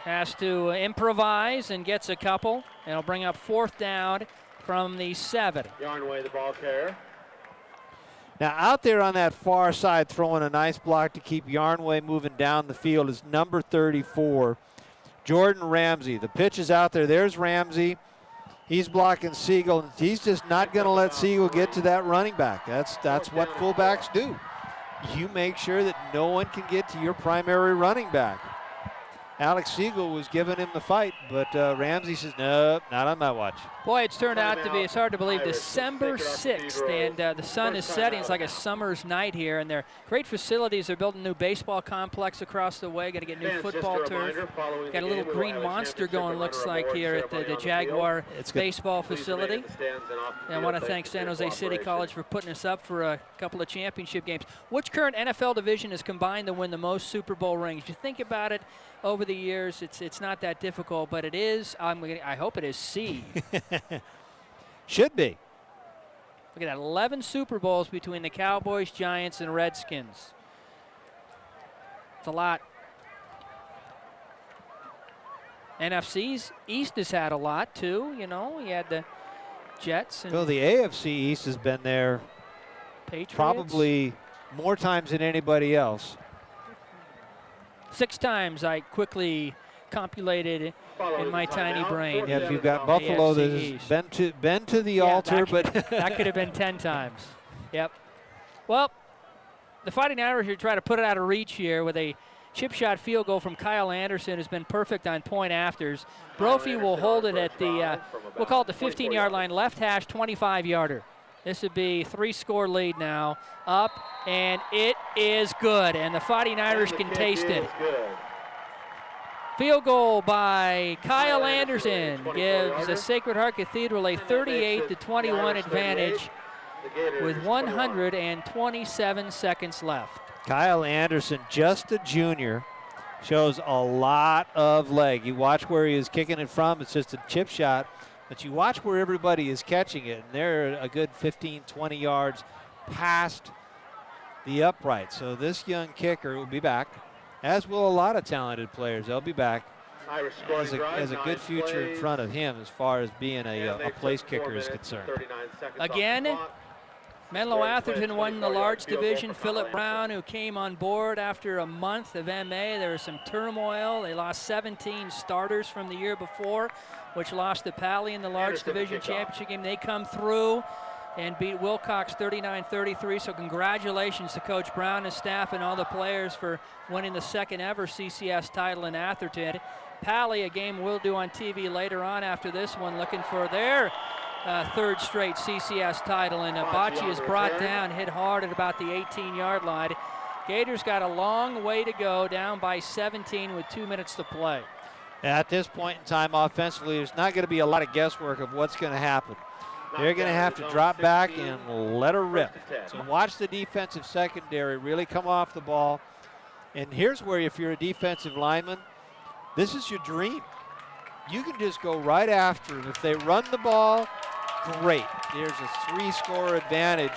has to improvise and gets a couple. And it'll bring up 4th down from the 7. Yarnway, the ball carrier. Now out there on that far side throwing a nice block to keep Yarnway moving down the field is number 34, Jordan Ramsey. The pitch is out there. There's Ramsey. He's blocking Siegel. He's just not going to let Siegel get to that running back. That's what fullbacks do. You make sure that no one can get to your primary running back. Alex Siegel was giving him the fight, but Ramsey says, no, not on my watch. Boy, it's turned out to be, it's hard to believe, December 6th, and the sun is setting. It's like a summer's night here, and they're great facilities. They're building a new baseball complex across the way. Got to get new football turf. Got a little green monster going, looks like, here at the Jaguar baseball facility. And I want to thank San Jose City College for putting us up for a couple of championship games. Which current NFL division has combined to win the most Super Bowl rings? You think about it, over the years, it's not that difficult, but it is. I hope it is C. Should be. Look at that, 11 Super Bowls between the Cowboys, Giants, and Redskins. It's a lot. NFC's East has had a lot, too. You know, you had the Jets. And well, the AFC East has been there Patriots. Probably more times than anybody else. 6 times I quickly compulated in my tiny brain. Yeah, if you've got Buffalo that has been to the altar, but that could have been 10 times. Yep. Well, the Fighting Irish are trying to put it out of reach here with a chip shot field goal from Kyle Anderson, who's been perfect on point afters. Brophy will hold it at the, we'll call it the 15-yard line, left hash, 25-yarder. This would be 3-score lead now. Up, and it is good, and the Fighting Irish can taste it. Field goal by Kyle Anderson gives the Sacred Heart Cathedral a 38-21 advantage with 127 seconds left. Kyle Anderson, just a junior, shows a lot of leg. You watch where he is kicking it from. It's just a chip shot. But you watch where everybody is catching it, and they're a good 15, 20 yards past the upright. So this young kicker will be back, as will a lot of talented players. They'll be back as a good future in front of him as far as being a place kicker is concerned. Again, Menlo Atherton won the large division. Philip Brown, who came on board after a month of MA. There was some turmoil. They lost 17 starters from the year before, which lost to Pally in the large division championship game. They come through and beat Wilcox 39-33. So congratulations to Coach Brown and his staff and all the players for winning the second ever CCS title in Atherton. Pally, a game we'll do on TV later on after this one, looking for their third straight CCS title. And Bocci is brought down, hit hard at about the 18-yard line. Gators got a long way to go, down by 17 with 2 minutes to play. At this point in time, offensively, there's not going to be a lot of guesswork of what's going to happen. They're going to have to drop back and let her rip. So watch the defensive secondary really come off the ball. And here's where, if you're a defensive lineman, this is your dream. You can just go right after them. If they run the ball, great. There's a 3-score advantage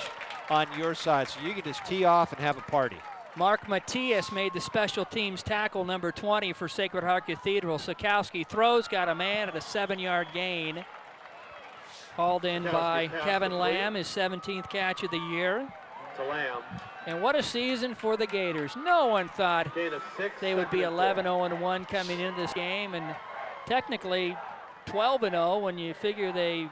on your side. So you can just tee off and have a party. Mark Matias made the special teams tackle, number 20 for Sacred Heart Cathedral. Sikowski throws, got a man at a 7-yard gain. Hauled in by Kevin Lamb, his 17th catch of the year. to Lamb. And what a season for the Gators. No one thought Gain of 6. they would be 2nd and 11-0-1 coming into this game, and technically 12-0 when you figure they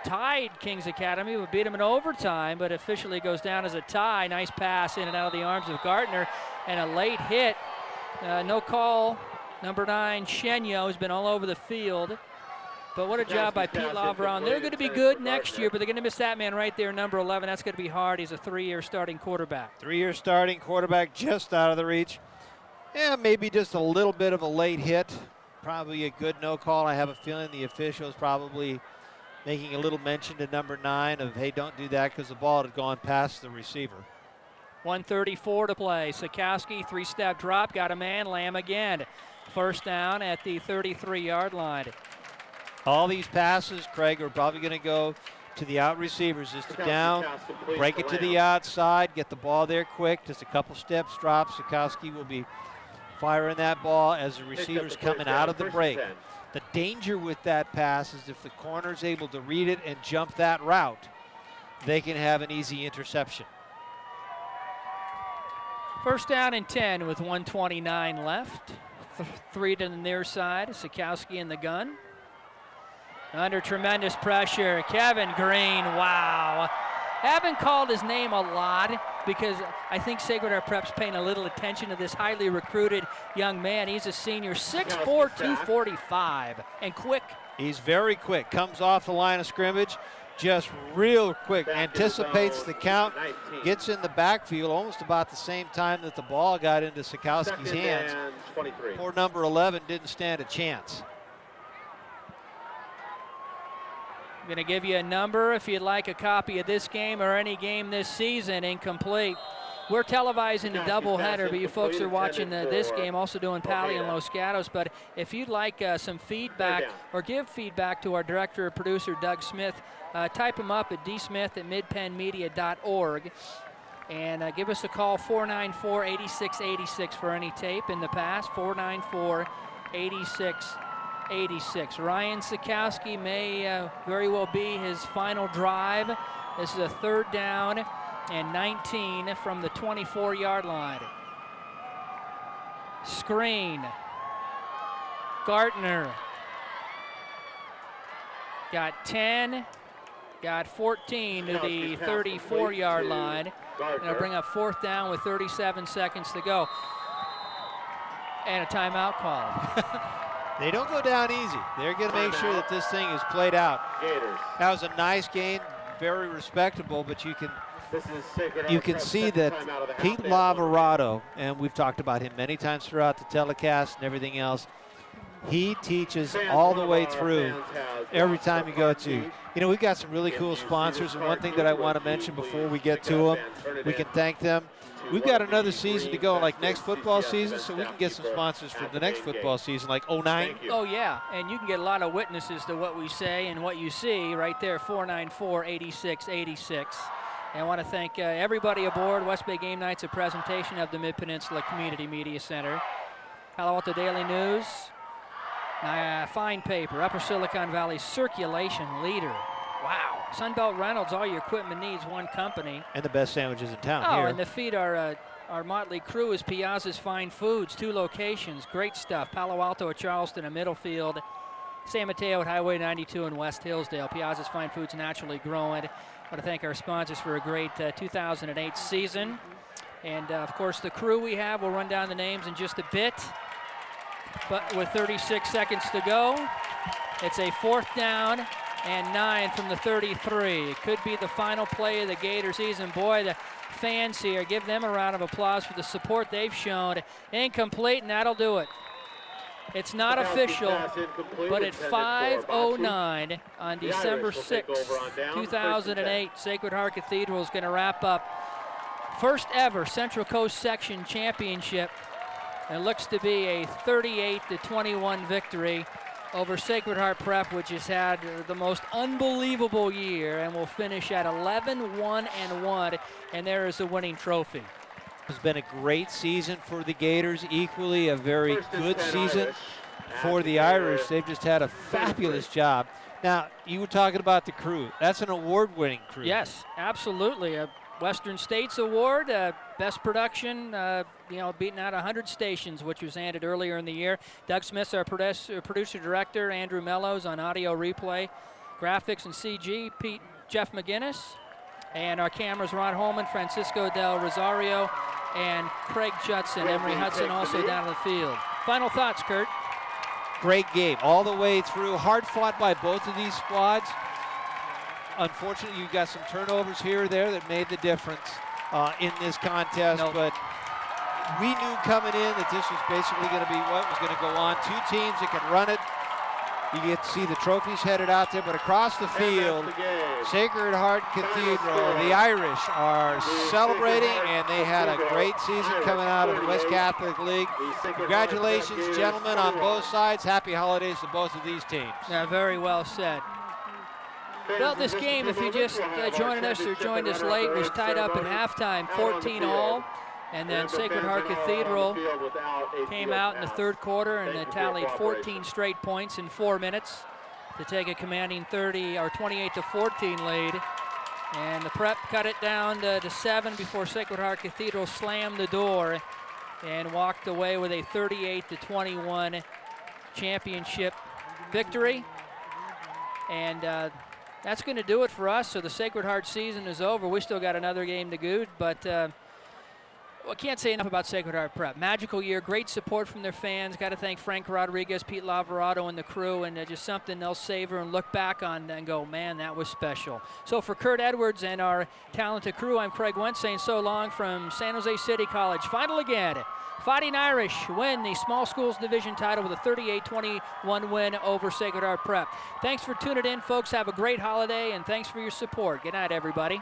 tied Kings Academy, but beat them in overtime, but officially goes down as a tie. Nice pass in and out of the arms of Gardner, and a late hit. No call. Number 9, Shenyo, has been all over the field. But what a job by Pete Lavron. They're going to be good next year, but they're going to miss that man right there, number 11. That's going to be hard. He's a 3-year starting quarterback. 3-year starting quarterback, just out of the reach. Yeah, maybe just a little bit of a late hit. Probably a good no call. I have a feeling the officials probably making a little mention to number 9 of, hey, don't do that, because the ball had gone past the receiver. 1:34 to play. Sikowski, 3-step drop, got a man, Lamb again. First down at the 33-yard line. All these passes, Craig, are probably going to go to the out receivers. Just down, break it to the outside, get the ball there quick. Just a couple steps drop. Sikowski will be firing that ball as the receiver's coming out of the break. The danger with that pass is if the corner's able to read it and jump that route, they can have an easy interception. First down and 10 with 1:29 left. 3 to the near side. Sikowski in the gun. Under tremendous pressure, Kevin Green, wow. Haven't called his name a lot because I think Sacred Heart Prep's paying a little attention to this highly recruited young man. He's a senior, 6'4", 245, and quick. He's very quick, comes off the line of scrimmage, just real quick, anticipates the count, gets in the backfield almost about the same time that the ball got into Sikowski's hands. Poor number 11 didn't stand a chance. I'm going to give you a number if you'd like a copy of this game or any game this season. Incomplete. We're televising the doubleheader, but you folks are watching this game, also doing Pally and Los Gatos. But if you'd like some feedback or give feedback to our director or producer, Doug Smith, type him up at dsmith@midpennmedia.org. And give us a call, 494-8686 for any tape in the past, 494-8686. Ryan Sikowski may very well be his final drive. This is a 3rd down and 19 from the 24-yard line. Screen. Gardner. Got 10, got 14 to the 34-yard line. It'll bring up 4th down with 37 seconds to go. And a timeout call. They don't go down easy. They're going to make sure that this thing is played out. That was a nice game, very respectable, but you can see that Pete Lavorado, and we've talked about him many times throughout the telecast and everything else, he teaches all the way through every time you go to. You know, we've got some really cool sponsors, and one thing that I want to mention before we get to them, we can thank them. We've got another season to go, like next football season, so we can get some sponsors for the next football season, like 09. Oh, yeah, and you can get a lot of witnesses to what we say and what you see right there, 494-8686. And I want to thank everybody aboard West Bay Game Nights, a presentation of the Mid-Peninsula Community Media Center. Palo Alto Daily News, Fine Paper, Upper Silicon Valley circulation leader. Wow. Sunbelt Reynolds, all your equipment needs, one company. And the best sandwiches in town here. here. And to feed our motley crew is Piazza's Fine Foods, 2 locations, great stuff. Palo Alto at Charleston and Middlefield. San Mateo at Highway 92 in West Hillsdale. Piazza's Fine Foods, naturally growing. I want to thank our sponsors for a great 2008 season. And, of course, the crew we have, we'll run down the names in just a bit. But with 36 seconds to go, it's a 4th down and 9 from the 33. It could be the final play of the Gator season. Boy, the fans here, give them a round of applause for the support they've shown. Incomplete, and that'll do it. It's not official, but at 5:09 on December 6th, 2008, Sacred Heart Cathedral is going to wrap up first ever Central Coast Section Championship. It looks to be a 38-21 victory over Sacred Heart Prep, which has had the most unbelievable year, and will finish at 11-1-1, and there is a winning trophy. It's been a great season for the Gators, equally a very good season for the Irish. They've just had a fabulous job. Now, you were talking about the crew. That's an award-winning crew. Yes, absolutely. Western States Award, Best Production, beating out 100 stations, which was handed earlier in the year. Doug Smith's our producer-director, Andrew Mellows on audio replay, graphics and CG, Jeff McGinnis, and our cameras, Ron Holman, Francisco Del Rosario, and Craig Judson. Emery Hudson also down on the field. Final thoughts, Kurt? Great game all the way through. Hard fought by both of these squads. Unfortunately, you got some turnovers here or there that made the difference in this contest, but we knew coming in that this was basically going to be what was going to go on. Two teams that can run it. You get to see the trophies headed out there, but across the field, Sacred Heart Cathedral, the Irish are celebrating, and they had a great season coming out of the West Catholic League. Congratulations, gentlemen, on both sides. Happy holidays to both of these teams. Yeah, very well said. Well, this game, if you just joined us or joined us late, was tied up at halftime, 14-all. And then Sacred Heart Cathedral came out in the third quarter and they tallied 14 straight points in 4 minutes to take a commanding 28-14 lead. And the Prep cut it down to 7 before Sacred Heart Cathedral slammed the door and walked away with a 38-21 championship victory. And that's going to do it for us. So the Sacred Heart season is over. We still got another game to go, but I can't say enough about Sacred Heart Prep. Magical year, great support from their fans. Got to thank Frank Rodriguez, Pete Lavarado, and the crew, and just something they'll savor and look back on and go, man, that was special. So for Kurt Edwards and our talented crew, I'm Craig Wentz saying so long from San Jose City College. Final again. Fighting Irish win the Small Schools Division title with a 38-21 win over Sacred Heart Prep. Thanks for tuning in, folks. Have a great holiday, and thanks for your support. Good night, everybody.